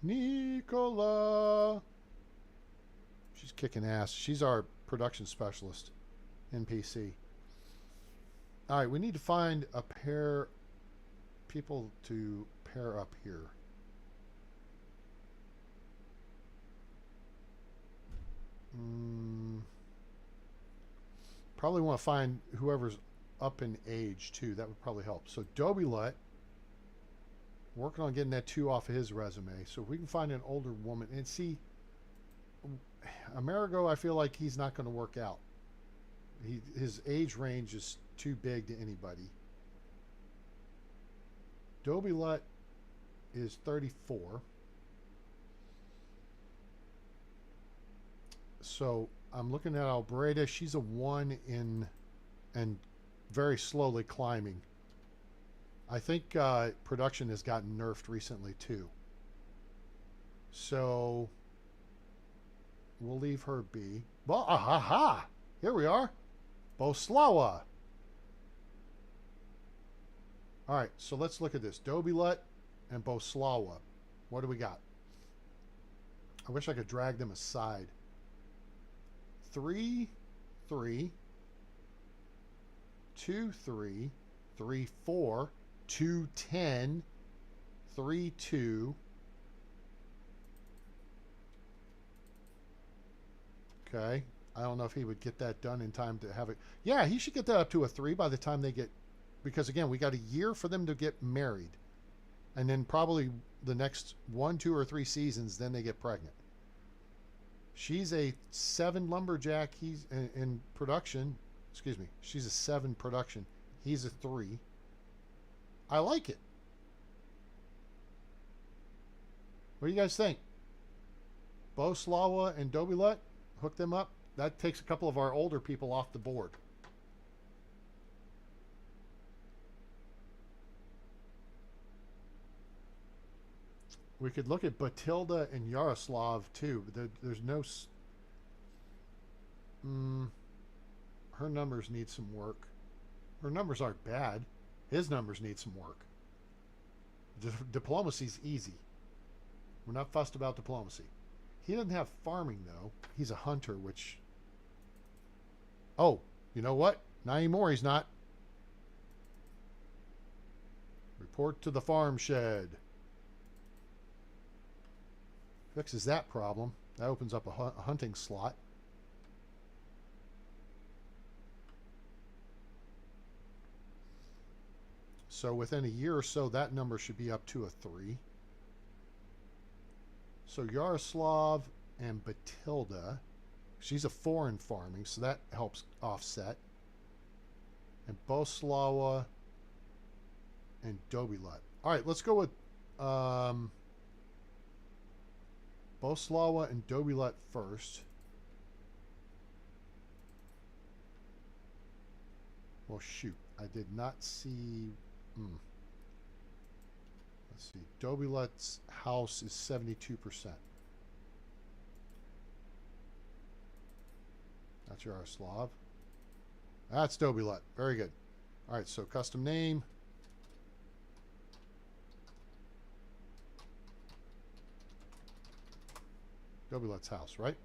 Nicola. She's kicking ass. She's our production specialist. NPC. All right, we need to find a pair people to pair up here. Probably want to find whoever's up in age too. That would probably help. So Dobie Lutt, working on getting that 2 off of his resume. So if we can find an older woman and see Amerigo, I feel like he's not going to work out. His age range is too big to anybody. Dobie Lutt is 34. So I'm looking at Albreda. She's a 1 in and very slowly climbing. I think production has gotten nerfed recently too. So we'll leave her be. Well, aha! Here we are. Boslawa. All right, so let's look at this. Dobie Lutt and Boslawa. What do we got? I wish I could drag them aside. 3, 3, 2, 3, 3, 4, 2, 10, 3, 2. Okay. I don't know if he would get that done in time to have it. Yeah, he should get that up to a 3 by the time they get, because again, we got a year for them to get married. And then probably the next 1, 2, or 3 seasons, then they get pregnant. She's a 7 lumberjack. He's in production. Excuse me. She's a 7 production. He's a 3. I like it. What do you guys think? Boslawa and Dobie Lutt? Hook them up. That takes a couple of our older people off the board. We could look at Batilda and Yaroslav too, but there's no. Her numbers need some work. Her numbers aren't bad. His numbers need some work. Diplomacy's easy. We're not fussed about diplomacy. He doesn't have farming though. He's a hunter, which. Oh, you know what? Not anymore. He's not. Report to the farm shed. Fixes that problem. That opens up a hunting slot. So within a year or so, that number should be up to a 3. So Yaroslav and Batilda, she's a 4 in farming, so that helps offset. And Boslawa and Dobie Lutt. All right, let's go with Boslawa and Dobie Lutt first. Well, shoot. I did not see... Let's see. Dobulet's house is 72%. That's Yaroslav. That's Dobulet. Very good. All right, so custom name. Dobulet's house, right?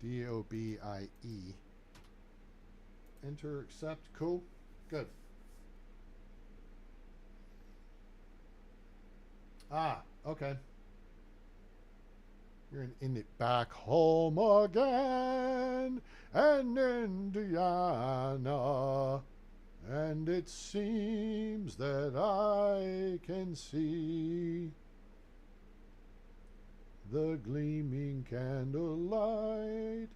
D-O-B-I-E. Enter, accept. Cool. Good. Ah, okay. You're in it back home again, and Indiana. And it seems that I can see the gleaming candlelight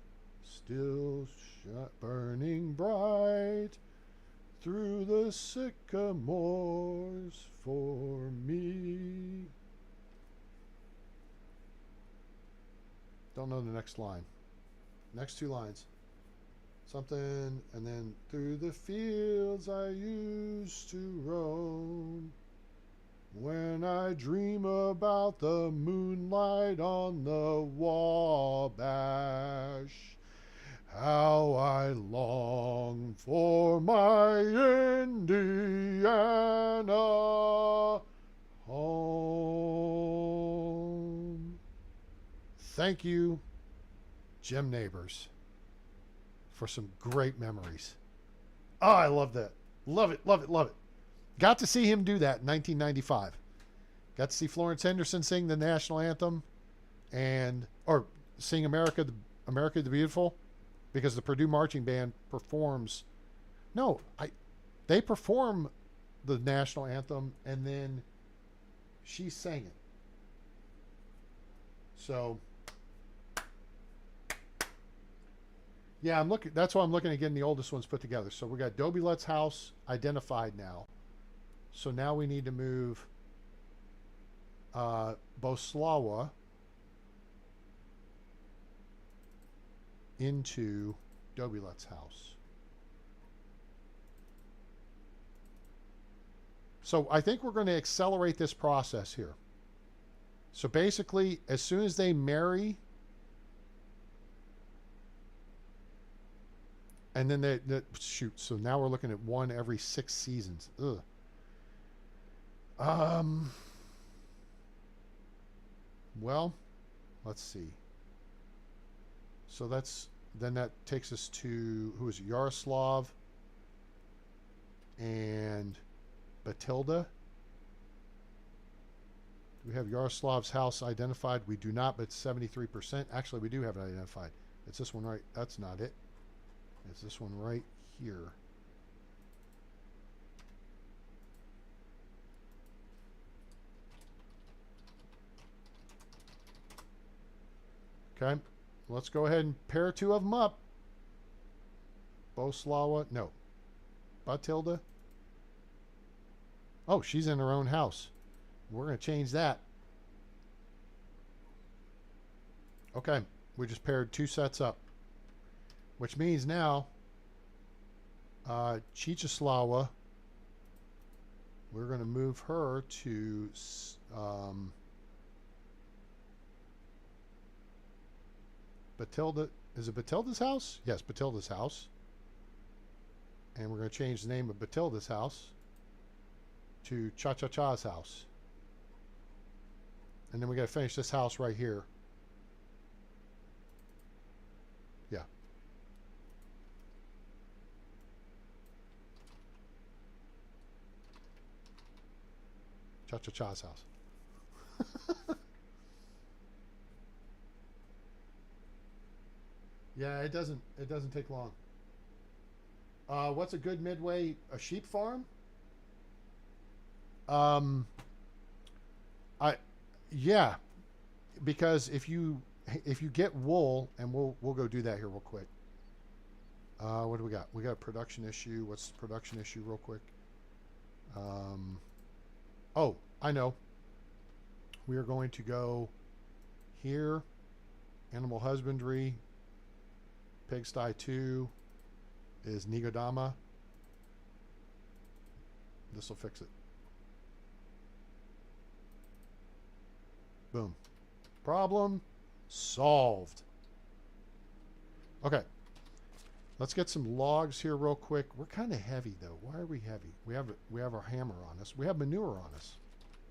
still burning bright through the sycamores for me. Don't know the next line. Next two lines. Something, and then through the fields I used to roam. When I dream about the moonlight on the Wabash, how I long for my Indiana home. Thank you, Jim Neighbors, for some great memories. Oh, I love that. Love it, love it, love it. Got to see him do that in 1995. Got to see Florence Henderson sing the national anthem or sing America the Beautiful, because the Purdue Marching Band performs. They perform the national anthem and then she sang it. So yeah, that's why I'm looking at getting the oldest ones put together. So we got Dobulet's house identified now. So now we need to move Boslawa into Dobulet's house. So I think we're going to accelerate this process here. So basically, as soon as they marry, and then shoot. So now we're looking at one every 6 seasons. Ugh. Well, let's see. So that takes us to, who is it? Yaroslav and Batilda. Do we have Yaroslav's house identified? We do not, but it's 73%. Actually, we do have it identified. It's this one right. That's not it. It's this one right here. Okay, let's go ahead and pair two of them up. Boslawa, no. Batilda. Oh, she's in her own house. We're going to change that. Okay, we just paired two sets up. Which means now, Chichislawa, we're going to move her to Batilda. Is it Batilda's house? Yes, Batilda's house. And we're going to change the name of Batilda's house to Cha-Cha-Cha's house. And then we got to finish this house right here. Yeah. Cha-Cha-Cha's house. Yeah, it doesn't take long. What's a good midway? A sheep farm? Yeah, because if you get wool, and we'll go do that here real quick. What do we got? We got a production issue. What's the production issue real quick? Oh, I know. We are going to go here, animal husbandry, Pigsty 2 is Nigodama. This will fix it. Boom. Problem solved. Okay. Let's get some logs here real quick. We're kind of heavy though. Why are we heavy? We have our hammer on us. We have manure on us.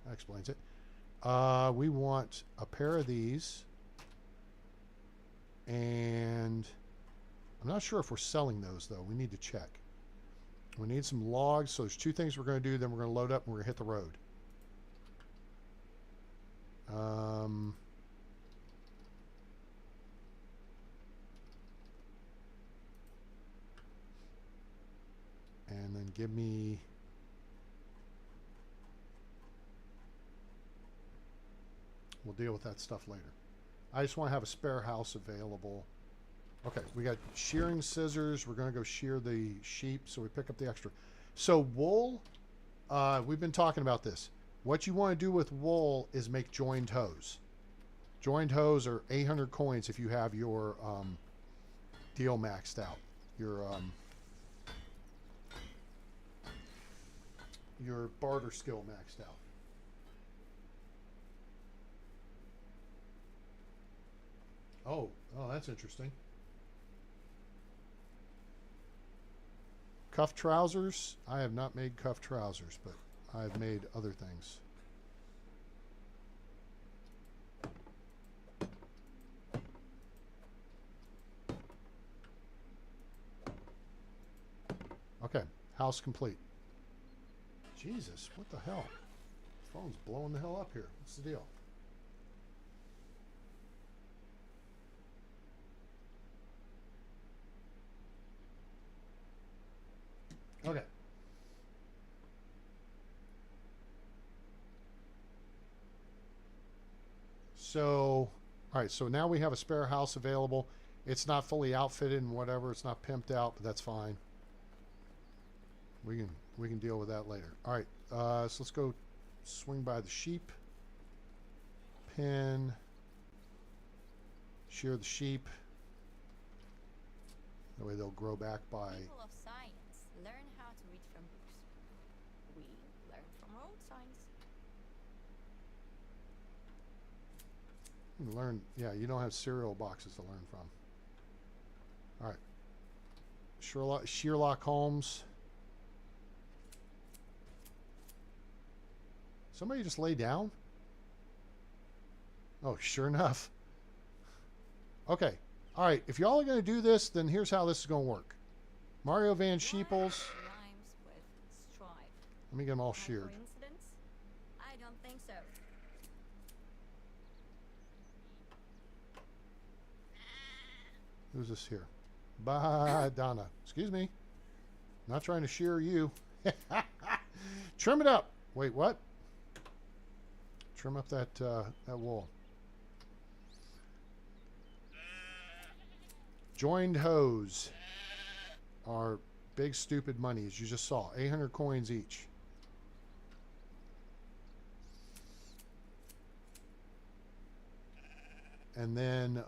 That explains it. We want a pair of these. And I'm not sure if we're selling those though. We need to check. We need some logs. So there's two things we're going to do. Then we're going to load up and we're going to hit the road. And then give me... We'll deal with that stuff later. I just want to have a spare house available. Okay, we got shearing scissors. We're going to go shear the sheep, so we pick up the extra. So wool, we've been talking about this. What you want to do with wool is make joined hose. Joined hose are 800 coins if you have your deal maxed out. Your barter skill maxed out. Oh, that's interesting. Cuff trousers. I have not made cuff trousers, but I've made other things. Okay, house complete. Jesus, what the hell? The phone's blowing the hell up here. What's the deal? Okay. So, all right, so now we have a spare house available. It's not fully outfitted and whatever. It's not pimped out, but that's fine. We can deal with that later. All right, so let's go swing by the sheep. Pin. Shear the sheep. That way they'll grow back by... People of science learn how to read from books. We learn from road signs. You learn, yeah, you don't have cereal boxes to learn from. All right. Sherlock Holmes. Somebody just lay down? Oh, sure enough. Okay. All right. If y'all are going to do this, then here's how this is going to work. Mario Van Sheeples. Rhymes with strive. Let me get them all By sheared. coincidence? I don't think so. Who's this here? Bye, Donna. Excuse me. Not trying to shear you. Trim it up. Wait, what? Trim up that wool. Joined hose are big stupid money, as you just saw. 800 coins each. And then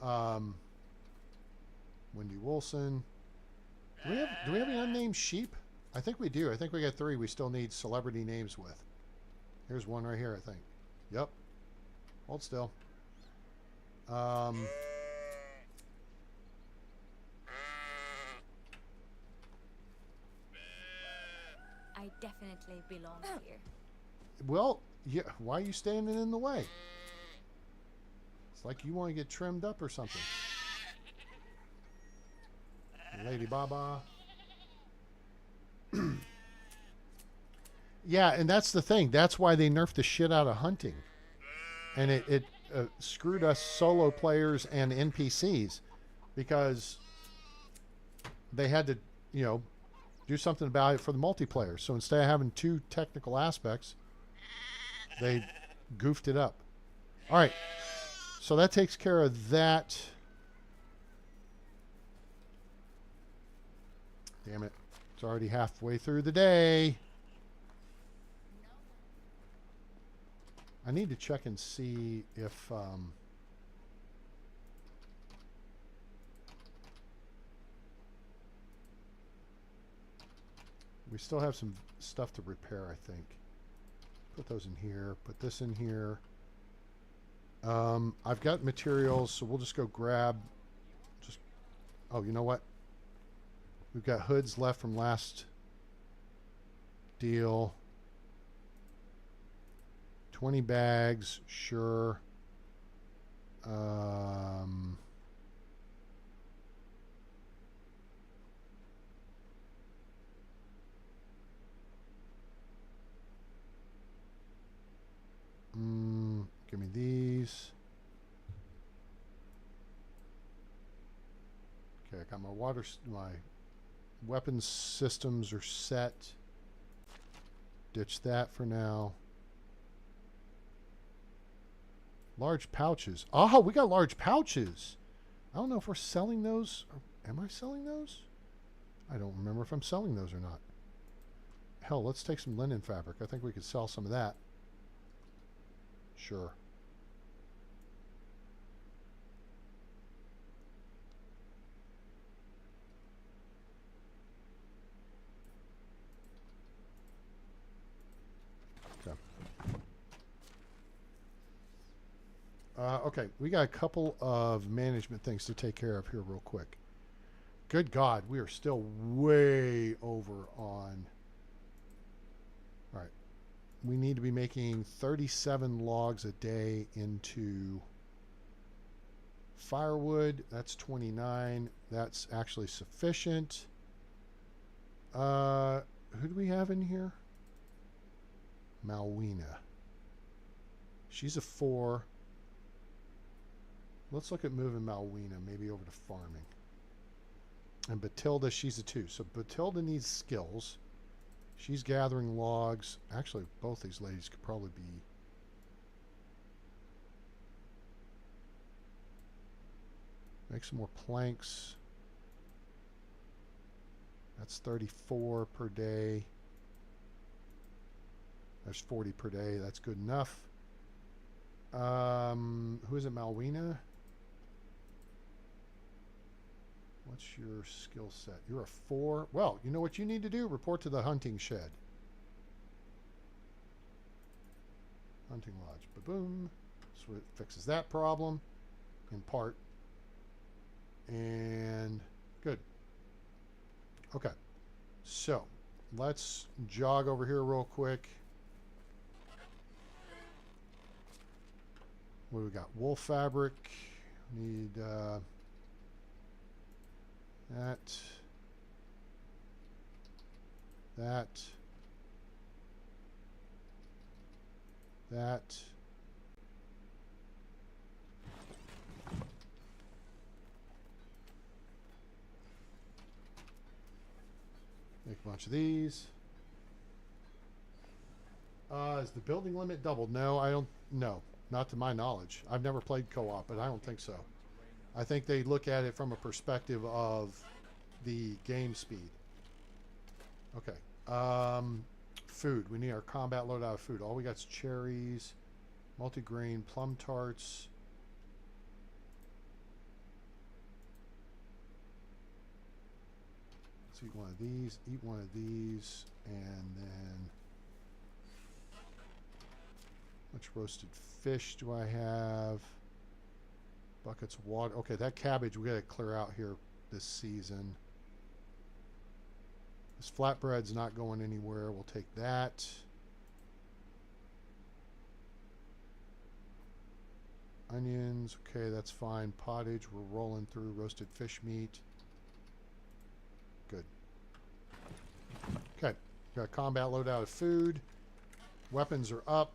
Wendy Wilson. Do we have any unnamed sheep? I think we do. I think we got 3 we still need celebrity names with. Here's one right here, I think. Yep. Hold still. I definitely belong here. Well, yeah. Why are you standing in the way? It's like you want to get trimmed up or something. Lady Baba. Yeah, and that's the thing. That's why they nerfed the shit out of hunting. And it screwed us solo players and NPCs because they had to, do something about it for the multiplayer. So instead of having 2 technical aspects, they goofed it up. All right. So that takes care of that. Damn it. It's already halfway through the day. I need to check and see if We still have some stuff to repair, I think. Put those in here. Put this in here. I've got materials, so we'll just go grab... Oh, you know what? We've got hoods left from last deal. 20 bags, sure. Give me these. Okay, I got my weapons systems are set. Ditch that for now. Large pouches. Oh, we got large pouches. I don't know if we're selling those. Am I selling those? I don't remember if I'm selling those or not. Hell, let's take some linen fabric. I think we could sell some of that. Sure. Okay, we got a couple of management things to take care of here real quick. Good God, we are still way over on... All right. We need to be making 37 logs a day into firewood. That's 29. That's actually sufficient. Who do we have in here? Malwina. She's a 4. Let's look at moving Malwina maybe over to farming. And Batilda, she's a 2. So Batilda needs skills. She's gathering logs. Actually, both these ladies could probably be... Make some more planks. That's 34 per day. There's 40 per day. That's good enough. Who is it? Malwina? What's your skill set? You're a 4. Well, you know what you need to do? Report to the hunting shed. Hunting lodge. Ba-boom. So it fixes that problem in part. And good. Okay. So let's jog over here real quick. What do we got? Wool fabric. Need that. Make a bunch of these. Is the building limit doubled? No, I don't. No, not to my knowledge. I've never played co-op, but I don't think so. I think they look at it from a perspective of the game speed. Okay. Food. We need our combat loadout of food. All we got is cherries, multigrain, plum tarts. Let's eat one of these, eat one of these, and then... How much roasted fish do I have? Buckets of water. Okay, that cabbage we got to clear out here this season. This flatbread's not going anywhere. We'll take that. Onions. Okay, that's fine. Pottage. We're rolling through. Roasted fish meat. Good. Okay. Got a combat loadout of food. Weapons are up.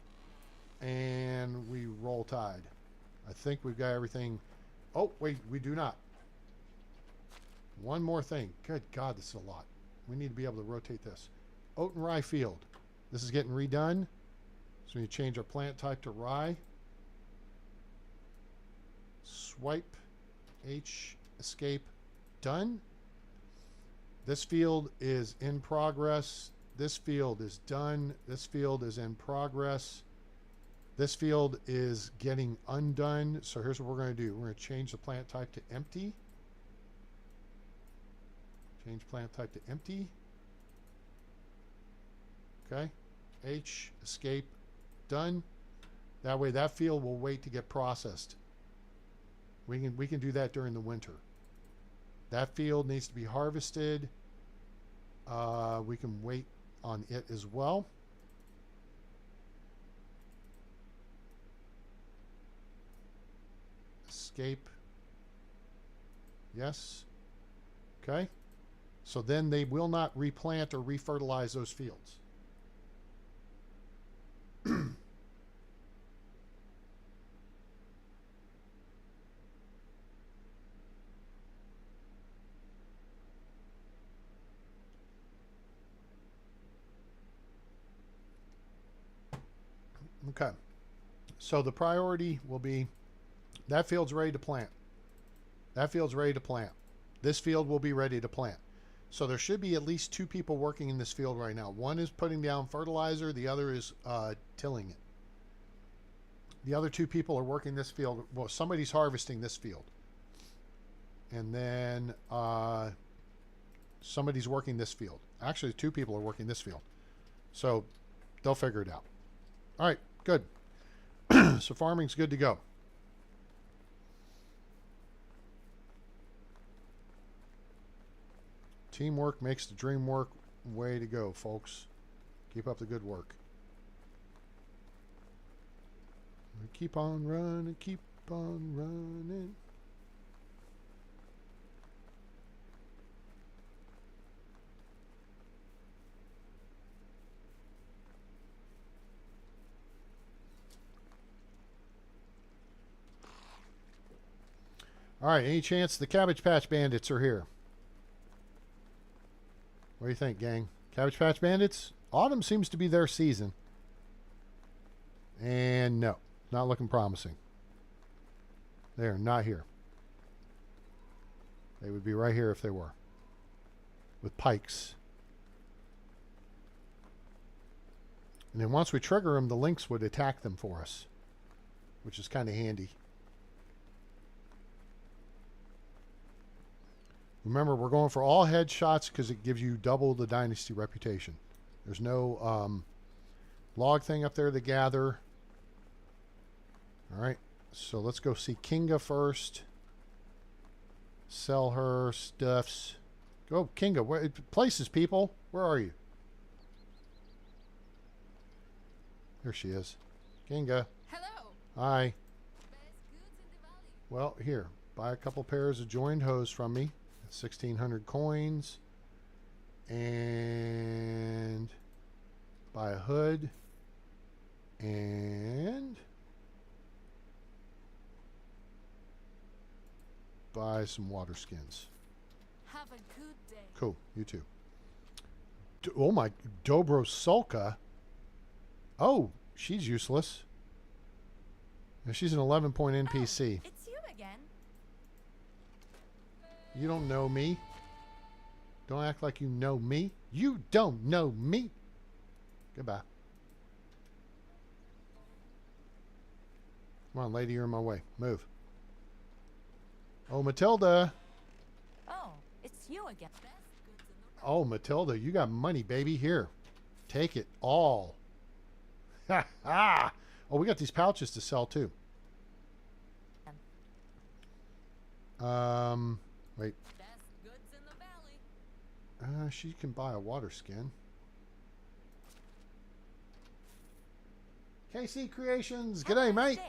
And we roll tide. I think we've got everything. Oh, wait, we do not. One more thing. Good God, this is a lot. We need to be able to rotate this. Oat and rye field. This is getting redone. So we need to change our plant type to rye. Swipe. H. Escape. Done. This field is in progress. This field is done. This field is in progress. This field is getting undone. So here's what we're going to do. We're going to change the plant type to empty. Change plant type to empty. Okay. H, escape, done. That way that field will wait to get processed. We can do that during the winter. That field needs to be harvested. We can wait on it as well. Escape. Yes. Okay. So then they will not replant or refertilize those fields. Okay. So the priority will be that field's ready to plant. That field's ready to plant. This field will be ready to plant. So there should be at least 2 people working in this field right now. One is putting down fertilizer. The other is tilling it. The other 2 people are working this field. Well, somebody's harvesting this field. And then somebody's working this field. Actually, 2 people are working this field. So they'll figure it out. All right, good. So farming's good to go. Teamwork makes the dream work. Way to go, folks. Keep up the good work. Keep on running, keep on running. All right, any chance the Cabbage Patch Bandits are here? What do you think, gang? Cabbage Patch Bandits? Autumn seems to be their season. And no, not looking promising. They're not here. They would be right here if they were. With pikes. And then once we trigger them, the lynx would attack them for us, which is kind of handy. Remember, we're going for all headshots because it gives you double the Dynasty reputation. There's no log thing up there to gather. All right, so let's go see Kinga first. Sell her stuffs. Go, Kinga. Where, places, people. Where are you? There she is. Kinga. Hello. Hi. Best goods in the valley. Well, here. Buy a couple pairs of joined hose from me. 1,600 coins. And buy a hood. And buy some water skins. Have a good day. Cool. You too. Oh my, Dobrosolka. Oh, she's useless. Now she's an 11-point NPC. Oh, it's you again. You don't know me. Don't act like you know me. You don't know me. Goodbye. Come on, lady, you're in my way. Move. Oh, Matilda. Oh, it's you again. Best goods in the Oh, Matilda, you got money, baby. Here. Take it all. Ha ha. Oh, we got these pouches to sell too. Wait. Best goods in the valley. She can buy a water skin. KC Creations. G'day, mate.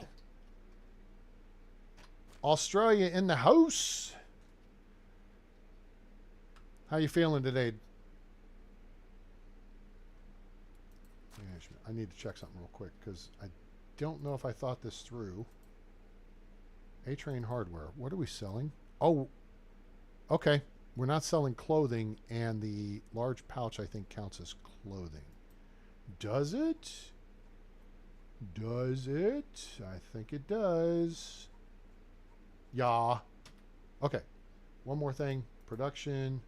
Australia in the house. How you feeling today? I need to check something real quick because I don't know if I thought this through. A-Train Hardware. What are we selling? Oh, okay. We're not selling clothing, and the large pouch, I think, counts as clothing. Does it? Does it? I think it does. Yeah. Okay. One more thing. Production.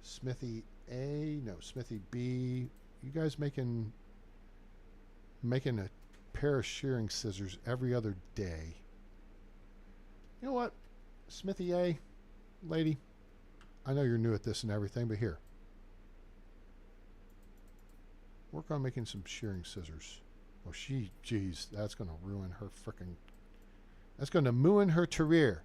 Smithy A. No, Smithy B. You guys making a pair of shearing scissors every other day. You know what? Smithy A. Lady. I know you're new at this and everything, but here. Work on making some shearing scissors. Oh, geez, that's going to ruin her frickin'. That's going to ruin her career.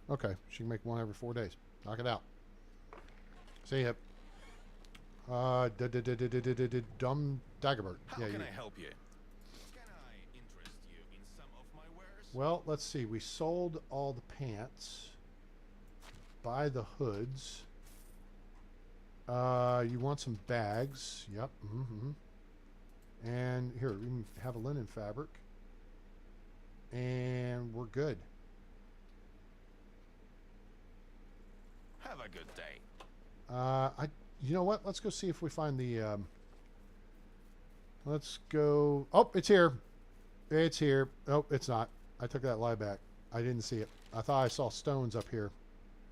Okay, she can make one every 4 days. Knock it out. See ya. Dumb Dagobert. How Yeah, can you. I help you? Can I interest you in some of my wares? Well, let's see. We sold all the pants. Buy the hoods. You want some bags. Yep. And here, we can have a linen fabric. And we're good. Have a good day. You know what? Let's go see if we find the, let's go. Oh, it's here. It's here. Oh, it's not. I took that lie back. I didn't see it. I thought I saw stones up here.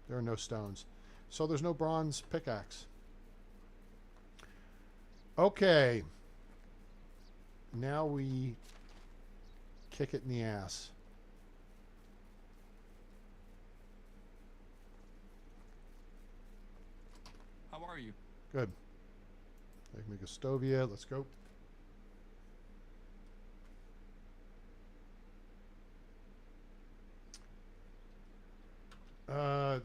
There are no stones. So there's no bronze pickaxe. Okay. Now we kick it in the ass. How are you? Good. I can make a stovia. Let's go.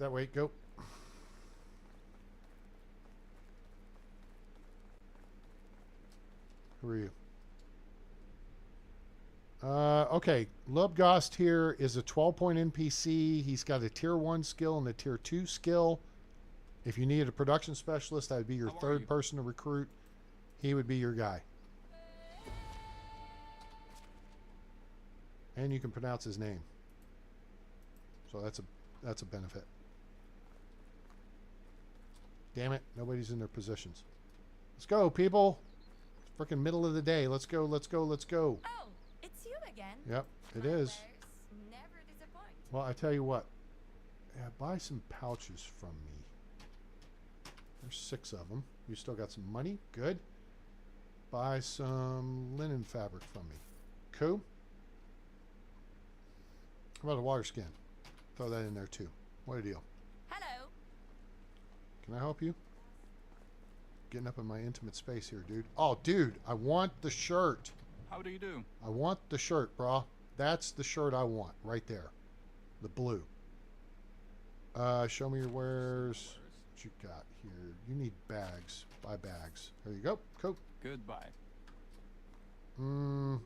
That way, go. Who are you? Okay. Lubgost here is a 12-point NPC. He's got a tier 1 skill and a tier 2 skill. If you needed a production specialist, that would be your How are third you? person to recruit. He would be your guy. And you can pronounce his name. So that's a benefit. Damn it, nobody's in their positions. Let's go, people. It's freaking middle of the day. Let's go, let's go, let's go. Oh, it's you again. Yep, it My is. wares never disappoint. Well, I tell you what. Yeah, buy some pouches from me. There's 6 of them. You still got some money? Good. Buy some linen fabric from me. Cool. How about a water skin? Throw that in there too. What a deal. Hello. Can I help you? Getting up in my intimate space here, dude. Oh, dude, I want the shirt. How do you do? I want the shirt, brah. That's the shirt I want right there. The blue. Show me your wares. What you got here? You need bags. Buy bags. There you go. Cool. Goodbye. No,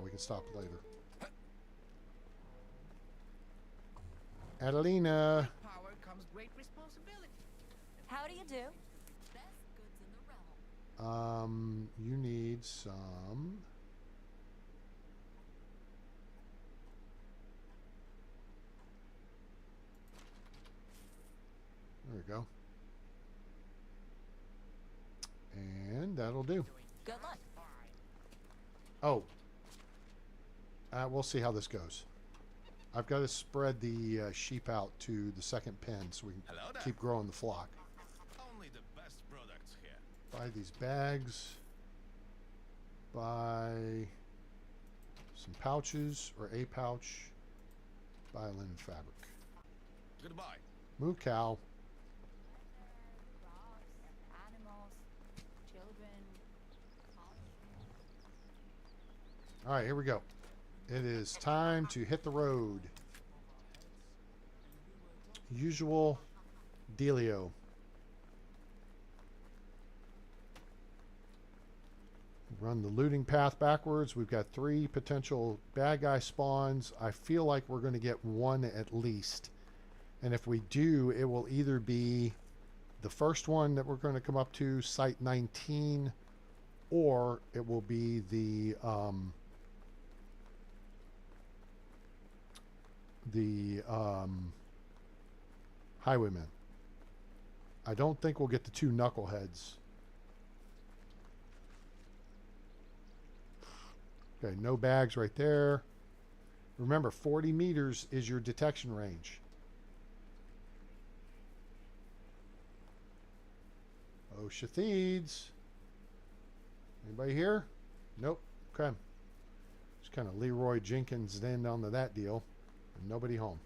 we can stop later. Adelina. Power comes great responsibility. How do you do? Best goods in the realm. You need some. There we go. And that'll do. Good luck. Oh. We'll see how this goes. I've got to spread the sheep out to the second pen so we can Hello there. keep growing the flock. Only the best products here. Buy these bags. Buy some pouches or a pouch. Buy linen fabric. Goodbye. Moo cow. Rocks, animals, children, All right, here we go. It is time to hit the road. Usual dealio. Run the looting path backwards. We've got 3 potential bad guy spawns. I feel like we're going to get 1 at least. And if we do, it will either be the first one that we're going to come up to, Site 19, or it will be the highwaymen. I don't think we'll get the 2 knuckleheads. Okay, no bags right there. Remember, 40 meters is your detection range. Oh, Shatheeds. Anybody here? Nope. Okay. Just kind of Leroy Jenkins in onto that deal. And nobody home.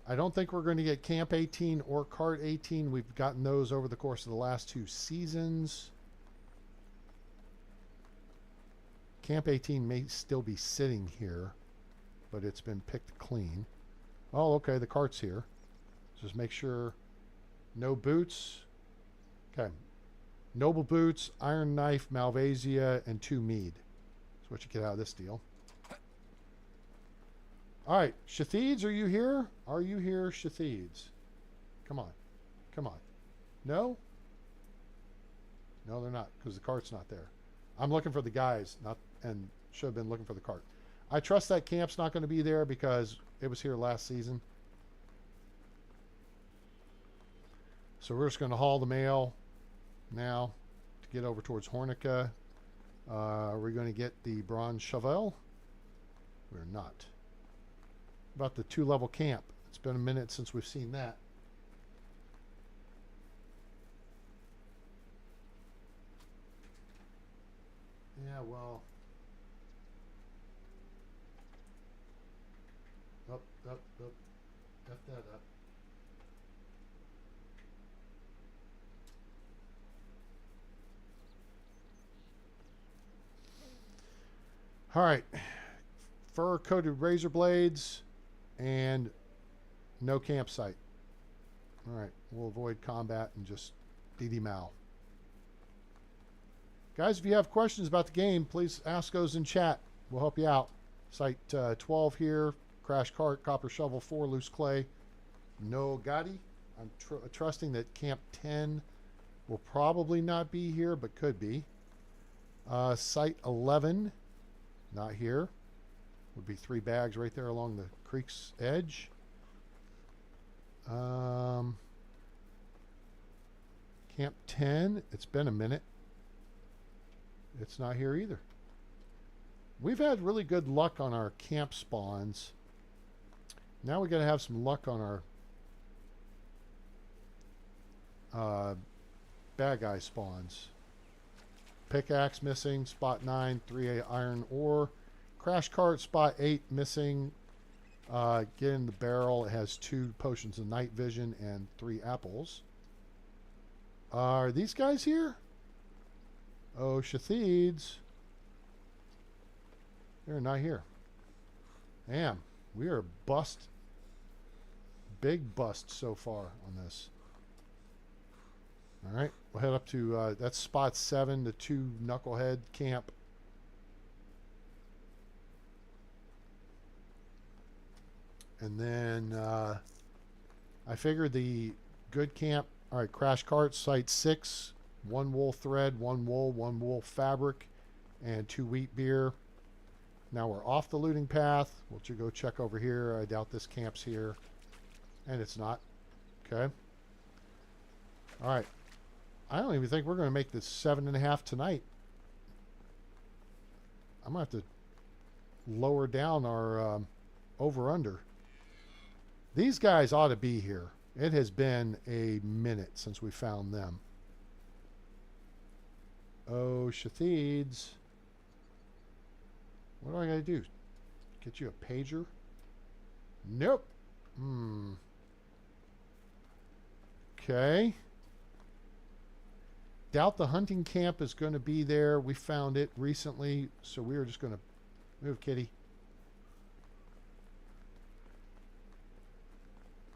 I don't think we're going to get Camp 18 or Cart 18. We've gotten those over the course of the last 2 seasons. Camp 18 may still be sitting here, but it's been picked clean. Oh, okay, the cart's here. Just make sure no boots. Okay. Noble boots, iron knife, Malvasia, and 2 mead. That's what you get out of this deal. All right, Shathides, are you here? Are you here, Shathides? Come on. Come on. No? No, they're not, because the cart's not there. I'm looking for the guys, not, and should have been looking for the cart. I trust that camp's not going to be there because it was here last season. So we're just going to haul the mail now to get over towards Hornica. Are we going to get the Bronze Cheval? We're not. About the 2-level camp. It's been a minute since we've seen that. Yeah, well. Up. F that up. All right. Fur-coated razor blades and no campsite. All right. We'll avoid combat and just DD Mal. Guys, if you have questions about the game, please ask those in chat. We'll help you out. Site 12 here. Crash Cart, Copper Shovel 4, Loose Clay. No Gotti. I'm trusting that Camp 10 will probably not be here, but could be. Site 11, not here. Would be 3 bags right there along the creek's edge. Camp 10, it's been a minute. It's not here either. We've had really good luck on our camp spawns. Now we got to have some luck on our bad guy spawns. Pickaxe missing, spot 9, 3 iron ore. Crash Cart, spot 8 missing. Get in the barrel. It has 2 potions of night vision and 3 apples. Are these guys here? Oh, Shathides. They're not here. Damn, we are bust. Big bust so far on this. All right, we'll head up to, that's spot 7, the 2 Knucklehead camp. And then I figured the good camp, all right, Crash Cart, site 6, 1 wool thread, 1 wool, 1 wool fabric, and 2 wheat beer. Now we're off the looting path. We'll go check over here. I doubt this camp's here. And it's not. Okay. All right. I don't even think we're going to make this 7.5 tonight. I'm going to have to lower down our over-under. These guys ought to be here. It has been a minute since we found them. Oh, Shathides. What do I got to do? Get you a pager? Nope. Okay. Doubt the hunting camp is going to be there. We found it recently, so we are just going to move, kitty.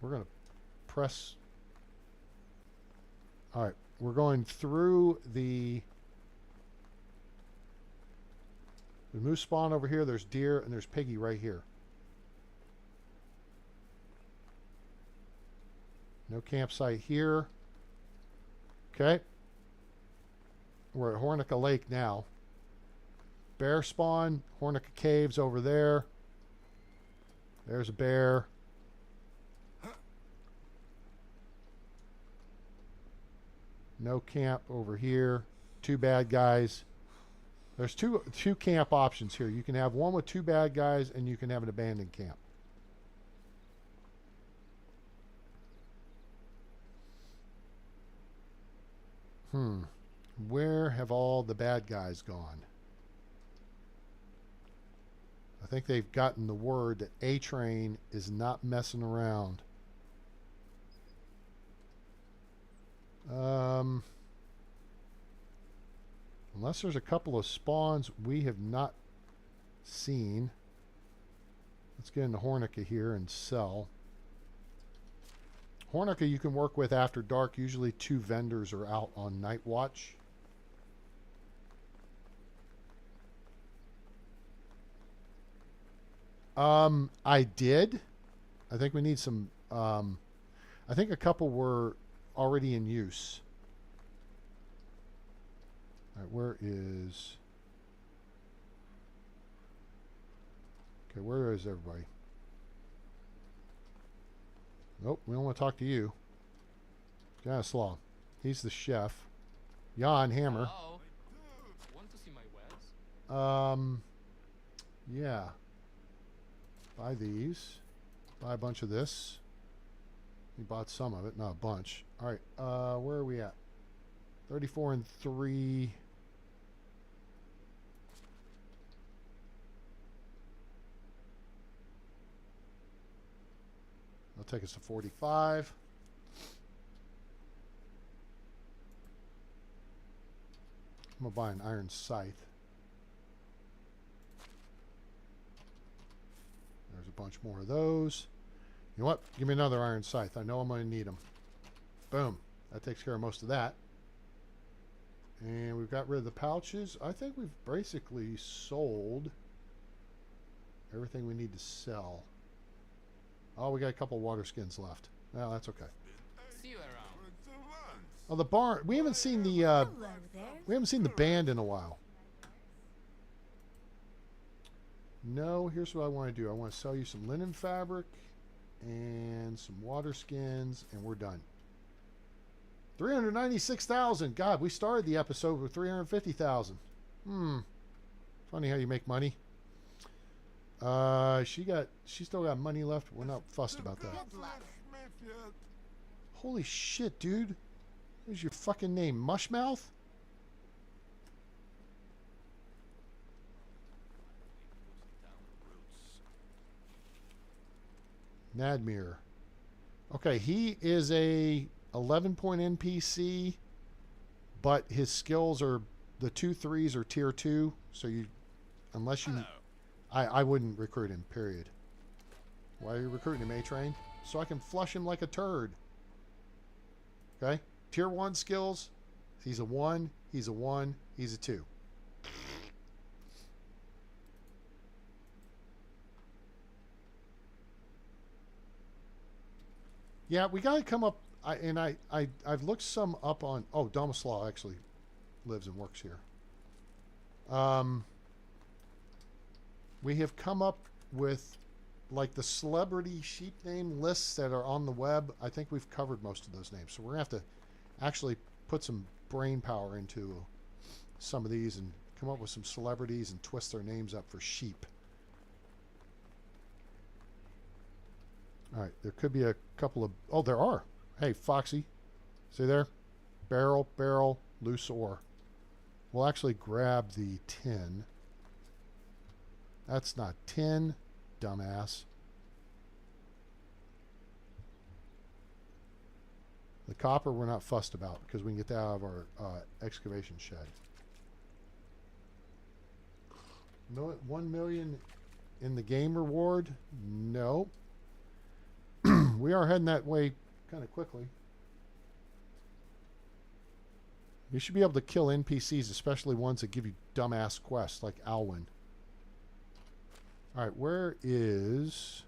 We're going to press. All right. We're going through the moose spawn over here. There's deer, and there's piggy right here. No campsite here. Okay. We're at Hornica Lake now. Bear spawn. Hornica Caves over there. There's a bear. No camp over here. 2 bad guys. There's two camp options here. You can have one with 2 bad guys, and you can have an abandoned camp. Where have all the bad guys gone? I think they've gotten the word that A-Train is not messing around. Unless there's a couple of spawns we have not seen. Let's get into Hornica here and sell. Hornica you can work with after dark. Usually 2 vendors are out on night watch. I did. I think we need some. I think a couple were already in use. All right, where is? Okay, where is everybody? Nope, we don't want to talk to you. Stanislaw. He's the chef. Jan Hammer. Hello. Want to see my wares? Yeah. Buy these. Buy a bunch of this. He bought some of it, not a bunch. All right, where are we at? 34 and 3. That'll take us to 45. I'm going to buy an iron scythe. There's a bunch more of those. You know what? Give me another iron scythe. I know I'm going to need them. Boom. That takes care of most of that. And we've got rid of the pouches. I think we've basically sold everything we need to sell. Oh, we got a couple water skins left. Well, that's okay. See you around. Oh, the barn. We haven't seen the Hello there. we haven't seen the band in a while. No, here's what I want to do. I want to sell you some linen fabric and some water skins, and we're done. 396,000. God, we started the episode with 350,000. Funny how you make money. She still got money left. We're not fussed about that. Good luck. Holy shit, dude. What's your fucking name? Mushmouth? Nadmir. Okay, he is a 11-point NPC, but his skills are the 2/3s are tier 2, so you unless you I wouldn't recruit him, period. Why are you recruiting him, A-Train? So I can flush him like a turd. Okay? Tier 1 skills, he's a 1, he's a 1, he's a 2. Yeah, we got to come up, I've looked some up on, oh, Domislaw actually lives and works here. We have come up with like the celebrity sheep name lists that are on the web. I think we've covered most of those names. So we're going to have to actually put some brain power into some of these and come up with some celebrities and twist their names up for sheep. All right, there could be a couple of... Oh, there are. Hey, Foxy. See there? Barrel, loose ore. We'll actually grab the tin. That's not tin, dumbass. The copper we're not fussed about because we can get that out of our excavation shed. No, 1 million in the game reward? No. We are heading that way kind of quickly. You should be able to kill NPCs, especially ones that give you dumbass quests like Alwyn. All right, where is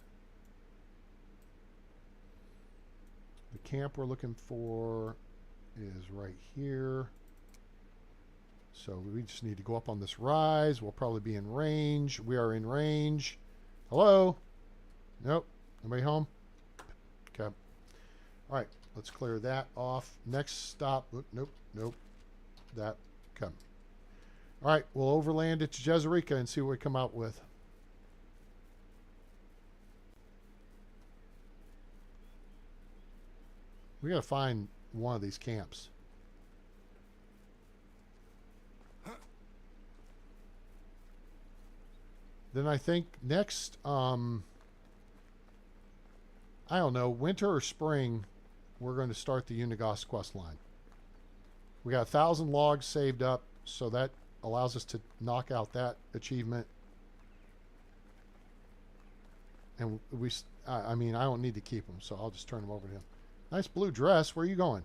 the camp we're looking for? Is right here. So we just need to go up on this rise. We'll probably be in range. We are in range. Hello? Nope. Nobody home? Okay. All right, let's clear that off. Next stop. Nope. That. Come. All right, we'll overland it to Jezreka and see what we come out with. We got to find one of these camps. Then I think next, I don't know, winter or spring, we're going to start the Unigos quest line. We got 1,000 logs saved up, so that allows us to knock out that achievement. And I mean, I don't need to keep them, so I'll just turn them over to him. Nice blue dress. Where are you going?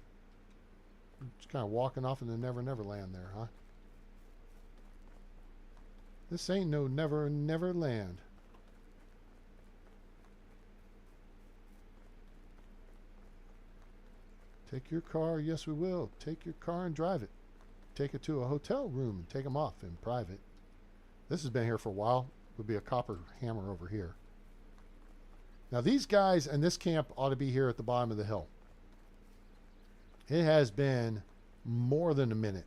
Just kind of walking off in the Never Never Land there, huh? This ain't no Never Never Land. Take your car. Yes, we will. Take your car and drive it. Take it to a hotel room and take them off in private. This has been here for a while. Would be a copper hammer over here. Now these guys and this camp ought to be here at the bottom of the hill. It has been more than a minute.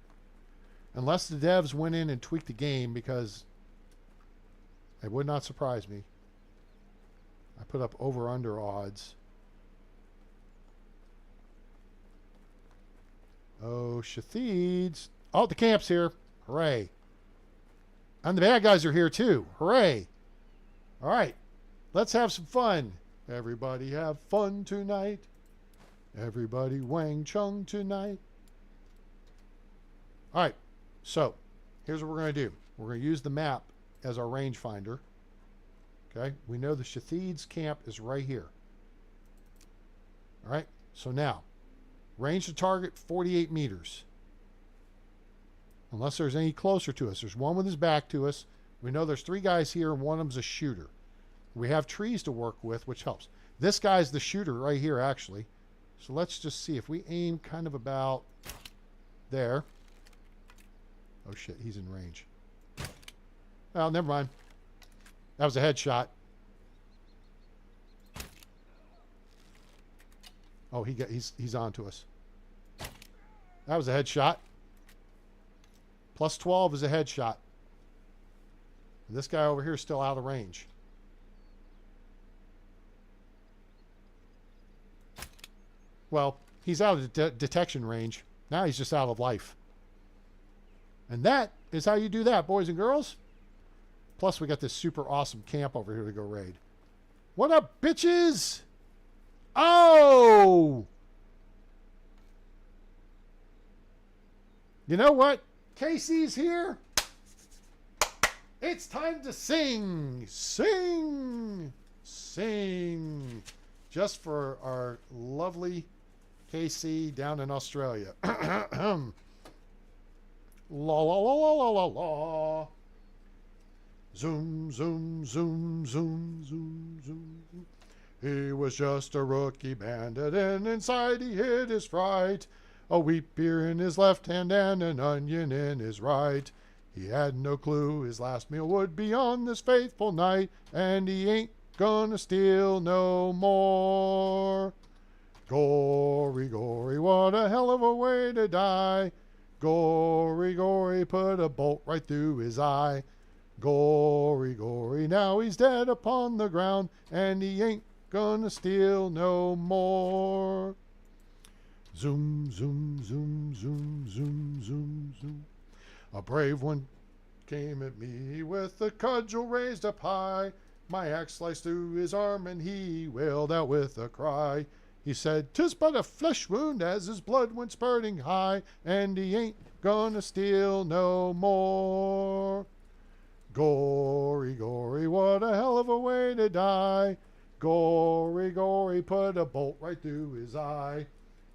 Unless the devs went in and tweaked the game, because it would not surprise me. I put up over-under odds. Oh, Shatheeds. Oh, the camp's here. Hooray. And the bad guys are here too. Hooray. All right. Let's have some fun. Everybody have fun tonight. Everybody Wang Chung tonight. All right. So, here's what we're going to do. We're going to use the map as our rangefinder. Okay? We know the Shatheeds camp is right here. All right? So now, range to target 48 meters. Unless there's any closer to us. There's one with his back to us. We know there's 3 guys here and one of them's a shooter. We have trees to work with, which helps. This guy's the shooter right here, actually. So let's just see if we aim kind of about there. Oh shit, he's in range. Well, never mind. That was a headshot. Oh, he's on to us. That was a headshot. Plus 12 is a headshot. And this guy over here is still out of range. Well, he's out of detection range. Now he's just out of life. And that is how you do that, boys and girls. Plus, we got this super awesome camp over here to go raid. What up, bitches? Oh! You know what? Casey's here. It's time to sing. Sing. Sing. Just for our lovely KC down in Australia. La la la la la la la. Zoom, zoom, zoom, zoom, zoom, zoom. He was just a rookie bandit, and inside he hid his fright. A wheat beer in his left hand and an onion in his right. He had no clue his last meal would be on this faithful night, and he ain't gonna steal no more. Gory, gory, what a hell of a way to die. Gory, gory, put a bolt right through his eye. Gory, gory, now he's dead upon the ground, and he ain't gonna steal no more. Zoom, zoom, zoom, zoom, zoom, zoom, zoom. A brave one came at me with the cudgel raised up high. My axe sliced through his arm, and he wailed out with a cry. He said, "'Tis but a flesh wound," as his blood went spurting high, and he ain't gonna steal no more. Gory, gory, what a hell of a way to die. Gory, gory, put a bolt right through his eye.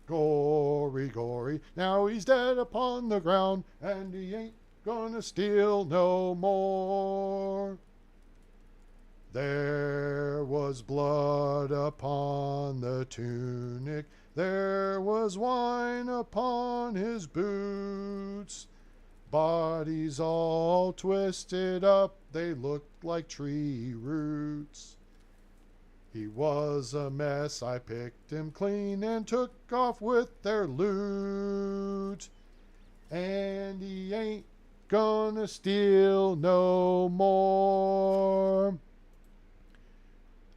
Gory, gory, now he's dead upon the ground, and he ain't gonna steal no more. There was blood upon the tunic, there was wine upon his boots. Bodies all twisted up, they looked like tree roots. He was a mess, I picked him clean and took off with their loot. And he ain't gonna steal no more.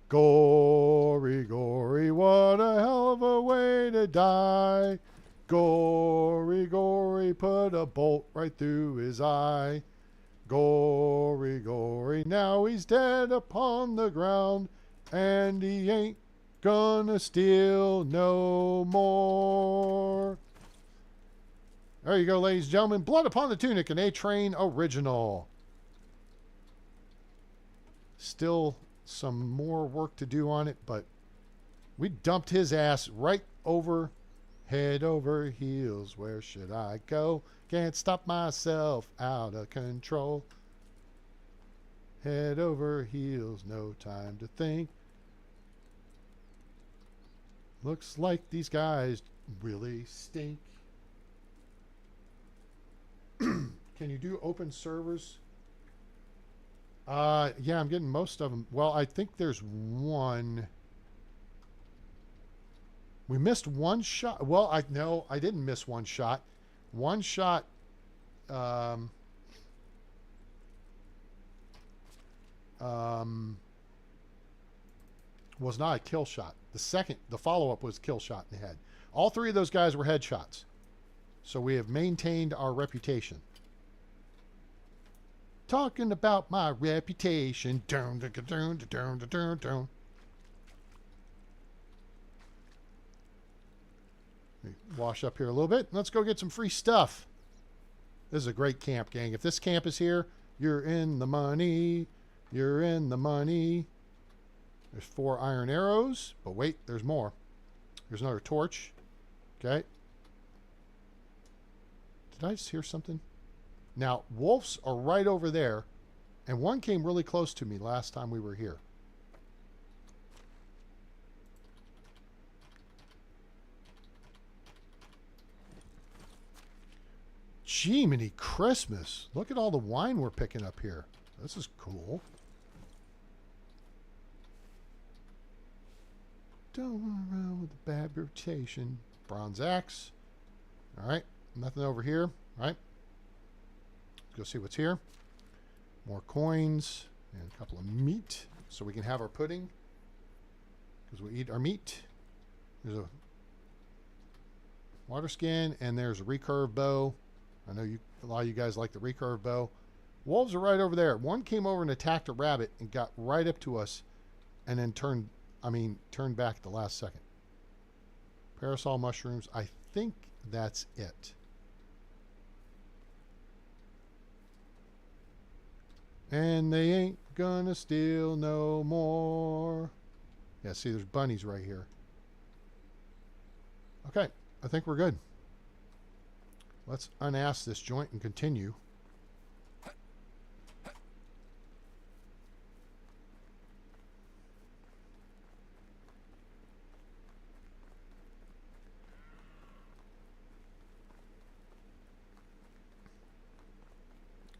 Gory, gory, what a hell of a way to die. Gory, gory, put a bolt right through his eye. Gory, gory, now he's dead upon the ground, and he ain't gonna steal no more. There you go, ladies and gentlemen. Blood Upon the Tunic, an A-Train original. Still some more work to do on it, but we dumped his ass right over, head over heels. Where should I go? Can't stop myself, out of control. Head over heels, no time to think. Looks like these guys really stink. Can you do open servers? Yeah, I'm getting most of them. Well, I think there's one. We missed one shot. Well, no, I didn't miss one shot. One shot was not a kill shot. The follow-up was kill shot in the head. All three of those guys were headshots. So we have maintained our reputation. Talking about my reputation. Dun, dun, dun, dun, dun, dun, dun, dun. Wash up here a little bit. Let's go get some free stuff. This is a great camp, gang. If this camp is here, you're in the money. You're in the money. There's 4 iron arrows. But wait, there's more. There's another torch. Okay. Did I just hear something? Now, wolves are right over there. And one came really close to me last time we were here. Jiminy Christmas. Look at all the wine we're picking up here. This is cool. Don't run around with a bad reputation. Bronze axe. All right. Nothing over here. All right. Let's go see what's here. More coins and a couple of meat so we can have our pudding because we eat our meat. There's a water skin and there's a recurve bow. I know a lot of you guys like the recurve bow. Wolves are right over there. One came over and attacked a rabbit and got right up to us and then turned back at the last second. Parasol mushrooms. I think that's it. And they ain't gonna steal no more. Yeah, see, there's bunnies right here. Okay, I think we're good. Let's unass this joint and continue.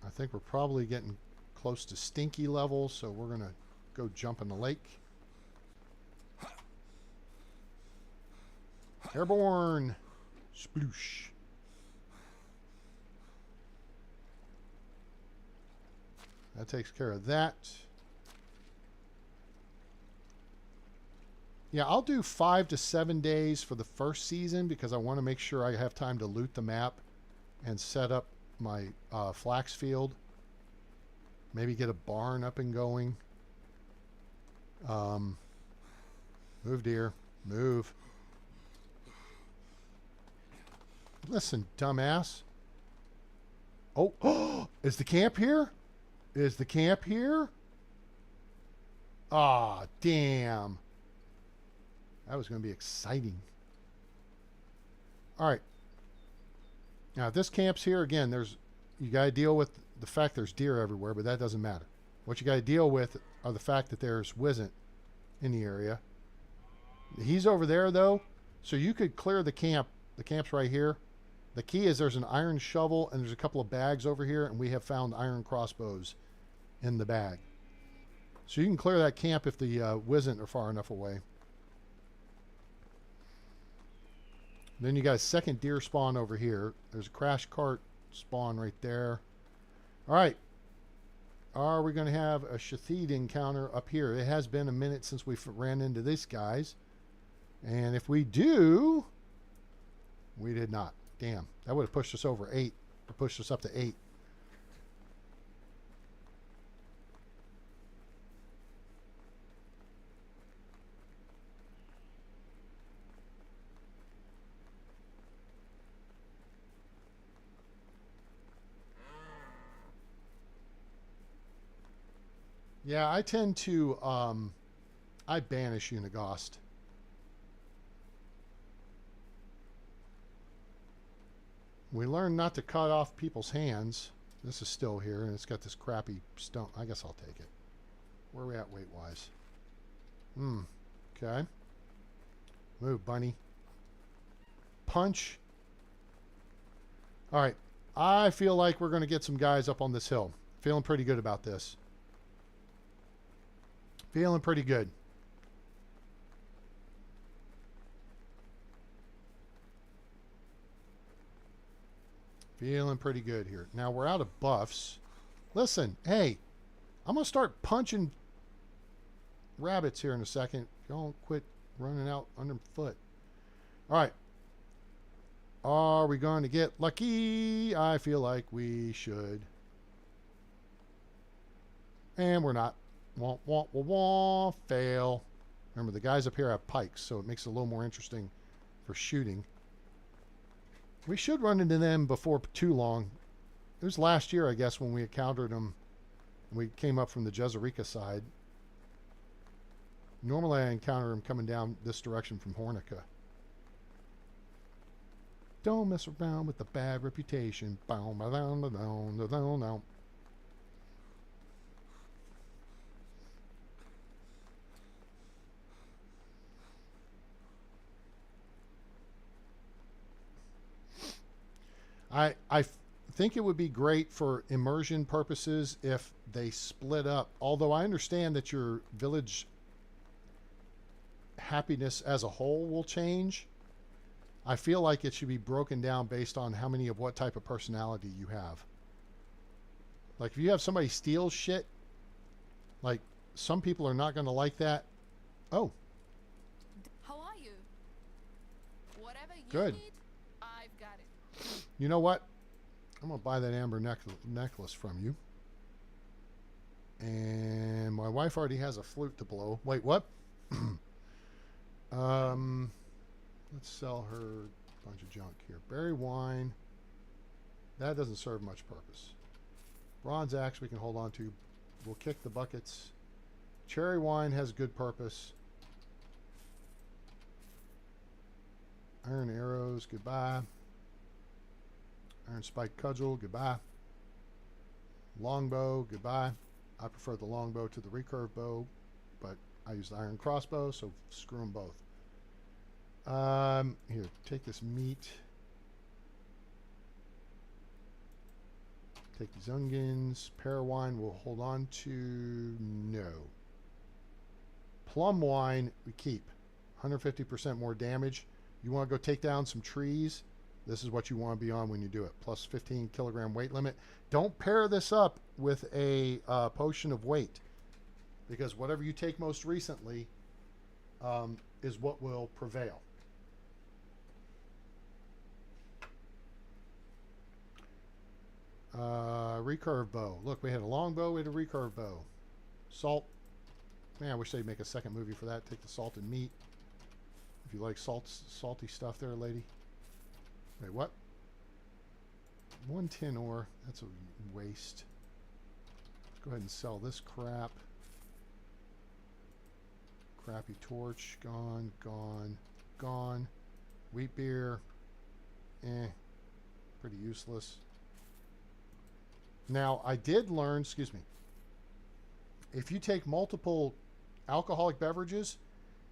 I think we're probably getting close to stinky level, so we're going to go jump in the lake. Airborne. Sploosh. That takes care of that. Yeah, I'll do 5 to 7 days for the first season because I want to make sure I have time to loot the map and set up my flax field. Maybe get a barn up and going. Move, deer. Move. Listen, dumbass. Oh, is the camp here? Is the camp here? Ah, damn. That was going to be exciting. All right. Now, if this camp's here, again, you got to deal with the fact there's deer everywhere, but that doesn't matter. What you got to deal with are the fact that there's Wizzent in the area. He's over there, though, so you could clear the camp. The camp's right here. The key is there's an iron shovel, and there's a couple of bags over here, and we have found iron crossbows in the bag. So you can clear that camp if the Wizzent are far enough away. Then you got a second deer spawn over here. There's a crash cart spawn right there. All right. Are we going to have a Shathid encounter up here? It has been a minute since we ran into these guys. And if we do, we did not. Damn. That would have pushed us over 8. Or pushed us up to 8. Yeah, I tend to, I banish Unigost. We learned not to cut off people's hands. This is still here, and it's got this crappy stone. I guess I'll take it. Where are we at weight-wise? Okay. Move, bunny. Punch. All right. I feel like we're going to get some guys up on this hill. Feeling pretty good about this. Feeling pretty good. Feeling pretty good here. Now we're out of buffs. Listen, hey, I'm going to start punching rabbits here in a second. Don't quit running out underfoot. All right. Are we going to get lucky? I feel like we should. And we're not. Wah, wah, wah, wah. Fail. Remember, the guys up here have pikes, so it makes it a little more interesting for shooting. We should run into them before too long. It was last year, I guess, when we encountered them. We came up from the Jezerika side. Normally, I encounter them coming down this direction from Hornica. Don't mess around with the bad reputation. I think it would be great for immersion purposes if they split up. Although I understand that your village happiness as a whole will change. I feel like it should be broken down based on how many of what type of personality you have. Like if you have somebody steal shit, like some people are not going to like that. Oh. How are you? Whatever you Good. need, I've got it. You know what? I'm going to buy that amber necklace from you. And my wife already has a flute to blow. Wait, what? Let's sell her a bunch of junk here. Berry wine. That doesn't serve much purpose. Bronze axe we can hold on to. We'll kick the buckets. Cherry wine has good purpose. Iron arrows, goodbye. Iron spike cudgel, goodbye. Longbow, goodbye. I prefer the longbow to the recurve bow, but I use the iron crossbow, so screw them both. Here, take this meat. Take these onions. Pear wine we'll hold on to. No. Plum wine we keep. 150% more damage. You want to go take down some trees? This is what you want to be on when you do it. Plus 15 kilogram weight limit. Don't pair this up with a potion of weight, because whatever you take most recently is what will prevail. Recurve bow. Look, we had a long bow, we had a recurve bow. Salt. Man, I wish they'd make a second movie for that. Take the salt and meat. If you like salty stuff there, lady. Wait, what? 1 tin ore. That's a waste. Let's go ahead and sell this crap. Crappy torch. Gone, gone, gone. Wheat beer. Pretty useless. Now, I did learn, excuse me, if you take multiple alcoholic beverages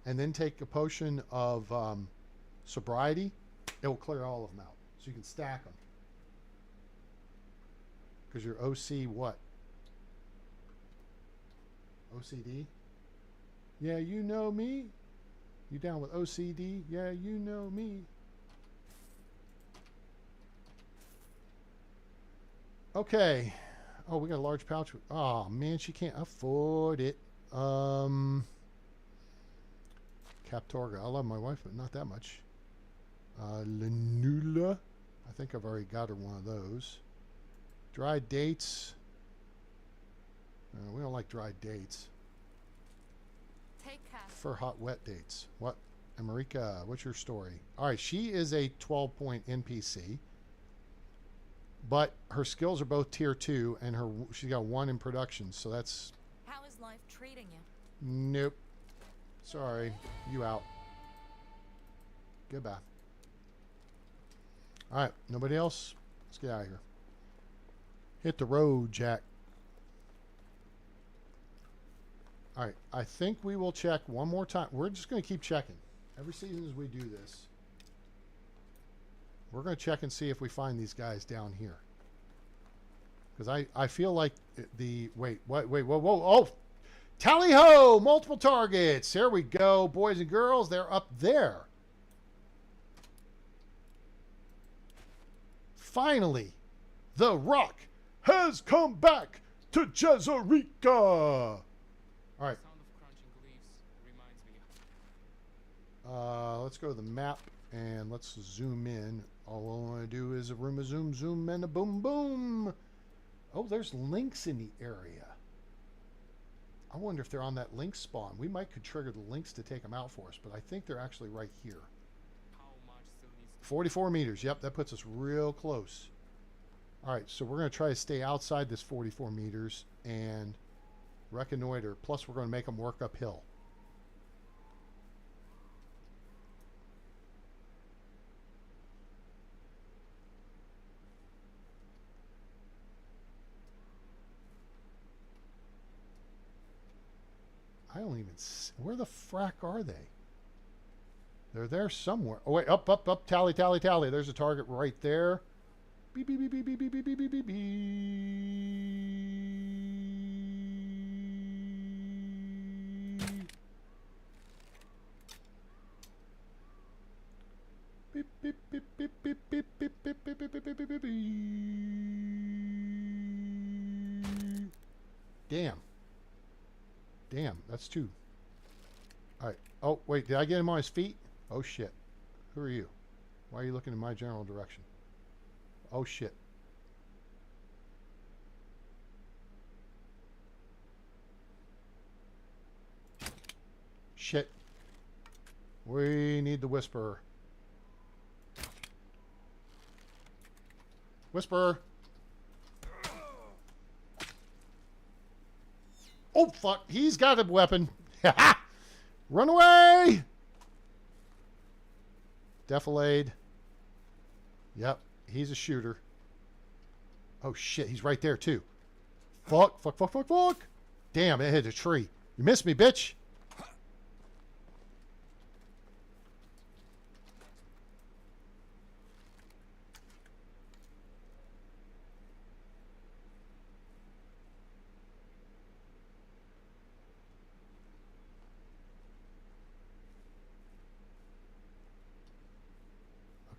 and then take a potion of sobriety, it will clear all of them out. So you can stack them. Because you're OC what? OCD? Yeah, you know me. You down with OCD? Yeah, you know me. Okay. Oh, we got a large pouch. Oh, man, she can't afford it. Captorga. I love my wife, but not that much. Lanula. I think I've already got her one of those. Dried dates. We don't like dried dates. Take cash. For hot, wet dates. What? America, what's your story? All right, she is a 12-point NPC. But her skills are both tier 2, and she's got 1 in production, so that's How is life life treating you? Nope. Sorry. You out. Goodbye. Alright. Nobody else? Let's get out of here. Hit the road, Jack. Alright. I think we will check one more time. We're just going to keep checking. Every season as we do this. We're going to check and see if we find these guys down here. Because I feel like the... Wait, whoa, whoa. Oh! Tally-ho! Multiple targets. There we go. Boys and girls, they're up there. Finally, the Rock has come back to Jezerica. All right. Sound of crunching leaves reminds me. Let's go to the map and let's zoom in. All I want to do is a room, a zoom, zoom, and a boom, boom. Oh, there's lynx in the area. I wonder if they're on that lynx spawn. We might could trigger the lynx to take them out for us, but I think they're actually right here. How much still needs to 44 meters. Yep, that puts us real close. All right, so we're going to try to stay outside this 44 meters and reconnoiter. Plus, we're going to make them work uphill. I don't even see. Where the frack are they? They're there somewhere. Oh, wait. Up. Tally. There's a target right there. Beep, beep, beep, beep, beep, beep, beep, beep, beep, beep. Beep, beep, beep, beep, beep, beep, beep, beep, beep, beep, beep, beep, beep, beep. Damn, that's two. All right. Oh, wait, did I get him on his feet? Oh, shit. Who are you? Why are you looking in my general direction? Oh, shit. Shit. We need the Whisperer. Whisperer. Oh, fuck. He's got a weapon. Run away. Defilade. Yep. He's a shooter. Oh, shit. He's right there, too. Fuck. Damn, it hit a tree. You missed me, bitch.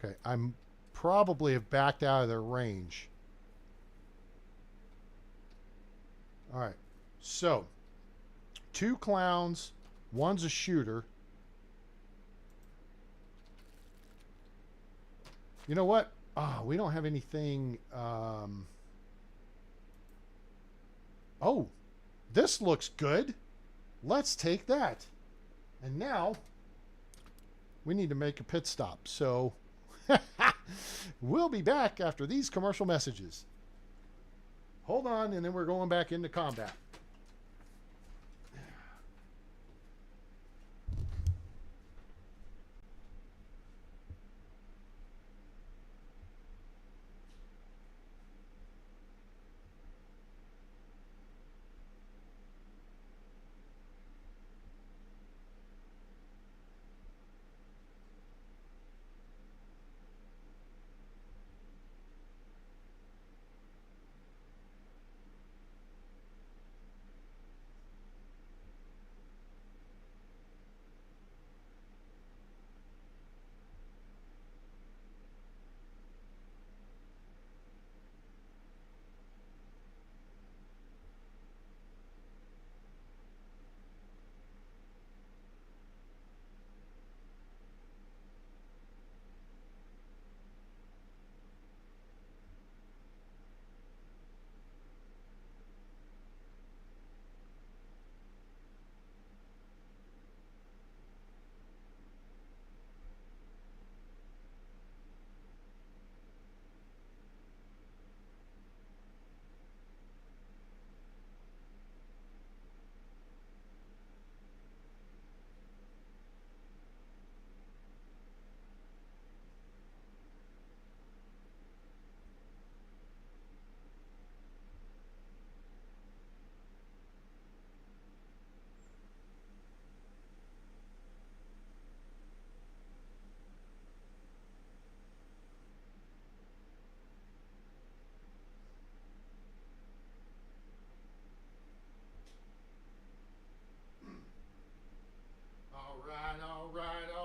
Okay, I'm probably have backed out of their range. All right, so 2 clowns, one's a shooter. You know what? Ah, we don't have anything. Oh, this looks good. Let's take that. And now we need to make a pit stop. So we'll be back after these commercial messages. Hold on, and then we're going back into combat.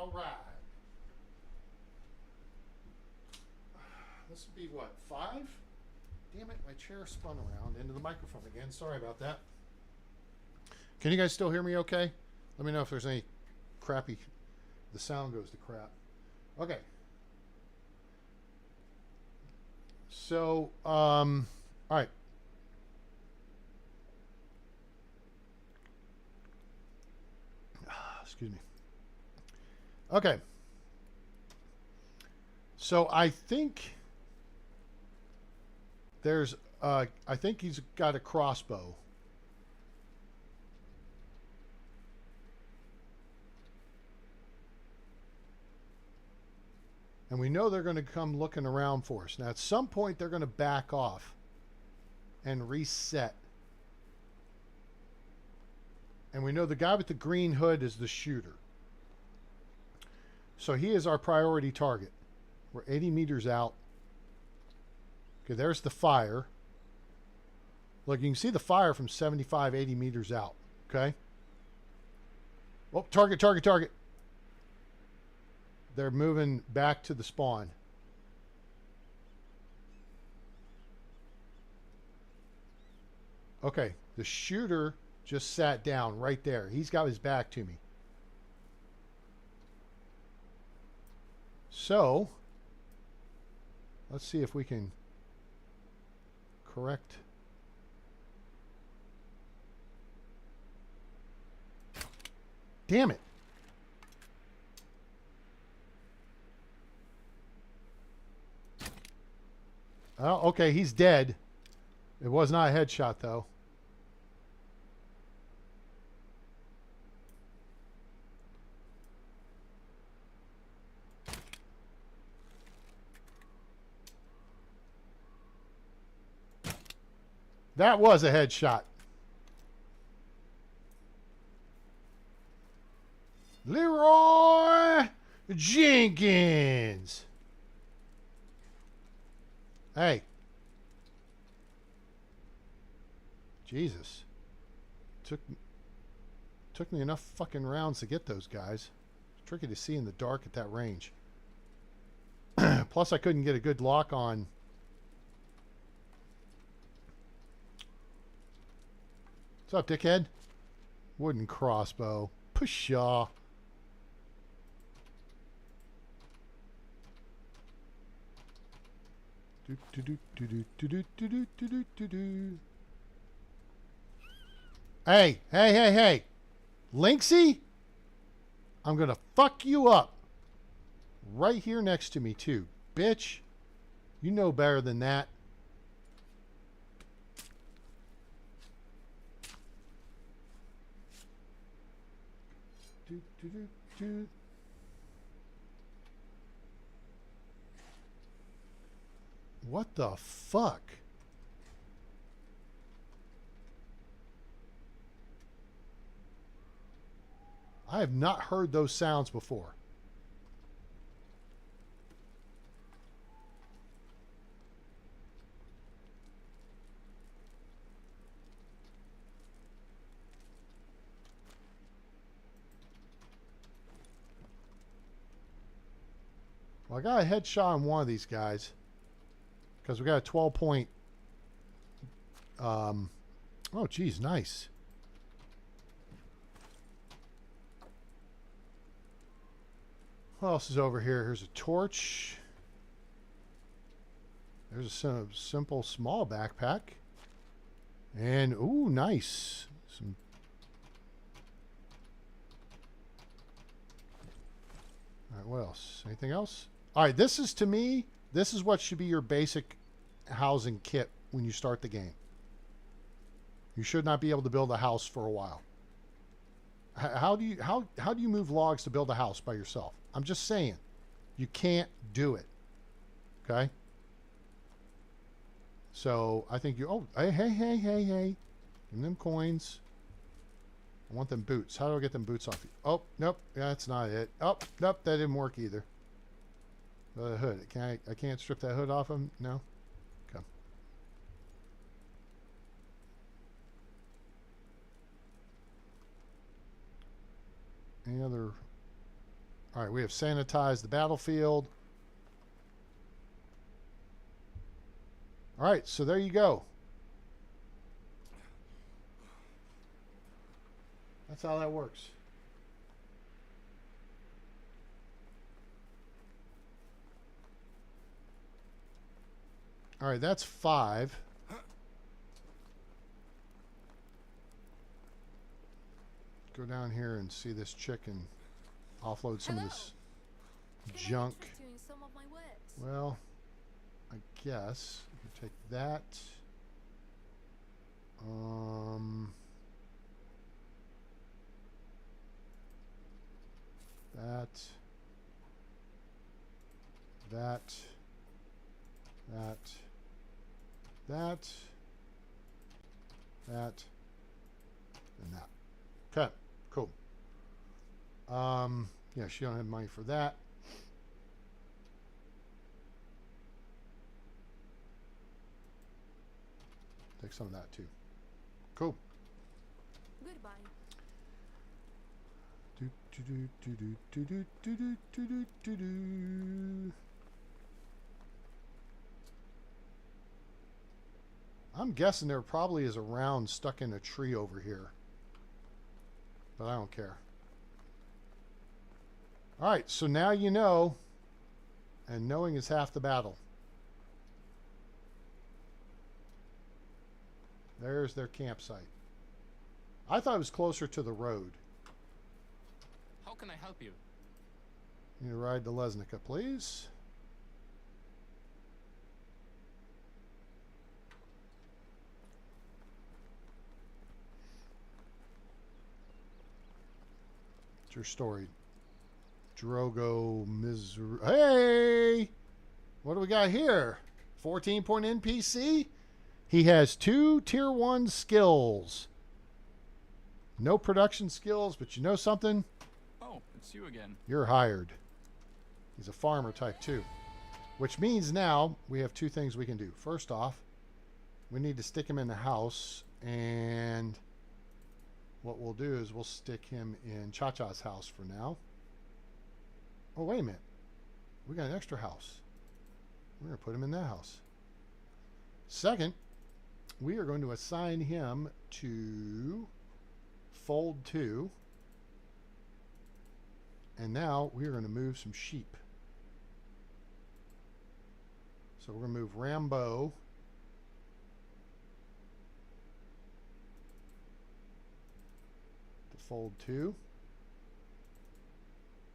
All right. This would be what, 5? Damn it, my chair spun around into the microphone again. Sorry about that. Can you guys still hear me okay? Let me know if there's any crappy, the sound goes to crap. Okay. So, all right. Excuse me. Okay. So I think there's, I think he's got a crossbow. And we know they're going to come looking around for us. Now, at some point, they're going to back off and reset. And we know the guy with the green hood is the shooter. So he is our priority target. We're 80 meters out. Okay, there's the fire. Look, you can see the fire from 75, 80 meters out. Okay? Oh, target, target, target. They're moving back to the spawn. Okay, the shooter just sat down right there. He's got his back to me. So, let's see if we can correct. Damn it. Oh, okay, he's dead. It was not a headshot, though. That was a headshot. Leroy Jenkins. Hey. Jesus. Took me enough fucking rounds to get those guys. It's tricky to see in the dark at that range. Plus, I couldn't get a good lock on. What's up, dickhead? Wooden crossbow. Pshaw. Hey, hey, hey, hey. Lynxy? I'm gonna fuck you up. Right here next to me, too. Bitch. You know better than that. What the fuck? I have not heard those sounds before. Well, I got a headshot on one of these guys because we got a 12 point. Oh, geez, nice. What else is over here? Here's a torch. There's a simple small backpack. And, ooh, nice. Some. All right, what else? Anything else? All right, this is, to me, this is what should be your basic housing kit when you start the game. You should not be able to build a house for a while. How do you move logs to build a house by yourself? I'm just saying, you can't do it. Okay. So I think you. Oh, hey! Give them coins. I want them boots. How do I get them boots off you? Oh, nope. That's not it. Oh, nope. That didn't work either. The hood. I can't strip that hood off him. No. Okay. Any other All right, we have sanitized the battlefield. All right, so there you go. That's how that works. All right, that's 5. Go down here and see this chick and offload some of this junk. Can I interest you in some of my wares? Well, I guess you can take that. That, and that. Okay, cool. Yeah, she don't have money for that. Take some of that too. Cool. Goodbye. Do do do do do do do do do do do do. I'm guessing there probably is a round stuck in a tree over here, but I don't care. All right, so now you know, and knowing is half the battle. There's their campsite. I thought it was closer to the road. How can I help you? You need to ride the Lesnica, please. What's your story? Drogo Misery. Hey! What do we got here? 14-point NPC? He has 2 tier 1 skills. No production skills, but you know something? Oh, it's you again. You're hired. He's a farmer type 2. Which means now we have 2 things we can do. First off, we need to stick him in the house, and what we'll do is we'll stick him in Cha-Cha's house for now. Oh, wait a minute. We got an extra house. We're going to put him in that house. Second, we are going to assign him to fold 2. And now we are going to move some sheep. So we're going to move Rambo to fold 2.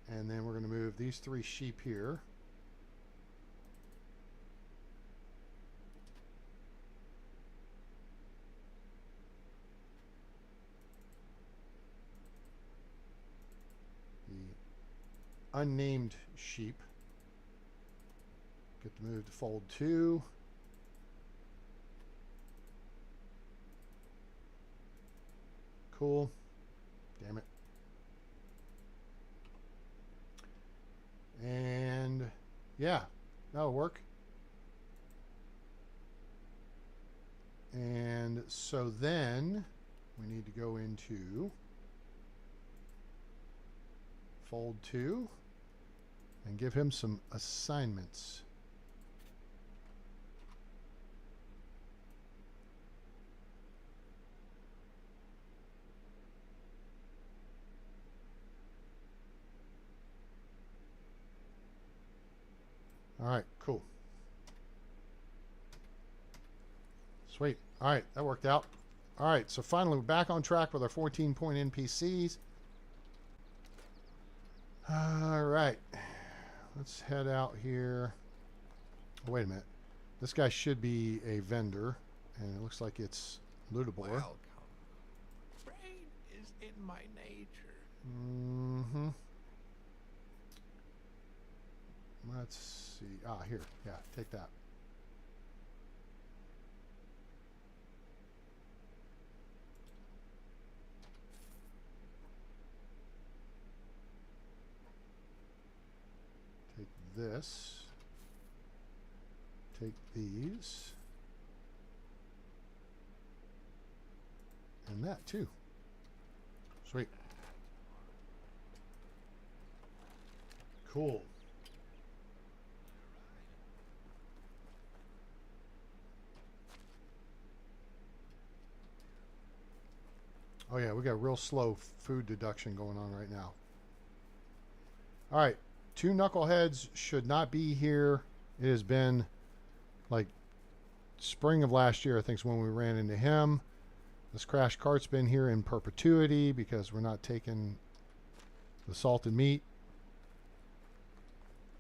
And then we're going to move these 3 sheep here. The unnamed sheep get to move to fold 2. Cool. Damn it. And yeah, that'll work. And so then we need to go into fold 2 and give him some assignments. All right, cool. Sweet. All right, that worked out. All right, so finally we're back on track with our 14-point NPCs. All right, let's head out here. Oh, wait a minute. This guy should be a vendor, and it looks like it's Ludibor. Welcome. Trade is in my nature. Mm-hmm. Let's see. Ah, here. Yeah, take that. Take this. Take these. And that too. Sweet. Cool. Oh yeah, we got real slow food deduction going on right now. All right, 2 knuckleheads should not be here. It has been like spring of last year, I think, is when we ran into him. This crash cart's been here in perpetuity because we're not taking the salted meat.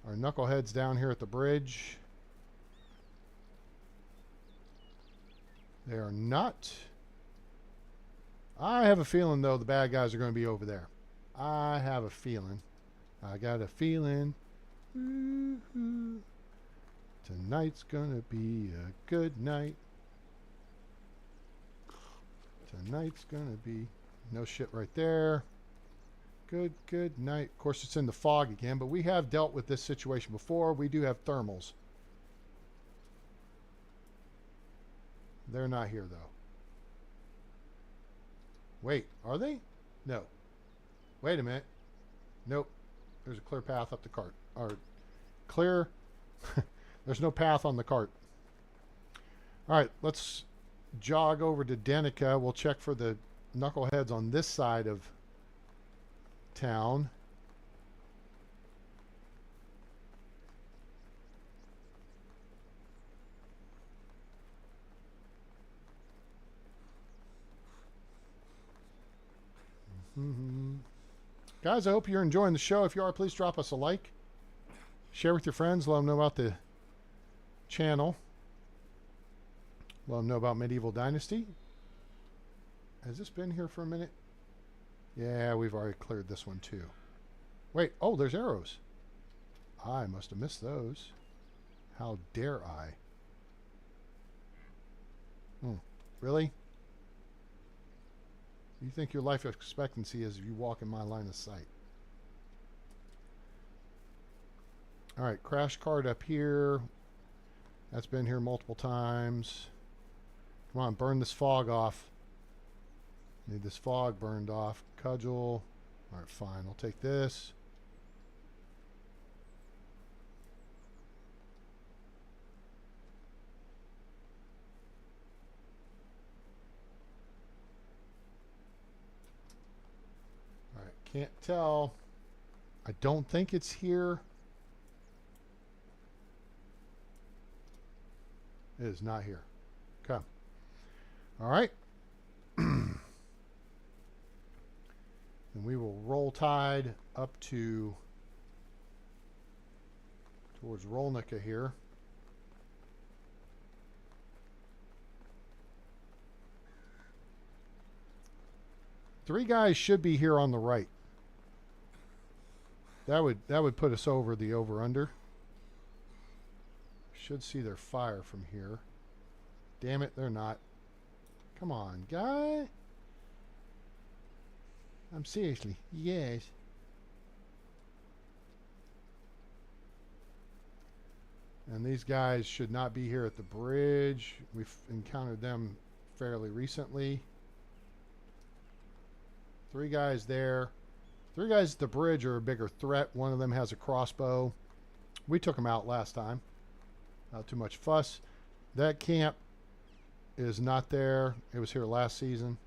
Our knuckleheads down here at the bridge. They are not. I have a feeling, though, the bad guys are going to be over there. I have a feeling. I got a feeling. Woo-hoo. Tonight's going to be a good night. Tonight's going to be... No shit right there. Good night. Of course, it's in the fog again, but we have dealt with this situation before. We do have thermals. They're not here, though. Wait, are they? No. Wait a minute. Nope. There's a clear path up the cart. Or clear. There's no path on the cart. All right, let's jog over to Denica. We'll check for the knuckleheads on this side of town. Guys, I hope you're enjoying the show. If you are, please drop us a like. Share with your friends. Let them know about the channel. Let them know about Medieval Dynasty. Has this been here for a minute? Yeah, we've already cleared this one too. Wait, oh, there's arrows. I must have missed those. How dare I? Really? You think your life expectancy is if you walk in my line of sight? All right, crash cart up here. That's been here multiple times. Come on, burn this fog off. Need this fog burned off. Cudgel. All right, fine. I'll take this. All right, can't tell. I don't think it's here. It is not here. Okay. All right. And we will roll tide up to towards Rolnica here. Three guys should be here on the right. That would put us over the over-under. Should see their fire from here. Damn it, they're not. Come on, guy. I'm seriously. Yes. And these guys should not be here at the bridge. We've encountered them fairly recently. Three guys there. Three guys at the bridge are a bigger threat. One of them has a crossbow. We took him out last time. Not too much fuss. That camp is not there. It was here last season.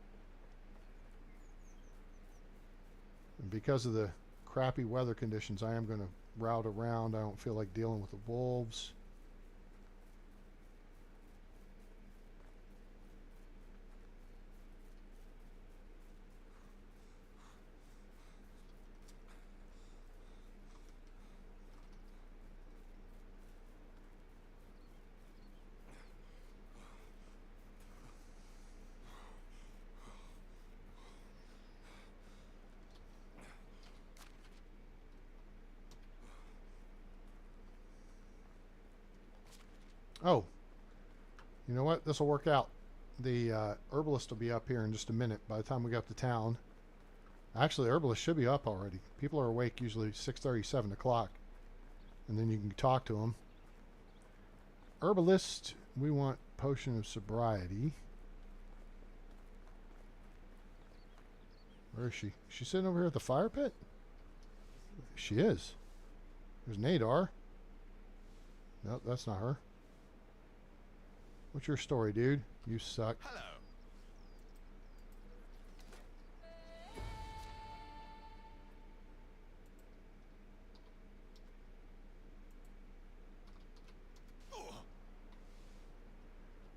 And because of the crappy weather conditions, I am going to route around. I don't feel like dealing with the wolves. Oh, you know what? This will work out. The herbalist will be up here in just a minute by the time we get up to town. Actually, the herbalist should be up already. People are awake usually 6:30, 7 o'clock. And then you can talk to them. Herbalist, we want potion of sobriety. Where is she? Is she sitting over here at the fire pit? She is. There's Nadar. Nope, that's not her. What's your story, dude? You suck. Hello.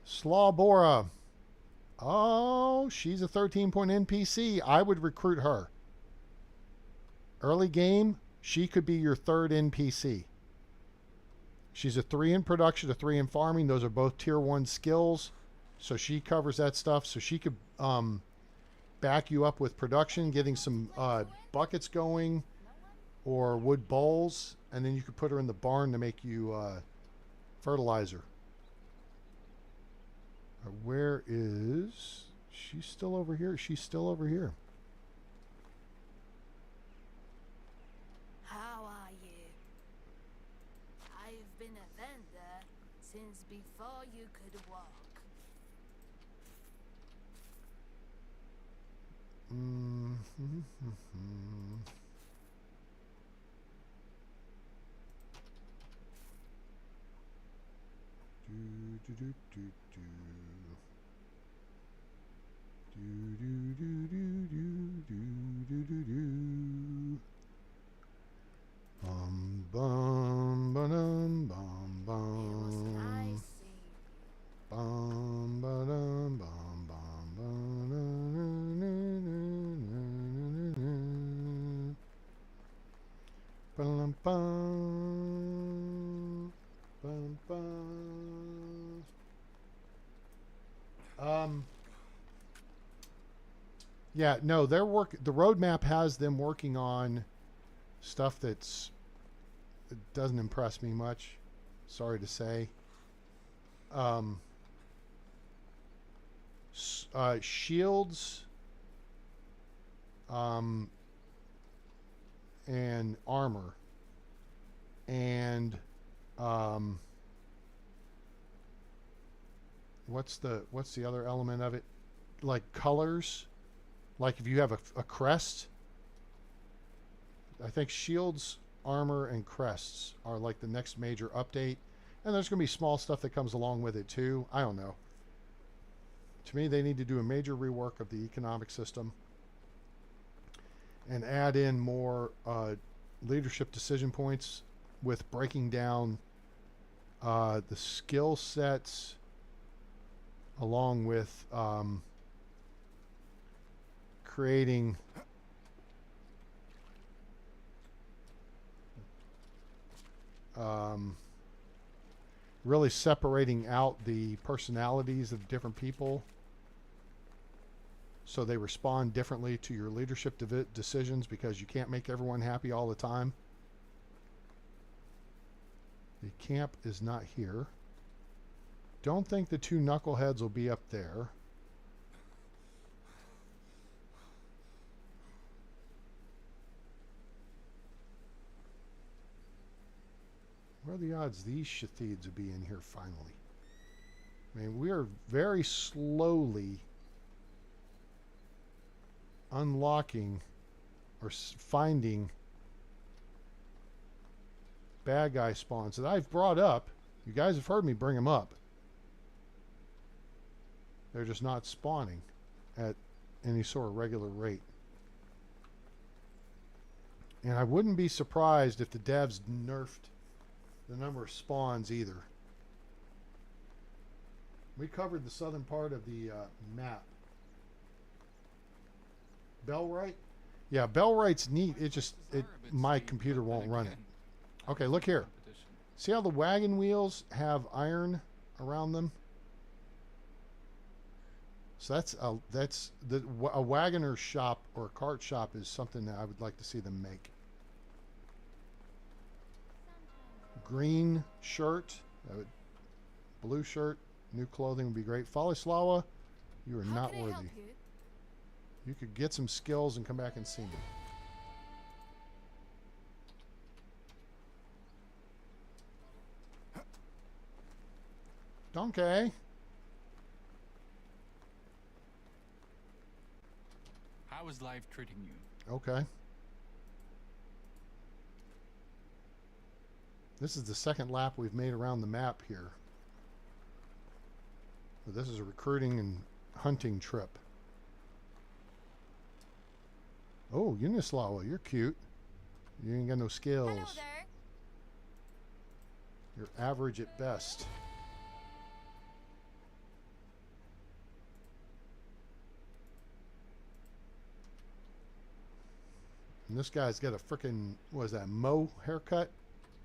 Slawbora. Oh, she's a 13-point NPC. I would recruit her. Early game, she could be your third NPC. She's a 3 in production, a 3 in farming. Those are both tier 1 skills. So she covers that stuff. So she could back you up with production, getting some buckets going or wood bowls. And then you could put her in the barn to make you fertilizer. Where is she? Still over here? She's still over here. How are you? I've been a vendor since before you could walk. Bum bum ba-dum bum It was bum. nice seeing you. Bum ba-dum bum bum ba-dum bum bum bum. Yeah, no, they're the roadmap has them working on stuff that doesn't impress me much. Sorry to say. Shields and armor and what's the other element of it? Like colors. Like if you have a crest, I think shields, armor, and crests are like the next major update. And there's going to be small stuff that comes along with it too. I don't know. To me, they need to do a major rework of the economic system and add in more leadership decision points with breaking down the skill sets along with creating really separating out the personalities of different people so they respond differently to your leadership decisions, because you can't make everyone happy all the time. The camp is not here. Don't think the 2 knuckleheads will be up there. What are the odds these Shathids will be in here finally? I mean, we are very slowly unlocking or finding bad guy spawns that I've brought up. You guys have heard me bring them up. They're just not spawning at any sort of regular rate. And I wouldn't be surprised if the devs nerfed the number of spawns either. We covered the southern part of the map. Bellwright? Yeah, Bellwright's neat. It just my computer won't run it. Okay, look here. See how the wagon wheels have iron around them? So that's a wagoner shop or a cart shop is something that I would like to see them make. Green shirt, blue shirt, new clothing would be great. Falislawa, you are not worthy. You could get some skills and come back and see me. Donkey. How is life treating you? Okay. This is the second lap we've made around the map here. But this is a recruiting and hunting trip. Oh, Unislawa, you're cute. You ain't got no skills. Hello there. You're average at best. And this guy's got a frickin', what is that, Mo haircut?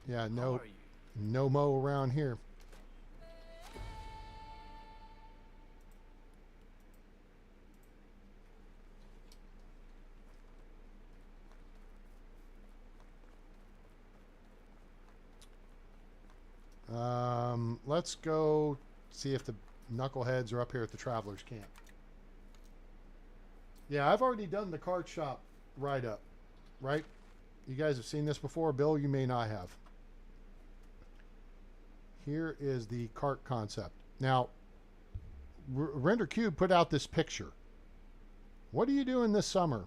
Yeah, How no, are you? no Mo around here. Let's go see if the knuckleheads are up here at the Travelers Camp. Yeah, I've already done the card shop write-up, right? You guys have seen this before. Bill, you may not have. Here is the cart concept. Now, Render Cube put out this picture. What are you doing this summer?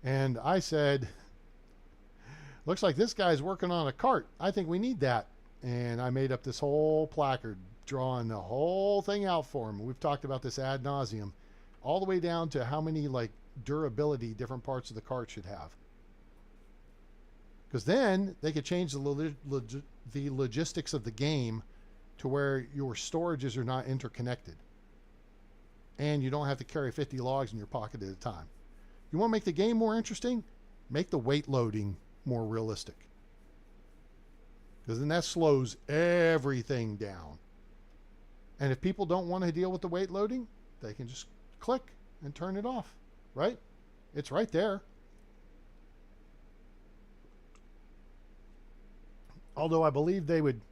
And I said, looks like this guy's working on a cart. I think we need that. And I made up this whole placard, drawing the whole thing out for him. We've talked about this ad nauseum, all the way down to how many like durability different parts of the cart should have. Because then they could change the logistics of the game to where your storages are not interconnected. And you don't have to carry 50 logs in your pocket at a time. You want to make the game more interesting? Make the weight loading more realistic. Because then that slows everything down. And if people don't want to deal with the weight loading, they can just click and turn it off, right? It's right there. Although I believe they would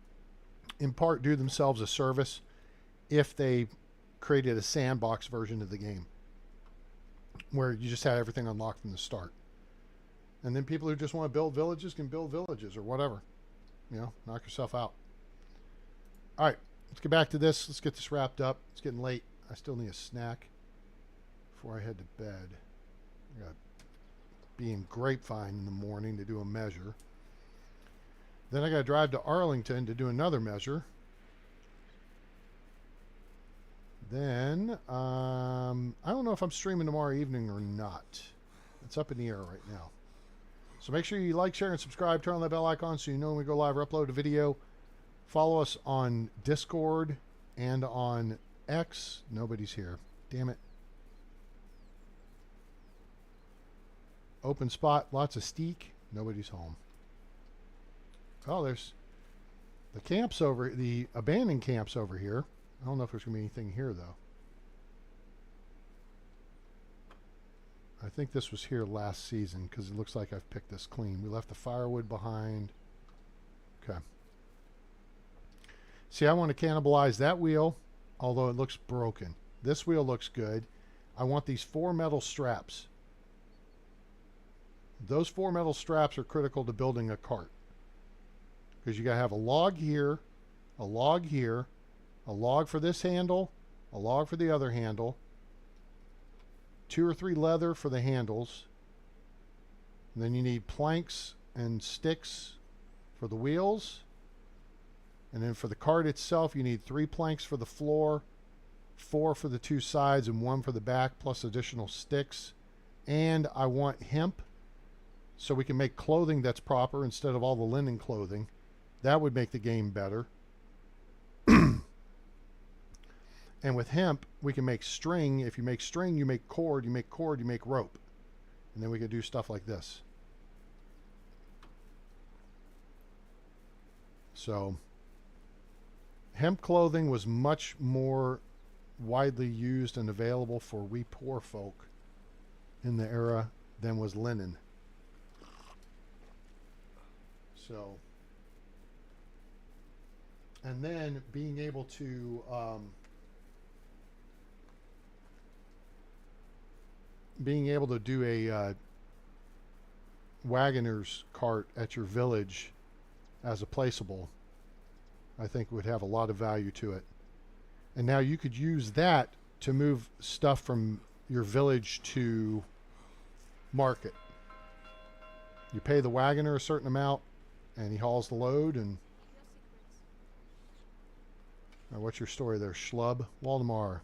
in part do themselves a service if they created a sandbox version of the game where you just had everything unlocked from the start. And then people who just want to build villages can build villages or whatever. You know, knock yourself out. All right, let's get back to this. Let's get this wrapped up. It's getting late. I still need a snack before I head to bed. I got to be in Grapevine in the morning to do a measure. Then I got to drive to Arlington to do another measure. Then, I don't know if I'm streaming tomorrow evening or not. It's up in the air right now. So make sure you like, share, and subscribe. Turn on that bell icon so you know when we go live or upload a video. Follow us on Discord and on X. Nobody's here. Damn it. Open spot. Lots of steak. Nobody's home. Oh, there's the camps over, the abandoned camps over here. I don't know if there's going to be anything here, though. I think this was here last season because it looks like I've picked this clean. We left the firewood behind. Okay. See, I want to cannibalize that wheel, although it looks broken. This wheel looks good. I want these 4 metal straps. Those 4 metal straps are critical to building a cart. Because you got to have a log here, a log here, a log for this handle, a log for the other handle, 2 or 3 leather for the handles. And then you need planks and sticks for the wheels. And then for the cart itself, you need 3 planks for the floor, 4 for the 2 sides, and 1 for the back, plus additional sticks. And I want hemp so we can make clothing that's proper instead of all the linen clothing. That would make the game better. And with hemp, we can make string. If you make string, you make cord. You make cord, you make rope. And then we can do stuff like this. So, hemp clothing was much more widely used and available for we poor folk in the era than was linen. So, and then being able to do a wagoner's cart at your village as a placeable, I think would have a lot of value to it. And now you could use that to move stuff from your village to market. You pay the wagoner a certain amount and he hauls the load, and What's your story there, schlub? Waldemar.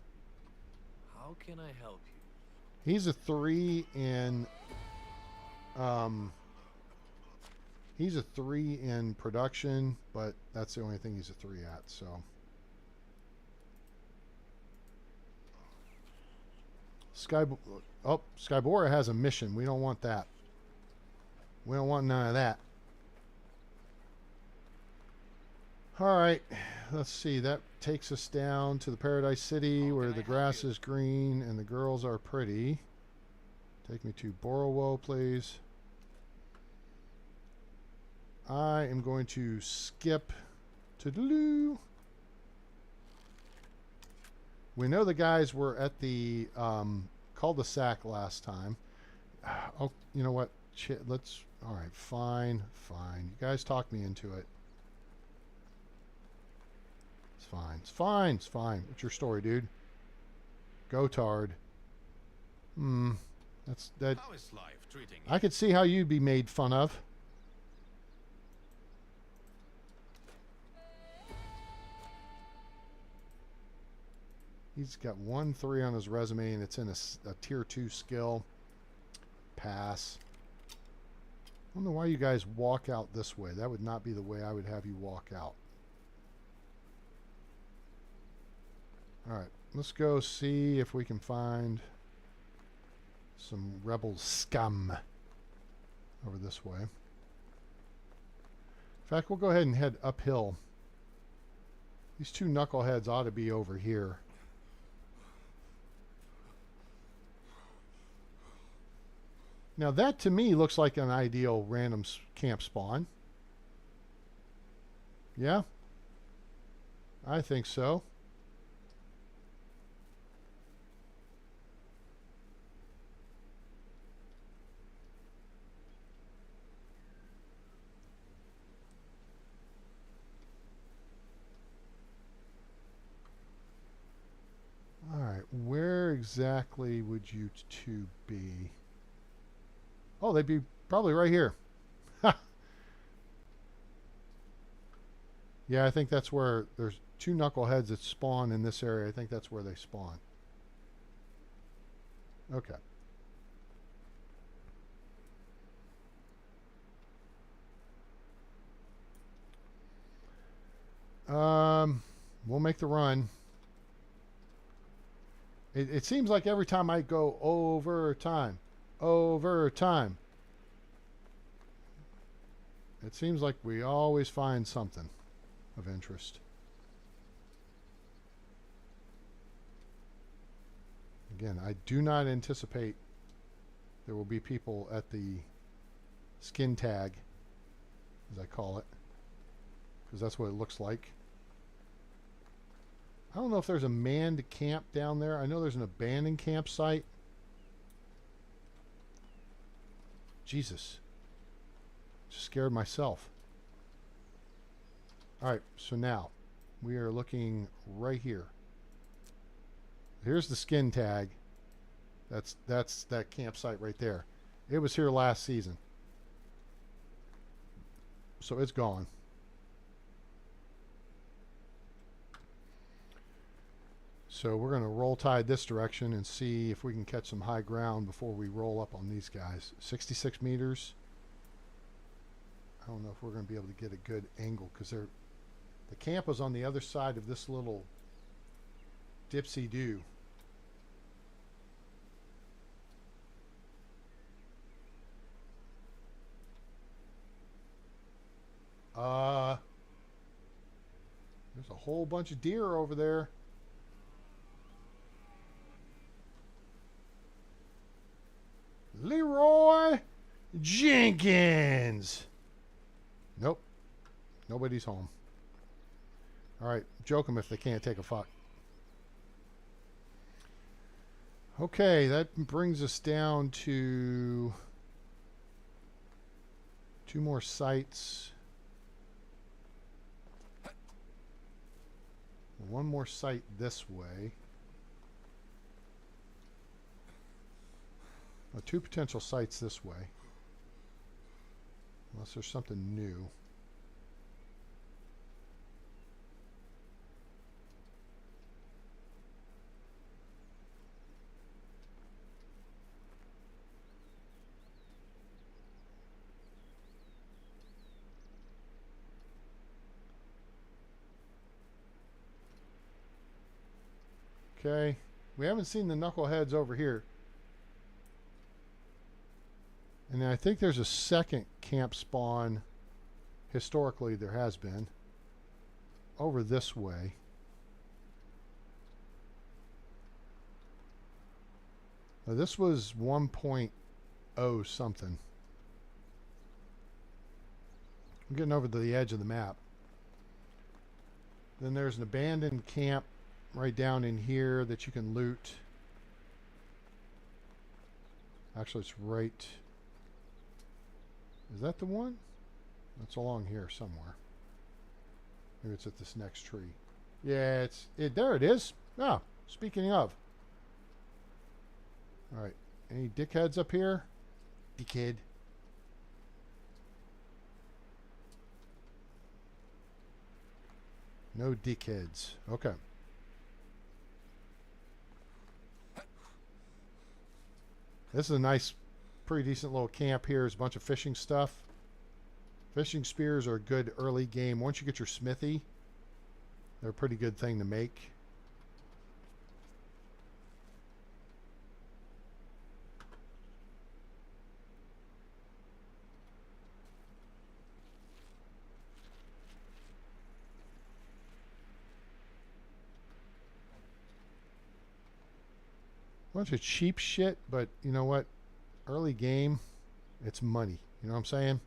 How can I help you? He's a 3 in he's a 3 in production, but that's the only thing he's a 3 at, so Skybora has a mission. We don't want that. We don't want none of that. Alright, let's see. That takes us down to the Paradise City where the grass is green and the girls are pretty. Take me to Borowo, please. I am going to skip to Doo. We know the guys were at the cul-de-sac last time. Oh, you know what? Let's... Alright, fine. You guys talk me into it. It's fine. What's your story, dude? Gotard. That's that. How is life treating you? I could see how you'd be made fun of. He's got 1-3 on his resume, and it's in a tier 2 skill. Pass. I don't know why you guys walk out this way. That would not be the way I would have you walk out. Alright, let's go see if we can find some rebel scum over this way. In fact, we'll go ahead and head uphill. These two knuckleheads ought to be over here. Now that to me looks like an ideal random camp spawn. Yeah? I think so. Where exactly would you two be? Oh, they'd be probably right here. Yeah, I think that's where there's two knuckleheads that spawn in this area. I think that's where they spawn. Okay. We'll make the run. It seems like every time I go overtime, it seems like we always find something of interest. Again, I do not anticipate there will be people at the skin tag, as I call it, because that's what it looks like. I don't know if there's a manned camp down there. I know there's an abandoned campsite. Jesus. Just scared myself. Alright, so now we are looking right here. Here's the skin tag. That's that campsite right there. It was here last season. So it's gone. So we're going to roll tide this direction and see if we can catch some high ground before we roll up on these guys. 66 meters. I don't know if we're going to be able to get a good angle because the camp was on the other side of this little dipsy-do. There's a whole bunch of deer over there. Leroy Jenkins. Nope. Nobody's home. Alright, joke them if they can't take a fuck. Okay, that brings us down to 2 more sites. 1 more site this way. 2 potential sites this way. Unless there's something new. Okay. We haven't seen the knuckleheads over here. And then I think there's a second camp spawn. Historically, there has been. Over this way. Now, this was 1.0 something. I'm getting over to the edge of the map. Then there's an abandoned camp right down in here that you can loot. Actually, it's right... Is that the one? It's along here somewhere. Maybe it's at this next tree. Yeah, there it is. Ah, speaking of. Alright. Any dickheads up here? Dickhead. No dickheads. Okay. This is a nice, pretty decent little camp here. There's a bunch of fishing stuff. Fishing spears are a good early game. Once you get your smithy, they're a pretty good thing to make. Bunch of cheap shit, but you know what? Early game, it's money. You know what I'm saying?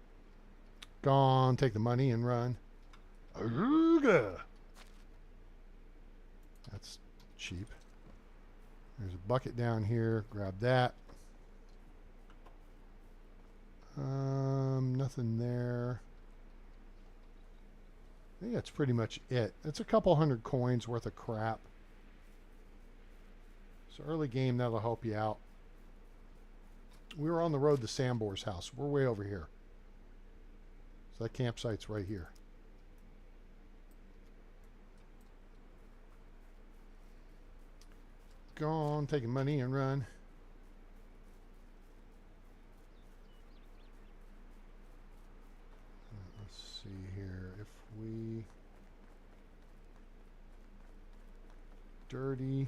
Gone, take the money and run. Aruga! That's cheap. There's a bucket down here. Grab that. Nothing there. I think that's pretty much it. It's a couple hundred coins worth of crap. So early game, that'll help you out. We were on the road to Sambor's house. We're way over here. So that campsite's right here. Go on, taking money and run. Let's see here. If we... Dirty...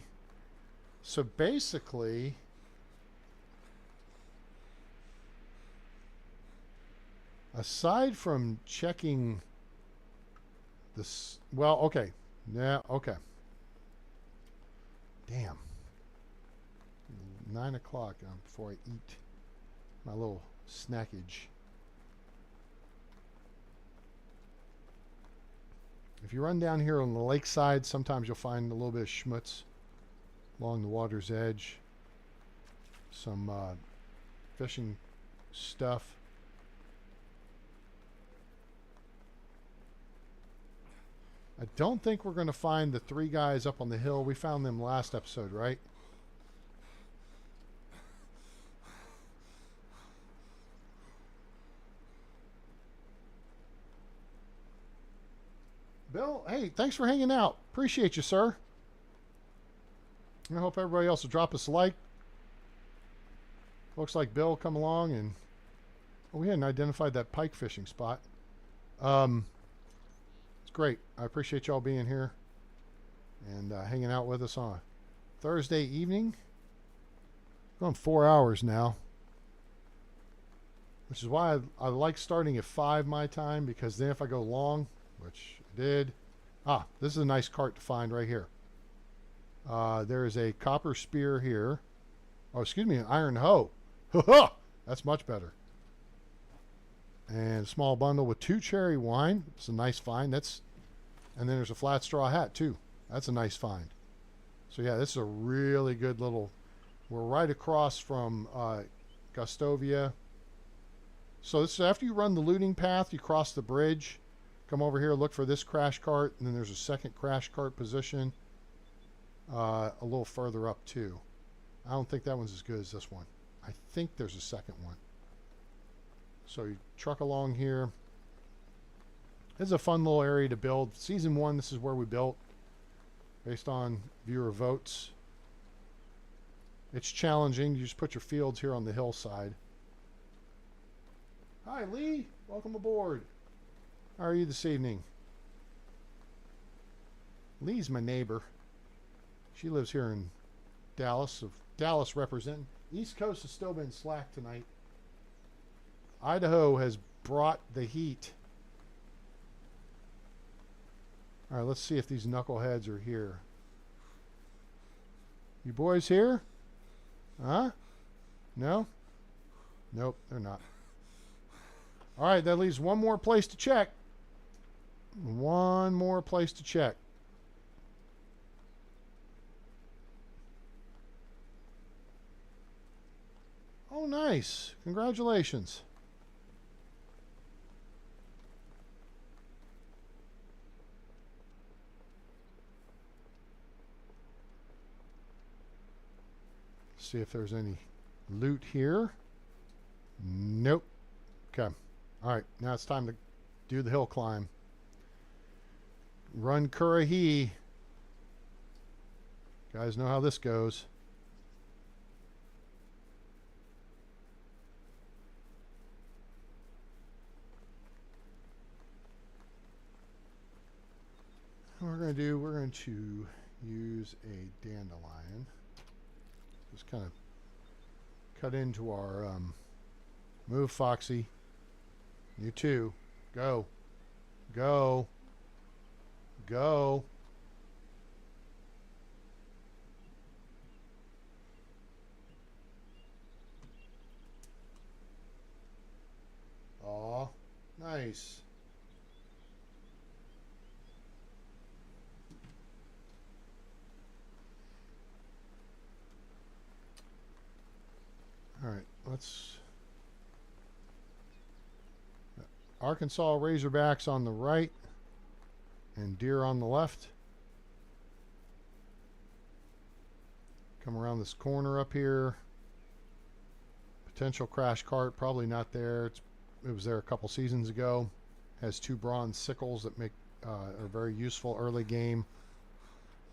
So basically, aside from checking this, well, okay, yeah, okay. Damn. 9 o'clock before I eat my little snackage. If you run down here on the lakeside, sometimes you'll find a little bit of schmutz along the water's edge. Some fishing stuff. I don't think we're going to find the 3 guys up on the hill. We found them last episode, right? Bill, hey, thanks for hanging out. Appreciate you, sir. I hope everybody else will drop us a like. Looks like Bill come along and... Oh, we hadn't identified that pike fishing spot. It's great. I appreciate y'all being here and hanging out with us on a Thursday evening. Going 4 hours now. Which is why I like starting at 5 my time, because then if I go long, which I did... Ah, this is a nice cart to find right here. There is a copper spear here. Oh, excuse me, an iron hoe. That's much better. And a small bundle with 2 cherry wine. It's a nice find. And then there's a flat straw hat too. That's a nice find. So yeah, this is a really good little... We're right across from Gustovia. So this is after you run the looting path, you cross the bridge. Come over here, look for this crash cart. And then there's a second crash cart position. A little further up too. I don't think that one's as good as this one. I think there's a second one. So you truck along here. This is a fun little area to build. Season 1, this is where we built based on viewer votes. It's challenging. You just put your fields here on the hillside. Hi, Lee. Welcome aboard. How are you this evening? Lee's my neighbor. She lives here in Dallas. Of Dallas representing. East Coast has still been slack tonight. Idaho has brought the heat. All right, let's see if these knuckleheads are here. You boys here? Huh? No? Nope, they're not. All right, that leaves one more place to check. One more place to check. Oh, nice. Congratulations. See if there's any loot here. Nope. Okay. All right. Now it's time to do the hill climb. Run Currahee. Guys know how this goes. What we're going to do, we're going to use a dandelion. Just kind of cut into our move, Foxy. You too. Go. Go. Go. Aw, nice. All right, let's... Arkansas Razorbacks on the right and deer on the left. Come around this corner up here. Potential crash cart, probably not there. It was there a couple seasons ago. Has 2 bronze sickles that make are very useful early game.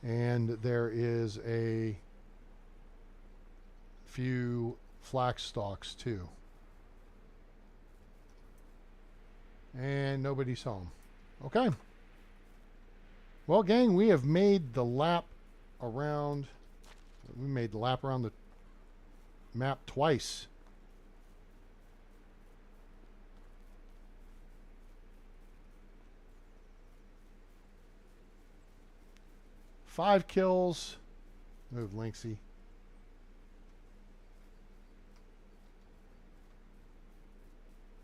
And there is a few flax stalks too. And nobody's home. Okay. Well, gang, we have made the lap around. We made the lap around the map twice. Five kills. Move, Lynxie.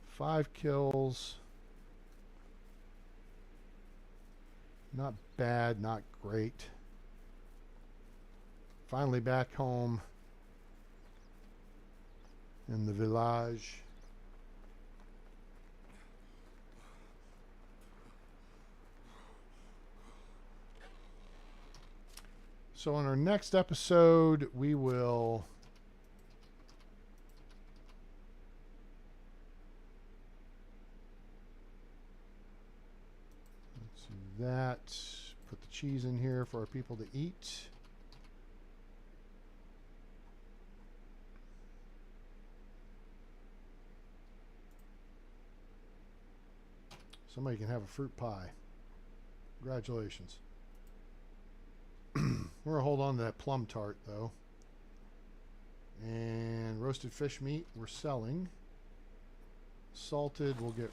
5 kills. Not bad, not great. Finally back home in the village. So in our next episode, we will that. Put the cheese in here for our people to eat. Somebody can have a fruit pie. Congratulations. We're going to hold on to that plum tart, though. And roasted fish meat, we're selling. Salted, we'll get...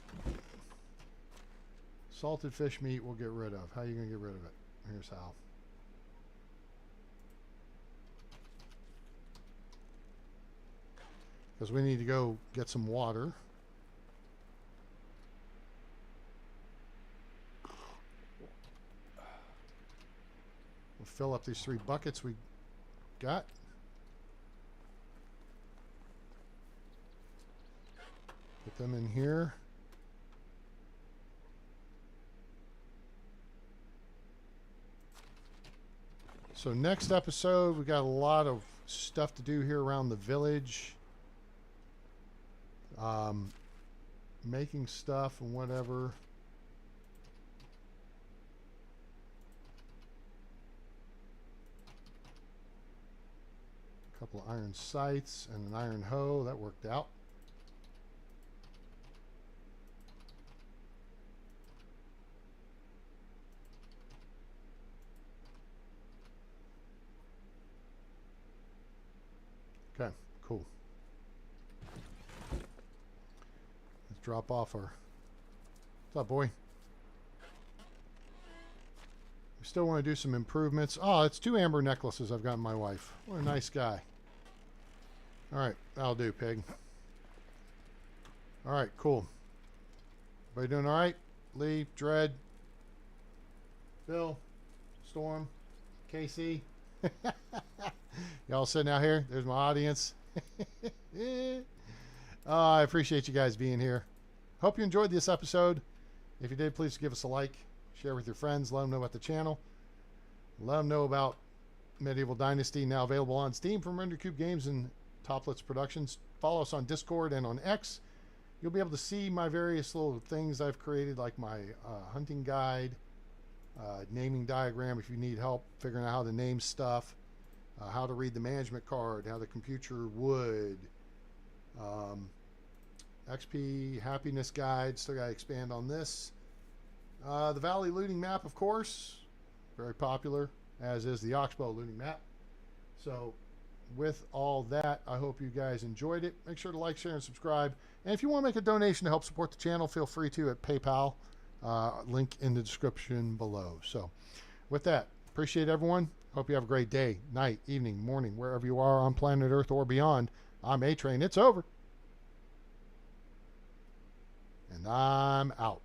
Salted fish meat we'll get rid of. How are you going to get rid of it? Here's how. Because we need to go get some water. We'll fill up these 3 buckets we got. Put them in here. So next episode, we got a lot of stuff to do here around the village. Making stuff and whatever. A couple of iron sights and an iron hoe. That worked out. Okay, cool. Let's drop off our... What's up, boy? We still want to do some improvements. Oh, it's 2 amber necklaces I've gotten my wife. What a nice guy. All right, that'll do, pig. All right, cool. Everybody doing all right? Lee, Dread, Bill, Storm, Casey. Y'all sitting out here. There's my audience. I appreciate you guys being here. Hope you enjoyed this episode. If you did, please give us a like. Share with your friends. Let them know about the channel. Let them know about Medieval Dynasty, now available on Steam from RenderCube Games and Toplets Productions. Follow us on Discord and on X. You'll be able to see my various little things I've created, like my hunting guide, naming diagram if you need help figuring out how to name stuff, how to read the management card, how the computer would, XP happiness guide. Still got to expand on this. The Valley looting map, of course, very popular, as is the Oxbow looting map. So with all that, I hope you guys enjoyed it. Make sure to like, share, and subscribe. And if you want to make a donation to help support the channel, feel free to at PayPal. Link in the description below. So with that, appreciate everyone. Hope you have a great day, night, evening, morning, wherever you are on planet Earth or beyond. I'm A-Train. It's over. And I'm out.